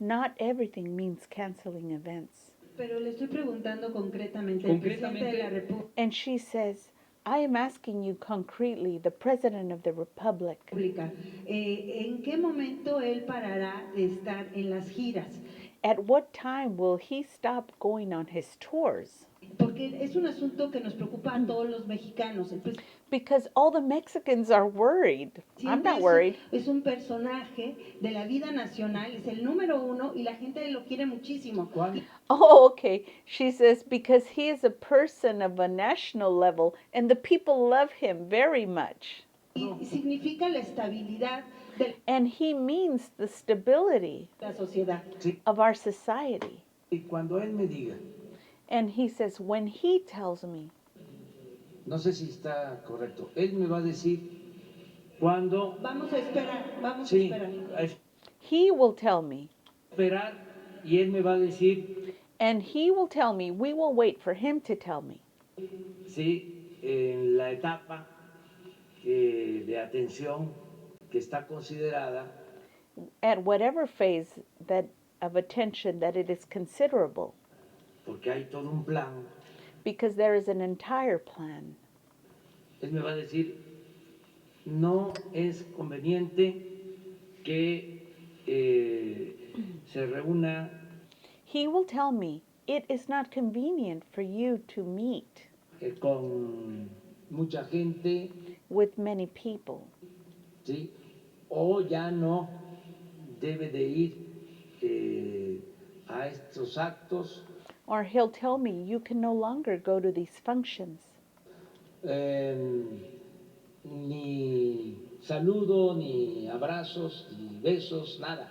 Not everything means canceling events. Pero le estoy preguntando concretamente, el presidente de la República. And she says, I am asking you concretely, the President of the Republic, ¿En qué momento él parará de estar en las giras? at what time will he stop going on his tours? Porque es un asunto que nos preocupa a todos los mexicanos. Because all the Mexicans are worried. I'm not worried. Es un personaje de la vida nacional, es el número uno y la gente lo quiere muchísimo. Oh, okay. She says, because he is a person of a national level and the people love him very much. Y significa la estabilidad de And he means the stability la sociedad. of our society. Y cuando él me diga, And he says, when he tells me, no sé si está correcto, él me va a decir cuando... Vamos a esperar, vamos a Sí, esperar. he will tell me. Esperar y él me va a decir... And he will tell me, we will wait for him to tell me. Sí, en la etapa de atención que está considerada, At whatever phase that of attention that it is considerable, porque hay todo un plan, because there is an entire plan. él me va a decir, no es conveniente que se reúna. He will tell me, it is not convenient for you to meet Con mucha gente, with many people, ¿sí? O ya no debe de ir a estos actos. or he'll tell me, you can no longer go to these functions. Ni saludo, ni abrazos, ni besos, nada.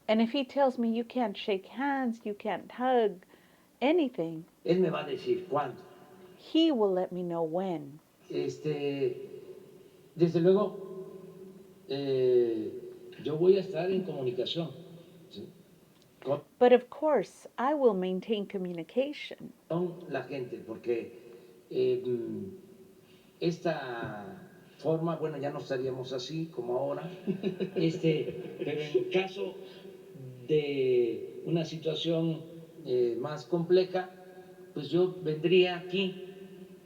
And if he tells me you can't shake hands, you can't hug, anything, Él me va a decir cuándo. he will let me know when. Desde luego, yo voy a estar en comunicación, ¿sí? But of course, I will maintain communication Con la gente, porque esta forma, bueno, ya no estaríamos así como ahora, pero en caso de una situación más compleja, pues yo vendría aquí,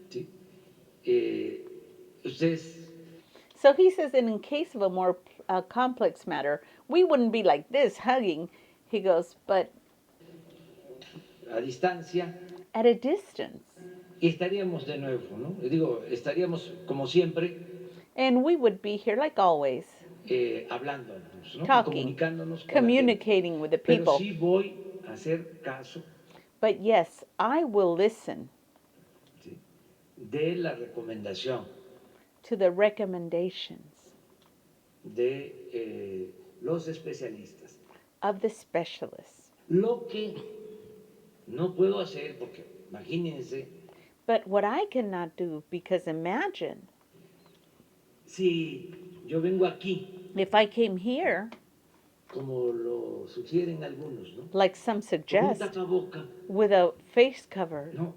¿sí? Ustedes. So he says, and in case of a more complex matter, we wouldn't be like this hugging. He goes, but A distancia. At a distance. Y estaríamos de nuevo, ¿no? Digo, estaríamos como siempre. And we would be here like always. Hablándonos, ¿no? Talking, comunicándonos con communicating with the people. Pero sí voy a hacer caso. But yes, I will listen. ¿Sí? De la recomendación. To the recommendations. De los especialistas. Of the specialists. Lo que no puedo hacer, porque imagínense. But what I cannot do, because imagine. Si yo vengo aquí. If I came here. Como lo sugieren algunos, ¿no? Like some suggest. Tapaboca. With a face cover. No.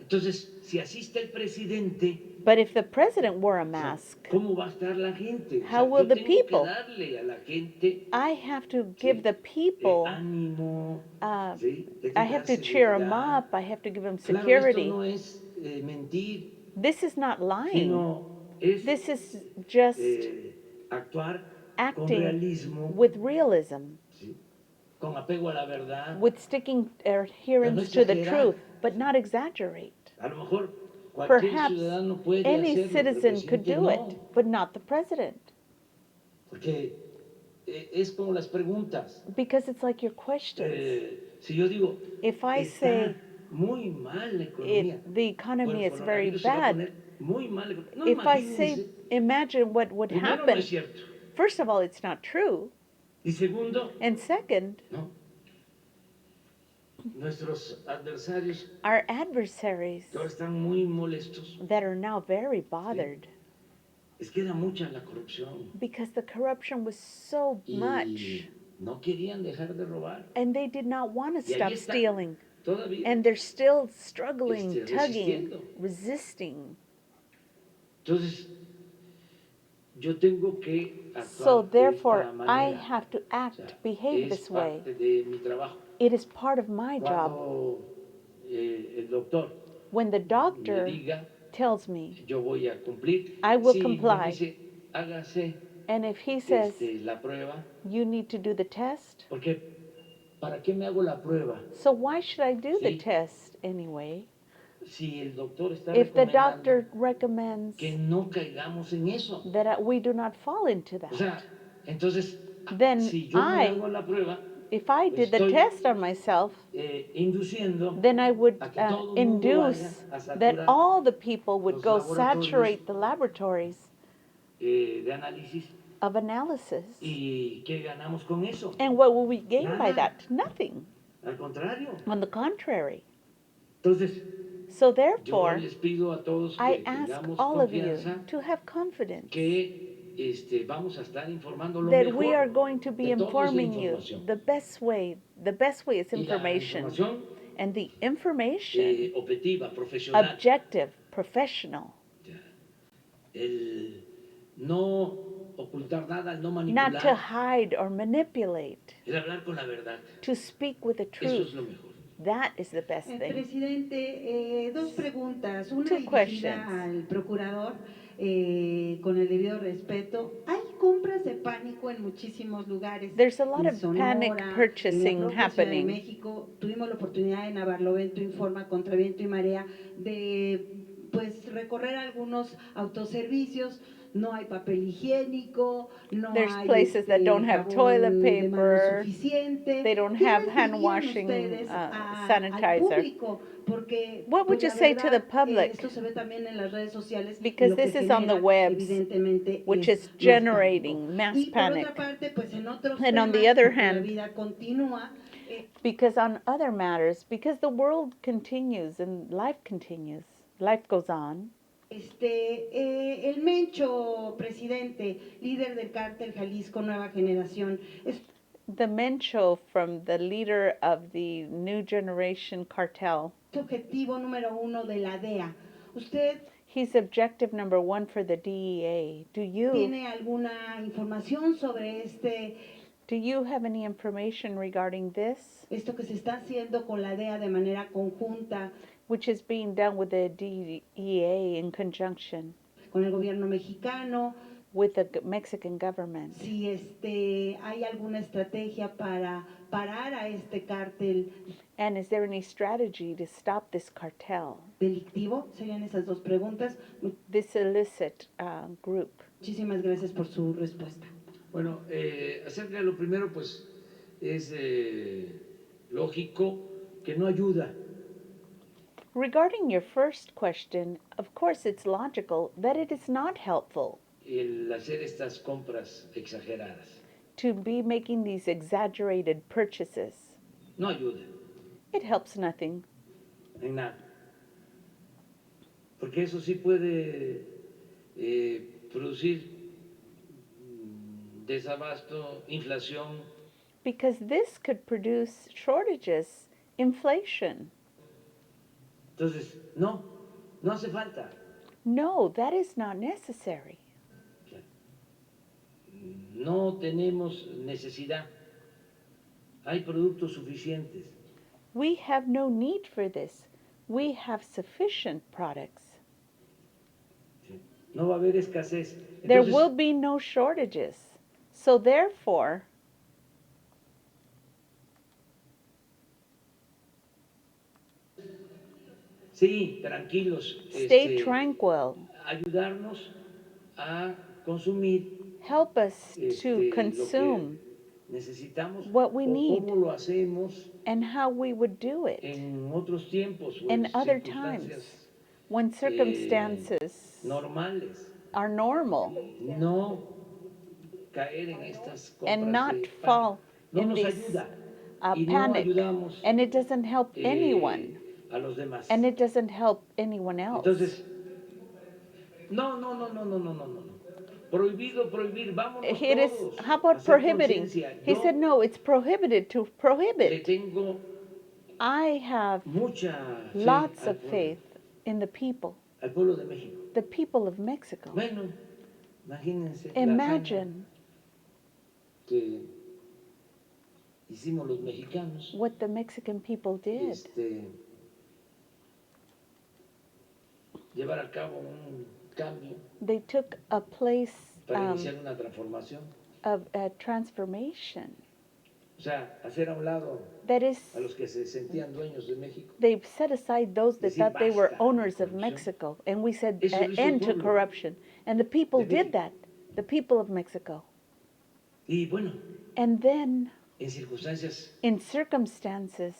Entonces, si asiste el presidente. But if the president wore a mask, ¿cómo va a estar la gente? How will the people? Que darle a la gente, I have to give the people, ánimo, I have to cheer them up, I have to give them security. Claro, esto no es, mentir, this is not lying. Es, this is just actuar acting con realismo, with realism, ¿sí? Con apego a la verdad, with sticking adherence to the truth, but not exaggerate. A lo mejor Perhaps any citizen could do it, but not the president. Porque es como las preguntas. Because it's like your questions. Si yo digo, if I say muy mal la economía, the economy is very bad, if I say, imagine what would happen. First of all, it's not true. And second, our adversaries that are now very bothered because the corruption was so much and they did not want to stop stealing and they're still struggling, tugging, resisting. Entonces, yo tengo que So actuar de therefore, esta I manera. have to O sea, act, behave es this way. parte de mi trabajo. It is part of my job. Cuando el doctor When the me doctor diga, tells me, yo voy a cumplir. I will Si me comply. dice, hágase And if he says, la prueba, you need to do the test, porque ¿para qué me hago la prueba? so why should I do the Sí. test anyway? Si el doctor está If the recomendando doctor recommends que no caigamos en eso. that we do not fall into O sea, that, entonces, then si yo me hago la prueba, if I did the estoy test on myself, induciendo then I would a que todo el mundo vaya induce a that saturar all the people would los go laboratorios, saturate the laboratories de análisis. of analysis. ¿Y qué ganamos con eso? And what will we gain by Nada. that? Nothing. Al contrario. On the contrary. Entonces, So yo therefore, les pido a todos I que ask tengamos all of you confianza to have confidence que vamos a estar informando lo that we are mejor going to be de toda esa informing you información. the best way. The best way is Y la information. información And the information, objetiva, profesional. objective, professional. El no ocultar nada, el no Not to manipular, hide or manipulate. el hablar con la verdad. To speak with the Eso truth. es lo mejor. That is the best thing. Presidente, dos preguntas. Una Two dirigida questions. al procurador, con el debido respeto. Hay compras de pánico en muchísimos lugares. There's a lot En of panic Sonora, purchasing en la propia Ciudad de happening. México. Tuvimos la oportunidad en Barlovento Informa contra viento y marea de pues recorrer algunos autoservicios. No hay papel higiénico, no There's hay places that don't have jabón toilet de mano paper. suficiente. They don't ¿Qué have les hand dirían washing ustedes al sanitizer. público? Porque What would pues, you la say to the verdad, public? esto se ve también en las redes sociales y Because lo que this is on the genera, webs, evidentemente, which es is más generating pánico. mass Y por panic. otra parte, pues en otros And on the temas, other porque la hand, vida continúa, because on other matters, because the world continues and life continues, life goes on. El Mencho, presidente, líder del cártel Jalisco Nueva Generación, The Mencho from the leader of the New Generation Cartel. Objetivo número 1 de la DEA. Usted He's objective number 1 for the DEA. ¿tiene alguna información sobre Do you have any information regarding this? Esto que se está haciendo con la DEA de manera conjunta. Which is being done with the DEA in conjunction. Con el gobierno mexicano. With the Mexican government. Si hay alguna estrategia para parar a este cártel. And is there any strategy to stop this cartel? Delictivo, serían esas dos preguntas. This illicit group. Muchísimas gracias por su respuesta. Bueno, acerca de lo primero, pues es lógico que no ayuda. Regarding your first question, of course it's logical that it is not helpful. El hacer estas compras exageradas. To be making these exaggerated purchases. No ayuda. It helps nothing. En nada. Porque eso sí puede producir desabasto, inflación. Because this could produce shortages, inflation. Entonces, no hace falta. No, that is not necessary. No tenemos necesidad. Hay productos suficientes. We have no need for this. We have sufficient products. No va a haber escasez. Entonces, there will be no shortages. So therefore, sí, tranquilos. Stay tranquil. Ayudarnos a consumir. Help us to consume what we need cómo lo hacemos and how we would do it en otros tiempos o in other times when circumstances normales. Are normal. No caer en estas compras and not de fall no in nos this ayuda. panic. No and it doesn't help anyone. A los demás. And it doesn't help anyone else. Entonces, no. Prohibido, prohibir, vámonos It is, todos. how about prohibiting? He said, no, it's prohibited to prohibit. I have lots of faith in the people, al pueblo de México. the people of Mexico. Bueno, Imagínense Imagine la que hicimos los mexicanos. what the Mexican people did. Llevar a cabo un cambio They took a place para iniciar una transformación. of a transformation. O sea, hacer a un lado That is, a los que se sentían dueños de México. they set aside those that Decir, thought they were "Basta owners de of corrupción". Mexico. And we said, Eso lo hizo el end to pueblo corruption. And the people de did México. that, the people of Mexico. Y bueno, And then, en circunstancias in circumstances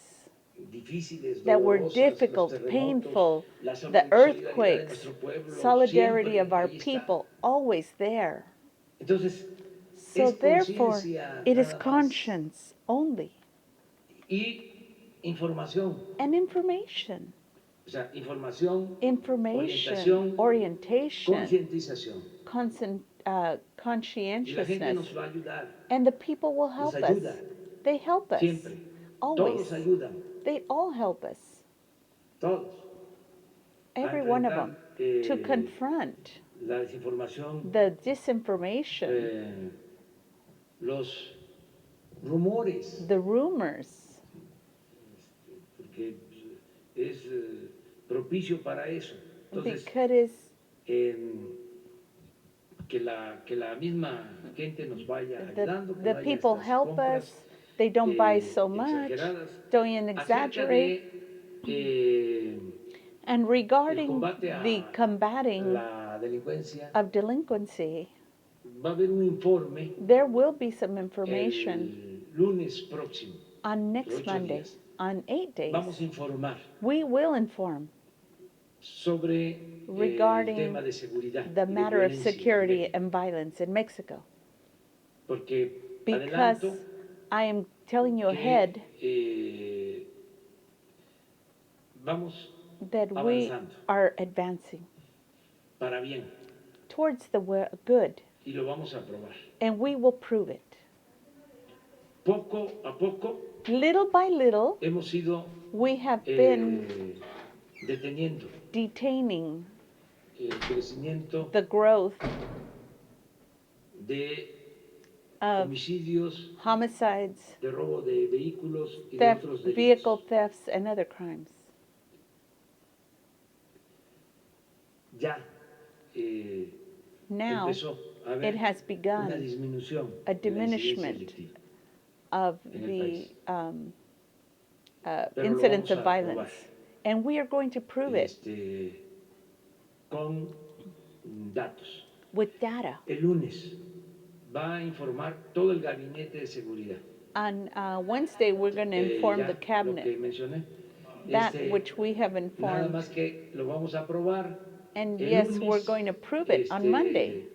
difíciles, that were dolorosas, difficult, los terremotos, painful, la the solidaridad de earthquakes, nuestro pueblo, solidarity siempre of our ahí está. people, always there. Entonces, So es therefore, conciencia it is nada más. conscience only. Y información, And information. o sea, información, Information, orientation, concientización. Y la gente conscientiousness. nos va a ayudar, And the people will help nos us. ayuda, They help us. siempre. Always. Todos ayudan, They all help us. todos. Every a one of enfrentar, them. To confront la desinformación, the disinformation, los rumores, the rumors, porque es propicio para eso. Entonces, because que la misma gente nos vaya ayudando, que the no haya people estas help compras, us. They don't buy so much. exageradas, Don't even acerca exaggerate. de And el regarding combate a the combating la delincuencia, of delinquency, va a haber un informe there will be some information el lunes próximo, on de next 8 Monday, días. on 8 days. Vamos a informar We will inform sobre el regarding tema de seguridad the y de matter of violencia en security México. and violence in Mexico. Porque Because adelanto I am telling you que ahead vamos that we avanzando are advancing para bien towards the good, y lo vamos a aprobar. and we will prove it. Poco a poco Little by little, hemos ido we have been deteniendo detaining el crecimiento the growth de of homicidios, homicides, de robo de vehículos y de theft, otros vehicle delitos. thefts, and other crimes. Ya Now, empezó a haber it has una begun disminución a de la incidencia diminishment delictiva. of en el the país. Pero lo incidents vamos of a violence. And we are going to prove it con datos. with data. El lunes va a informar todo el gabinete de seguridad. On Wednesday, we're going to inform Ya the lo que cabinet, mencioné. that which we have Nada informed. más que lo vamos a aprobar. And el yes, lunes, we're going to prove it on Monday.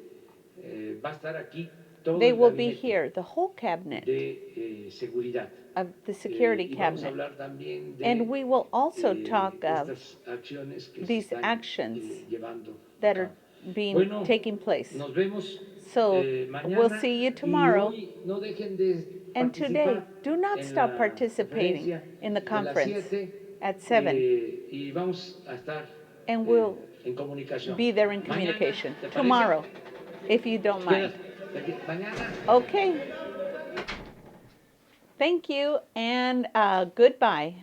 Va a estar aquí todo They el will be gabinete here, the whole cabinet de seguridad. of the security Y vamos a cabinet. hablar también de And we will also talk of estas acciones que se these están, actions llevando that a are cabo. being Bueno, taking place. Nos vemos So mañana, we'll see you tomorrow. Y hoy no dejen de And today, participar do not en stop la participating conferencia in the de las conference 7, at 7. Y vamos a estar And we'll en comunicación. be there in Mañana, communication. ¿te parece? Tomorrow, if you don't mind. Mañana. Okay. Thank you and goodbye.